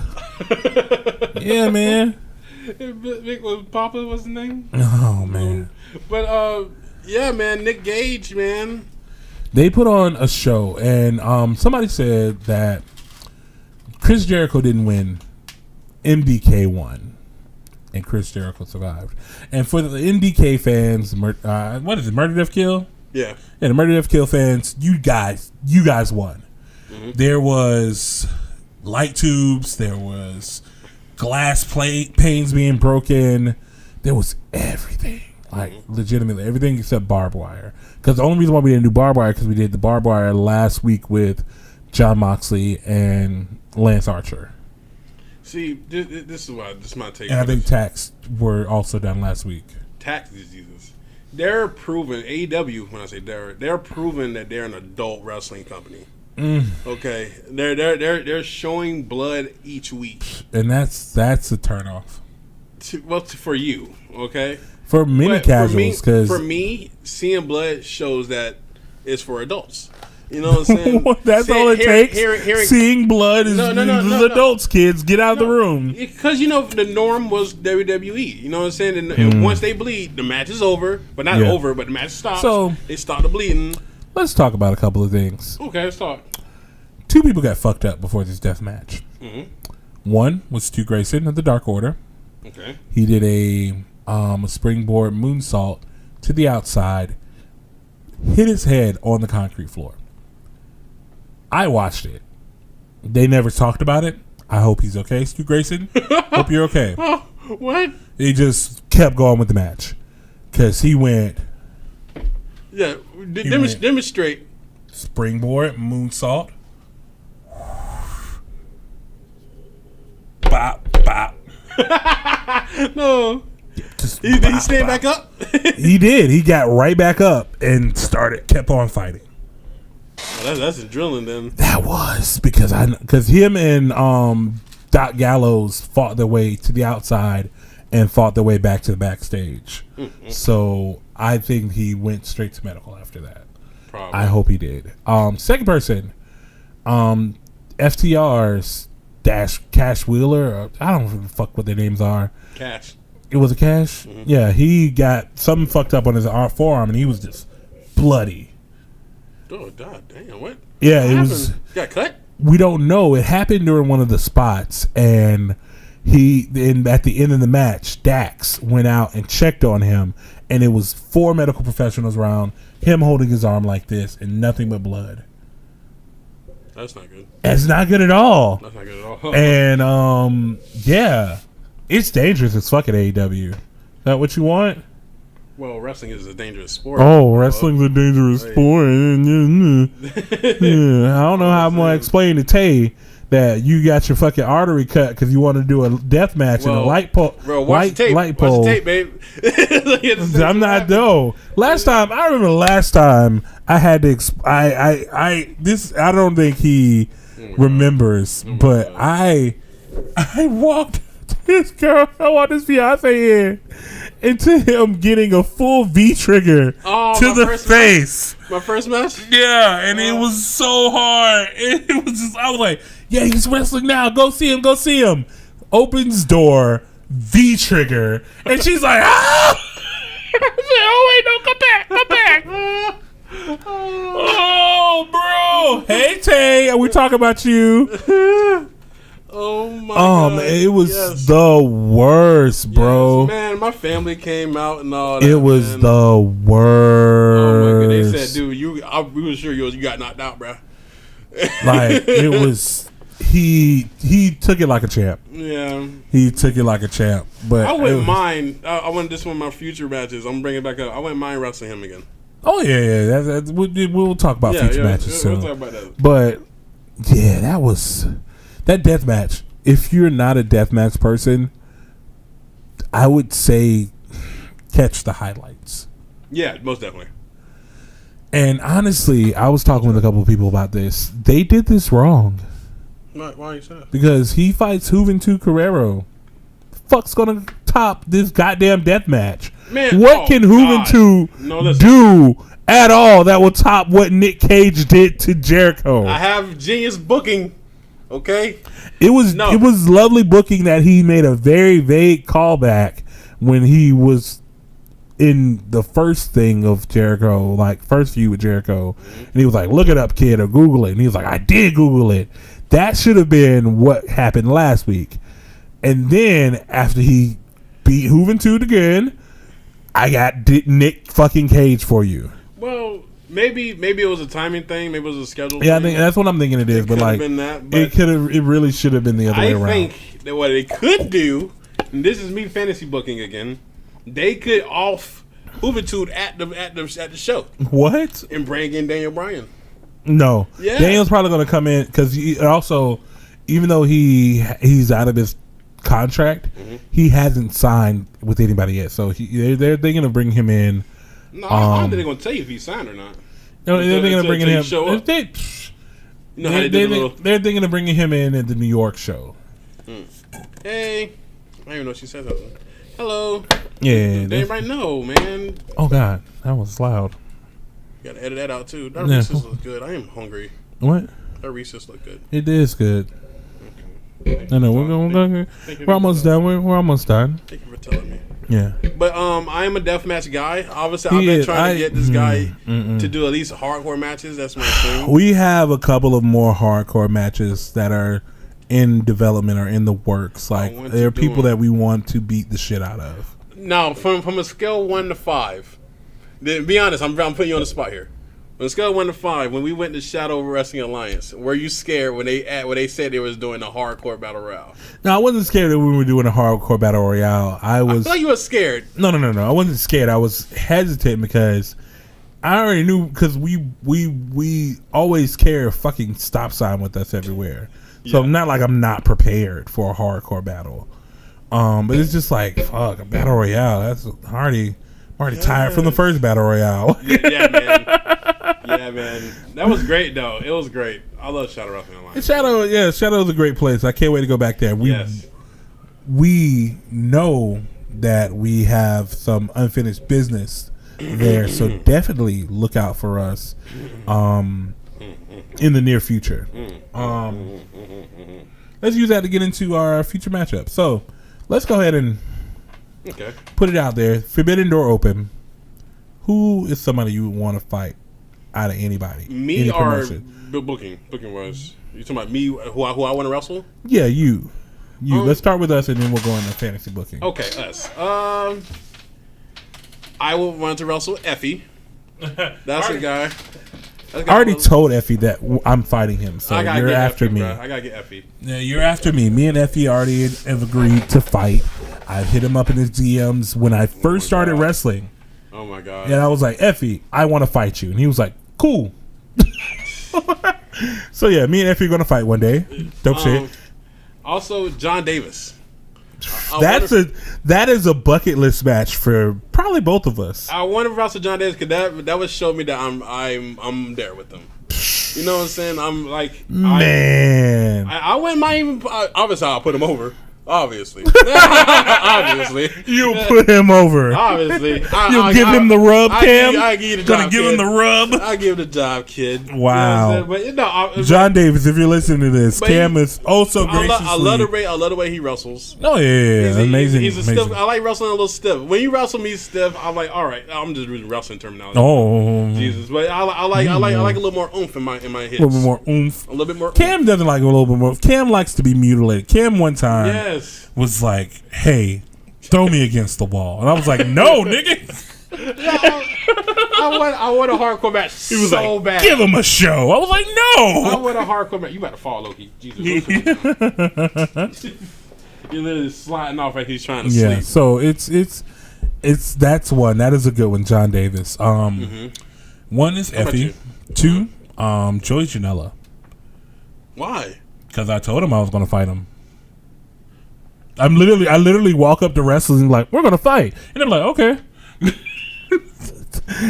Yeah, man. Was Papa? What's his name? Oh man. But yeah, man, Nick Gage, man. They put on a show, and somebody said that Chris Jericho didn't win. MDK won, and Chris Jericho survived. And for the MDK fans, what is it? Murder Death Kill? Yeah. And the Murder Death Kill fans, you guys won. Mm-hmm. There was light tubes. There was glass panes being broken. There was everything. Like, legitimately everything except barbed wire. Because the only reason why we didn't do barbed wire because we did the barbed wire last week with John Moxley and Lance Archer. See, this is my take. And I think Tax were also done last week. Tax diseases. They're proven, AEW, when I say they're proven that they're an adult wrestling company. Okay, they're showing blood each week, and that's a turnoff. For you, okay. For many casuals, because for me, seeing blood shows that it's for adults. You know what I'm saying? That's all it takes. Seeing blood is adults. Kids, get out of the room. Because the norm was WWE. You know what I'm saying? And once they bleed, the match is over, but not over, but the match stops. So they stop the bleeding. Let's talk about a couple of things. Okay, let's talk. 2 people got fucked up before this death match. One was Stu Grayson of the Dark Order. Okay. He did a springboard moonsault to the outside, hit his head on the concrete floor. I watched it. They never talked about it. I hope he's okay, Stu Grayson. Hope you're okay. What? He just kept going with the match because he went. Yeah, demonstrate. Springboard moonsault. Bop, bop. No. Did he stand back up? He did. He got right back up and kept on fighting. Well, that's adrenaline then. That was because him and Doc Gallows fought their way to the outside and fought their way back to the backstage. So I think he went straight to medical after that. Probably. I hope he did. Second person, FTR's Cash Wheeler. I don't know fuck what their names are. Cash. It was a Cash? Yeah, he got something fucked up on his forearm and he was just bloody. Oh, God damn. What? Yeah, it was. Got cut? We don't know. It happened during one of the spots, and at the end of the match, Dax went out and checked on him, and it was 4 medical professionals around, him holding his arm like this, and nothing but blood. That's not good. That's not good at all. That's not good at all. And, yeah, it's dangerous as fucking AEW. Is that what you want? Well, wrestling is a dangerous sport. Oh, wrestling's a dangerous sport. Yeah, I don't know how I'm going to explain to Tay that you got your fucking artery cut because you want to do a death match in a light pole. Bro, watch the tape. Watch the tape, babe. I'm not, though. I remember last time I had to, I don't think he remembers, but I walked this fiance in into him getting a full V trigger to the face. My first match? Yeah, and it was so hard. It was just, I was like, yeah, he's wrestling now. Go see him. Opens door, V trigger, and she's like, ah! I said, oh, wait, no, come back. Oh, bro. Hey, Tay, we talking about you. Oh my God! It was the worst, bro. Yes, man, my family came out and all that. It was the worst. Oh my God! They said, "Dude, we were sure you got knocked out, bro." Like it was. He took it like a champ. Yeah, he took it like a champ. But I wouldn't mind. I want this one of my future matches. I'm bringing it back up. I wouldn't mind wrestling him again. Oh yeah. We'll talk about future matches soon. We'll talk about that. But yeah, that death match. If you're not a death match person, I would say catch the highlights. Yeah, most definitely. And honestly, I was talking with a couple of people about this. They did this wrong. Why you say that? Because he fights Juventud Guerrero. Fuck's gonna top this goddamn death match? Man, what can Juventud do at all that will top what Nick Cage did to Jericho? I have genius booking. Okay, it was lovely booking that he made a very vague callback when he was in the first thing of Jericho, like first feud with Jericho, and he was like, "Look it up, kid, or Google it." And he was like, "I did Google it." That should have been what happened last week. And then after he beat Juventud again, I got Nick fucking Cage for you. Well, maybe it was a timing thing. Maybe it was a schedule. Yeah, I thing. think that's what I'm thinking it is. But like, been that, but it really should have been the other way around. I think that what they could do, and this is me fantasy booking again, they could off Juventud at the show. What? And bring in Daniel Bryan. No. Yeah. Daniel's probably going to come in because also, even though he's out of his contract, he hasn't signed with anybody yet. So they're thinking of bringing him in. No, I don't think they're going to tell you if he signed or not. No, they're thinking of bringing him. Show up. They're thinking of bringing him in at the New York show. Hey, I don't even know if she said something. Hello. Yeah. They right know, man. Oh God, that was loud. You gotta edit that out too. That Reese's look good. I am hungry. What? That Reese's look good. It is good. Okay. I know we're almost done. We're almost done. Thank you for telling me. Yeah. But I am a deathmatch guy. Obviously, I've been trying to get this guy to do at least hardcore matches. That's my thing. We have a couple of more hardcore matches that are in development or in the works. Like there are people that we want to beat the shit out of. Now, from a scale of 1 to 5, then be honest. I'm putting you on the spot here. On a scale of 1 to 5, when we went to Shadow Wrestling Alliance, were you scared when they said they was doing a hardcore battle royale? No, I wasn't scared that we were doing a hardcore battle royale. I feel like you were scared. No. I wasn't scared. I was hesitant because I already knew because we always carry a fucking stop sign with us everywhere. So not like I'm not prepared for a hardcore battle. But it's just like fuck a battle royale. That's already tired from the first battle royale. Yeah, man. Yeah, man. That was great though. It was great. I love Shadow Wrestling Alliance. Shadow's a great place. I can't wait to go back there. We know that we have some unfinished business there, so definitely look out for us in the near future. Let's use that to get into our future matchup. So let's go ahead and put it out there. Forbidden Door open. Who is somebody you would want to fight out of anybody? Me or booking? Booking was you talking about me? Who I want to wrestle? Yeah, you. Let's start with us, and then we'll go into fantasy booking. Okay, us. I will want to wrestle Effie. That's a guy. I already told Effie that I'm fighting him, so you're after me. I gotta get Effie. Yeah, you're after me. Me and Effie already have agreed to fight. I've hit him up in his DMs when I first started wrestling. Oh my god! And I was like, Effie, I want to fight you, and he was like, cool. So yeah, me and Effie are gonna fight one day. Dope shit. Also, John Davis. That is a bucket list match for probably both of us. I want to wrestle John Davis because that would show me that I'm there with them. You know what I'm saying? I'm like, man. I wouldn't mind even. Obviously, I'll put him over. Obviously, you'll put him over. Obviously, you'll give him the rub, Cam. I give you the job, gonna give him the rub. I give the job, kid. Wow. You know but John Davis, if you're listening to this, Cam is also graciously. I love the way he wrestles. Oh yeah, amazing. He's amazing. stiff. I like wrestling a little stiff. When you wrestle me stiff, I'm like, all right, I'm just using wrestling terminology. Oh Jesus, but I like a little more oomph in my hits. A little bit more oomph. A little bit more. Cam doesn't like a little bit more. Cam likes to be mutilated. Cam one time was like, "Hey, throw me against the wall," and I was like, "No, nigga." I want a hardcore match. He was so bad. Give him a show. I was like, "No." I want a hardcore match. You about to fall, Loki. Jesus. You're literally sliding off like he's trying to sleep. So it's that's one. That is a good one, John Davis. One is Effie. Two, Joey Janela. Why? Because I told him I was going to fight him. I literally walk up to wrestlers and like, we're going to fight, and they're like, okay.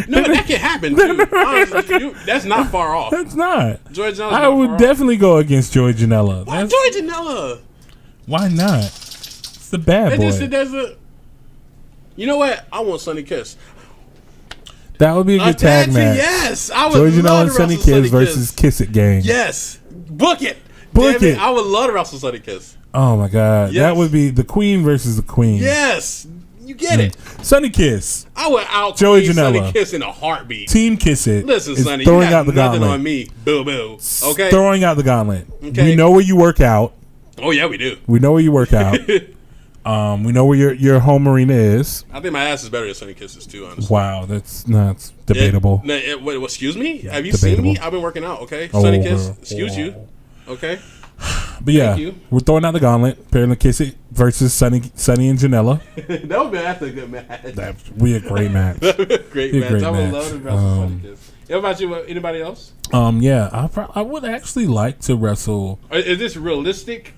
No, that can happen too. Honestly, that's not far off. That's not. Joey Janela. I would definitely go against Joey Janela. Why Joey Janela? Why not? It's the bad boy. You know what? I want Sonny Kiss. That would be a good tag match. Yes, I would. Joey Janela and Sonny Kiss versus Kiss It Gang. Yes, book it. Book it. I would love to wrestle Sonny Kiss. Oh my god, that would be the Queen versus the Queen. Yes, You get it. Sonny Kiss. I would out Joey Sonny Janela. Kiss in a heartbeat. Team Kiss It. Listen, is Sonny, you throwing have out the nothing gauntlet. on me. Boo, boo. Okay? Throwing out the gauntlet. Okay. We know where you work out. Oh, yeah, we do. We know where you work out. We know where your home arena is. I think my ass is better than Sonny Kiss's, too, honestly. Wow, that's debatable. Wait, excuse me? Have you Debatable. seen me? I've been working out, okay? Sonny Kiss, excuse you. Okay? But yeah, Thank you. we're throwing out the gauntlet. Apparently, Kiss It versus Sonny and Janela. That's a good match. That'd be a great match. Great Be a match. great I would match. love to wrestle Sonny Kiss. How about you? Anybody else? Yeah, I would actually like to wrestle. Is this realistic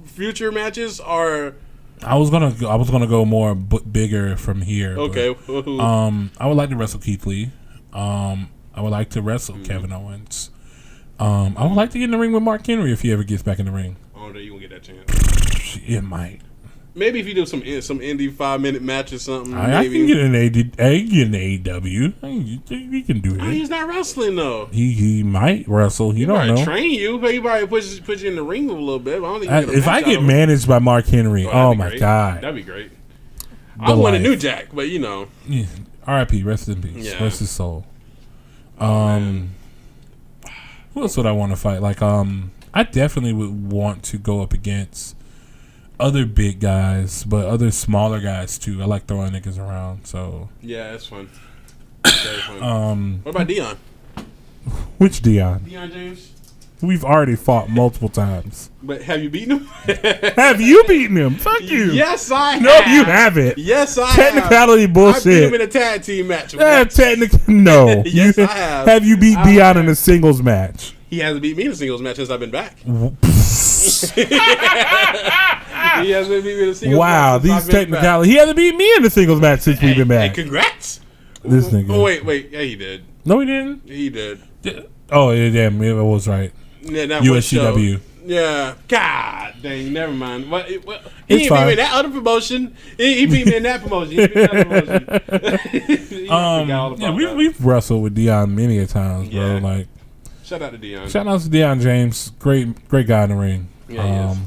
future matches or? I was gonna go more bigger from here. Okay. But, I would like to wrestle Keith Lee. I would like to wrestle Kevin Owens. I would like to get in the ring with Mark Henry if he ever gets back in the ring. I don't know you gonna get that chance. It might. Maybe if you do some indie 5-minute match or something. I maybe. can get an AEW. He can do Oh, it. he's not wrestling though. He might wrestle. You don't Probably know. train you, but he probably put you in the ring a little bit. But I don't think you get a If match I out get of it. managed by Mark Henry, that'd oh be my great. god, That'd be great. The I want a life. new Jack, but you know. Yeah. R.I.P. Rest in peace. Yeah. Rest his soul. Man. Who else would I want to fight? Like, I definitely would want to go up against other big guys, but other smaller guys too. I like throwing niggas around. So Yeah, that's fun. Very fun. What about Dion? which Dion? Dion James? We've already fought multiple times. But have you beaten him? Have you beaten him? Fuck you. Yes, I have. No, you haven't. Yes, I Technicality have. I bullshit. beat him in a tag team match. No. Yes, I have. Have you beat I Dion have. in a singles match? He hasn't beat me in a singles match since I've been back. He hasn't beat me in a singles Wow, match since these I've been technicalities. He hasn't beat me in a singles match since we've been back. back. Hey, congrats. This nigga. Oh, wait. Yeah, he did. No, he didn't. He did. Oh, yeah, damn. It was right. Yeah, that one show. USCW. Yeah. God dang, never mind. He It's didn't beat fine. me in that other promotion. He beat me in that promotion. He beat me in that promotion. Yeah, we've wrestled with Dion many a times, bro. Yeah. Like, Shout out to Dion. shout out to Dion James. Great guy in the ring. Yeah, he is.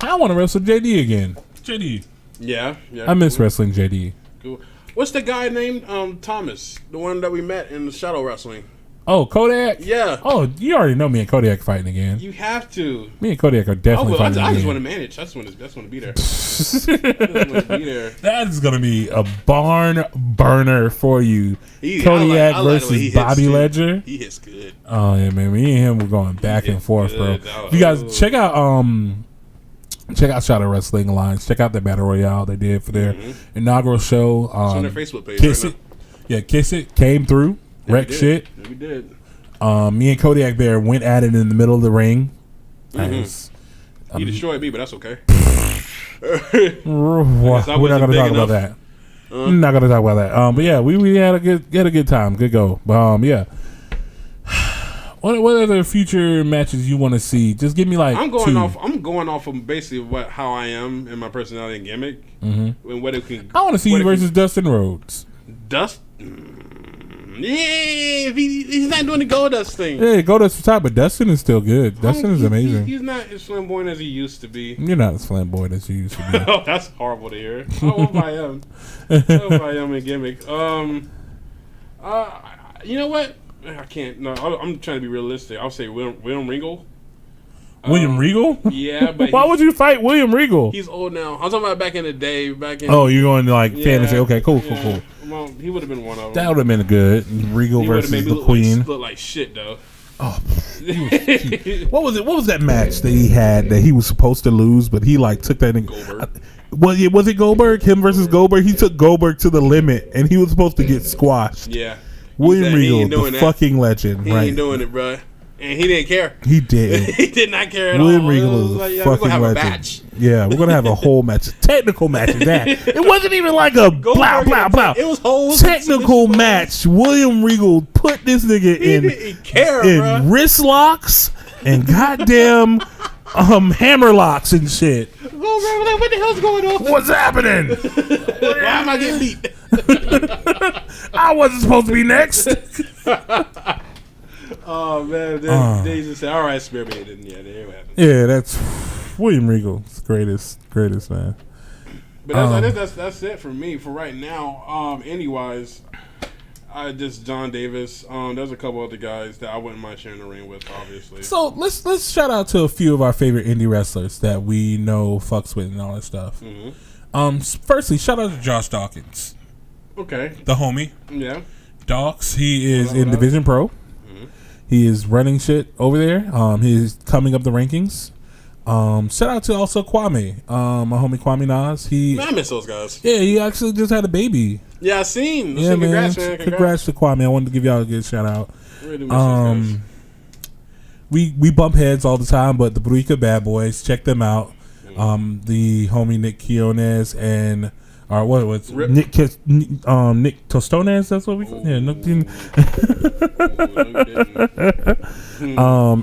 I want to wrestle JD again. JD. Yeah. I miss wrestling JD. Cool. What's the guy named Thomas? The one that we met in the shadow wrestling. Oh, Kodak? Yeah. Oh, you already know me and Kodak fighting again. You have to. Me and Kodak are definitely I fighting just again. want to manage. I just want to be there. I just want to be there. That is going to be a barn burner for you. I Kodiak like the way versus he hits, Bobby too. Ledger. He hits good. Oh, yeah, man. Me and him were going back and forth, bro. good. You guys, check out Shadow Wrestling Alliance. Check out the Battle Royale they did for their inaugural show. It's on their Facebook page. Kiss right It. Yeah, Kiss It came through. now. Wreck shit. Yeah, we did. Me and Kodiak Bear went at it in the middle of the ring. Nice. He destroyed me, but that's okay. We're not wasn't going to big talk about enough. that. We're not going to talk about that. But yeah, we had a good time, good go. But yeah, what other future matches you want to see? Just give me like I'm two. going off of basically how I am and my personality and gimmick, and what it can. I want to see what you it versus Dustin Rhodes. can, Dust. Yeah, if he's not doing the Goldust thing. Yeah, Goldust top, but Dustin is still good. Dustin is amazing. He's not as flamboyant as he used to be. You're not as flamboyant as you used to be. Oh, that's horrible to hear. I hope I am. I hope I am a gimmick. You know what? I can't. No, I'm trying to be realistic. I'll say William Regal. William Regal? Yeah, but Why would you fight William Regal? he's old now. I'm talking about back in the day. Oh, you're going to like Yeah, fantasy. Okay, cool. Well, he would have been one of them. That would have been good. Regal He would've versus made me the Queen. look like shit though. What was it? What was that match that he had that he was supposed to lose, but he like took that? Goldberg. Was it Goldberg? Him versus Goldberg? He took Goldberg to the limit, and he was supposed to get squashed. Yeah. William He Regal, ain't the doing that. fucking legend, He right? ain't doing it, bro. And he didn't care. He did. He did not care at William all. Regal It is was a like, yeah, we're fucking gonna have legend. a match. Yeah, we're gonna have a whole match, a technical match of that. It wasn't even like a blah blah blah. It was whole Technical match. William Regal put this nigga He in didn't care, bro. wrist locks and goddamn hammer locks and shit. Oh, bro, like, what the hell's going on? What's happening? Why am I getting beat? I wasn't supposed to be next. Oh man, then they just said, "All right, spare me." Then yeah, there it happened. Yeah, that's William Regal. It's greatest man. But that's it for me for right now. Anyways, I just John Davis. There's a couple other guys that I wouldn't mind sharing the ring with, obviously. So let's shout out to a few of our favorite indie wrestlers that we know fucks with and all that stuff. Mm-hmm. Firstly, shout out to Josh Dawkins. Okay. The homie. Yeah. Dawks, he is in Division Pro. Mm-hmm. He is running shit over there. He's coming up the rankings. Shout out to also Kwame, my homie Kwame Nas. Man, I miss those guys. Yeah, he actually just had a baby. Yeah, I seen. Yeah, Congrats, man. man. Congrats to Kwame. I wanted to give y'all a good shout out. Really miss those guys. We bump heads all the time, but the Bruica Bad Boys, check them out. The homie Nick Quiones and what's Nick Tostones? That's what we call. Yeah,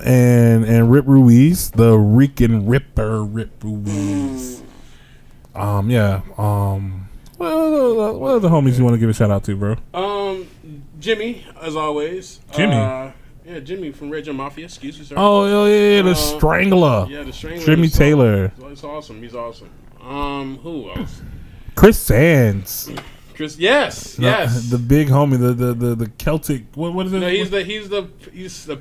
and Rip Ruiz, the Rican Ripper, Rip Ruiz. Yeah. What other homies you want to give a shout out to, bro? Jimmy, as always. Jimmy. Yeah, Jimmy from Red Jim Mafia. Excuse me, sir. Oh yeah, the Strangler. Yeah, the Strangler. Jimmy Taylor. He's awesome. He's awesome. Who else? Chris Sands. Yes. The big homie, the Celtic. What is it? No, he's the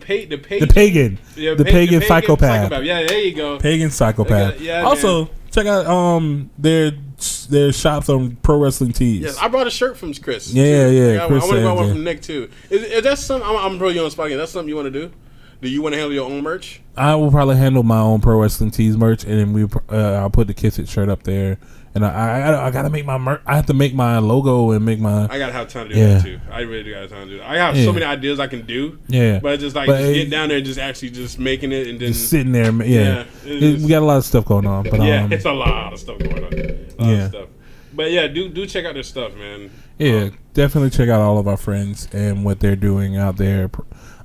pagan. Yeah, the pagan psychopath. Yeah, there you go. Pagan psychopath. Yeah, also, man. check out their shops on Pro Wrestling Tees. Yes, I brought a shirt from Chris. Yeah. I want to buy one from Nick too. Is that something? I'm really on the spot again. That's something you want to do? Do you want to handle your own merch? I will probably handle my own Pro Wrestling Tees merch, and then I'll put the Kiss It shirt up there. And I gotta make my merch. I have to make my logo and make my. I gotta have time to do that too. I really do gotta have time to do that. I have so many ideas I can do. Yeah, but just get down there and just making it and then just sitting there. Yeah, we got a lot of stuff going on. But it's a lot of stuff going on. A lot of stuff. But yeah, do check out their stuff, man. Yeah, definitely check out all of our friends and what they're doing out there.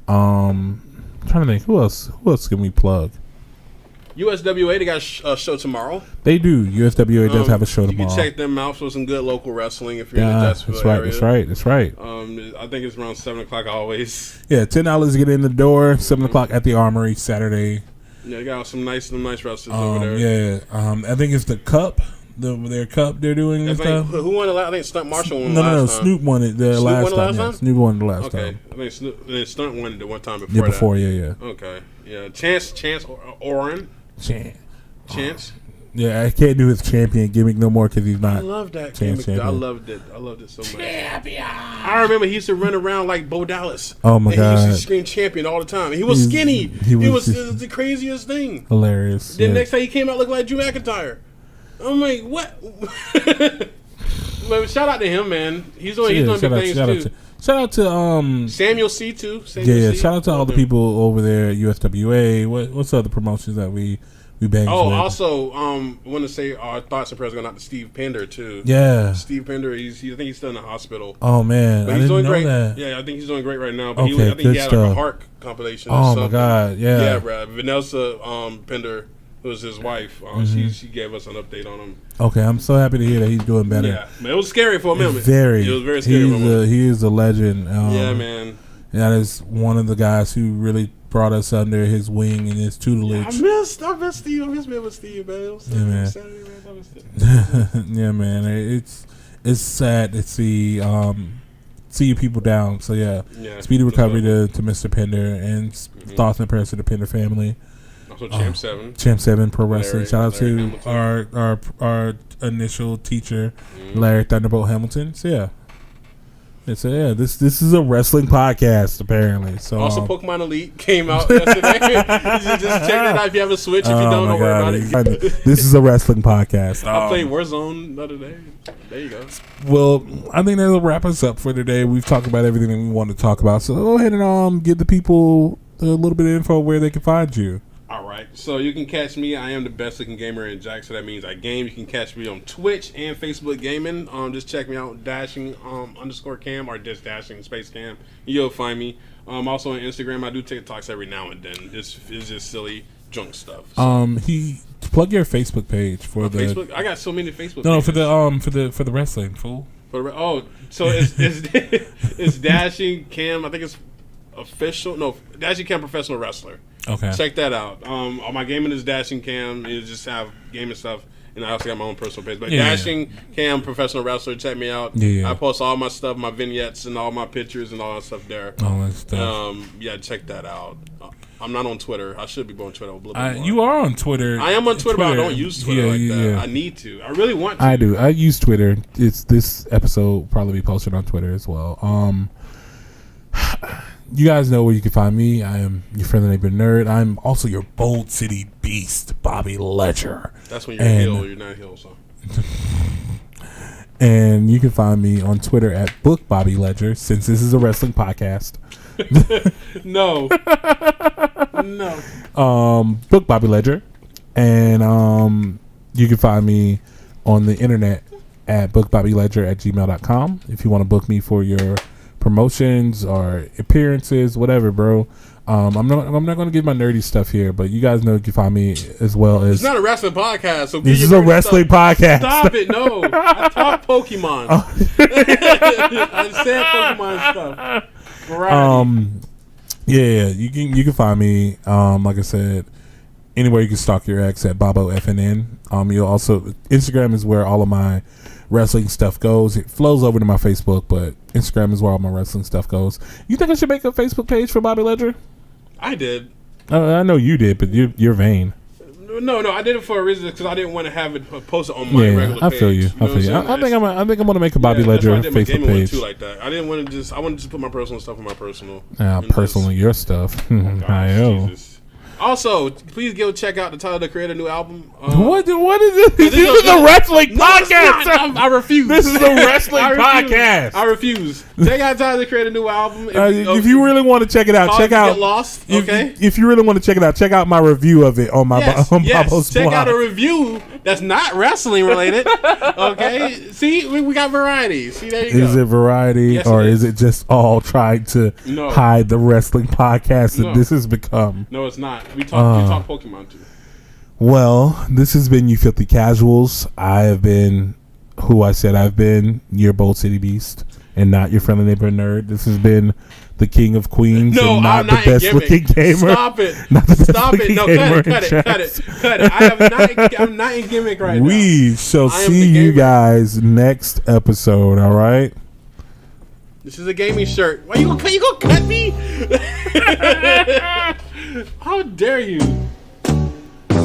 I'm trying to think who else can we plug. USWA, they got a show tomorrow. They do. USWA does have a show tomorrow. You can check them out for some good local wrestling if you're in the Jacksonville area. That's right. I think it's around 7 o'clock always. Yeah, $10 to get in the door. 7 o'clock at the Armory Saturday. Yeah, they got some nice wrestlers over there. Yeah, I think it's the Cup. Their Cup they're doing and stuff. Who won the last? I think Stunt Marshall won the last time. No, Snoop won it the last time. Yeah. Snoop won the last time. I think Stunt won it the one time before. Yeah, before, yeah. Okay, yeah. Chance Oren. Chance. Yeah, I can't do his champion gimmick no more because he's not. I love that gimmick. I loved it so much. Champion. I remember he used to run around like Bo Dallas. Oh my god! He used to scream champion all the time. He was skinny. He was the craziest thing. Hilarious. Then next time he came out looking like Drew McIntyre. I'm like, what? But shout out to him, man. He's doing big things too. Shout out to Samuel C too. Shout out to all the people over there at USWA. What's the other promotions that we bang with? Also, want to say our thoughts and prayers going out to Steve Pender too. Yeah, Steve Pender. I think he's still in the hospital. Oh man, but he's doing great. That. Yeah, I think he's doing great right now. But Okay, I think he had like a heart compilation. Oh my god, yeah. Yeah, bro. Vanessa Pender, who was his wife, she gave us an update on him. Okay, I'm so happy to hear that he's doing better. Yeah, man, it was scary for a minute. It was very scary. He is a legend. Yeah, man. That is one of the guys who really brought us under his wing and his tutelage. I miss Steve. I miss me with Steve, man. It was man. Saturday, man. I missed it. Yeah, man. It's sad to see people down. So yeah. Speedy recovery to Mr. Pender and thoughts and prayers to the Pender family. Also Champ 7. Champ 7 Pro Wrestling. Shout out to our initial teacher, Larry Thunderbolt Hamilton. So yeah. This is a wrestling podcast apparently. So also Pokemon Elite came out yesterday. Just check that out if you have a Switch. If you don't worry about it. This is a wrestling podcast. I played Warzone the other day. There you go. Well, I think that'll wrap us up for today. We've talked about everything that we want to talk about. So go ahead and give the people a little bit of info where they can find you. All right, so you can catch me. I am the best looking gamer in Jack, so that means I game. You can catch me on Twitch and Facebook Gaming. Just check me out, dashing _cam or just dashing space cam. You'll find me. Also on Instagram, I do TikToks every now and then. It's just silly junk stuff. So. He plug your Facebook page for the Facebook. I got so many Facebook. No, pages. for the wrestling fool. So it's dashing cam. I think it's official. No, dashing cam professional wrestler. Okay. Check that out. All my gaming is dashing cam. You just have gaming stuff. And I also got my own personal page. But Yeah. Dashing Cam Professional Wrestler, check me out. Yeah. I post all my stuff, my vignettes, and all my pictures and all that stuff there. All that stuff. Yeah, check that out. I'm not on Twitter. I should be on Twitter a little bit more. You are on Twitter. I am on Twitter, but I don't use Twitter like that. Yeah. I need to. I really want to. I do. I use Twitter. This episode will probably be posted on Twitter as well. You guys know where you can find me. I am your friendly neighbor nerd. I'm also your Bold City Beast, Bobby Ledger. That's when you're a heel. You're not a heel, so. And you can find me on Twitter at Book Bobby Ledger, since this is a wrestling podcast. No. Book Bobby Ledger. And you can find me on the internet at bookbobbyledger@gmail.com if you want to book me for your promotions or appearances, whatever, bro. I'm not going to give my nerdy stuff here, but you guys know you can find me as well as. It's not a wrestling podcast, so this is a wrestling podcast. Stop it! No, I talk Pokemon. I said Pokemon stuff. Variety. Yeah, you can find me. Like I said, anywhere you can stalk your ex at BoboFNN. You'll also Instagram is where all of my wrestling stuff goes. It flows over to my Facebook, but Instagram is where all my wrestling stuff goes. You think I should make a Facebook page for Bobby Ledger? I did. I know you did, but you're vain. No, I did it for a reason because I didn't want to have it posted on my regular page. I feel you. I think I'm gonna make a Bobby Ledger Facebook page. Too like that. I didn't want to just. I wanted to just put my personal stuff on my personal. Personally, your stuff. Jesus. Also, please go check out the Tyler the Creator new album. What is it? This is a wrestling podcast. I refuse. This is a wrestling podcast. I refuse. Check out Tyler the Creator new album. If you really want to check it out, check out. Get lost. Okay. If you really want to check it out, check out my review of it on my Bobo's check blog. out a review that's not wrestling related. Okay. See, we got variety. See, there you go. Is it variety or is it just all trying to hide the wrestling podcast that this has become? No, it's not. We talk Pokemon too. Well, this has been You Filthy Casuals. I have been who I said I've been, your Bold City Beast, and not your friendly neighbor nerd. This has been the King of Queens and not the best looking gamer. Stop it. Stop it. No, cut it. I'm not in gimmick right now. We shall see you guys next episode, all right? This is a gaming shirt. Why you gonna cut me? How dare you?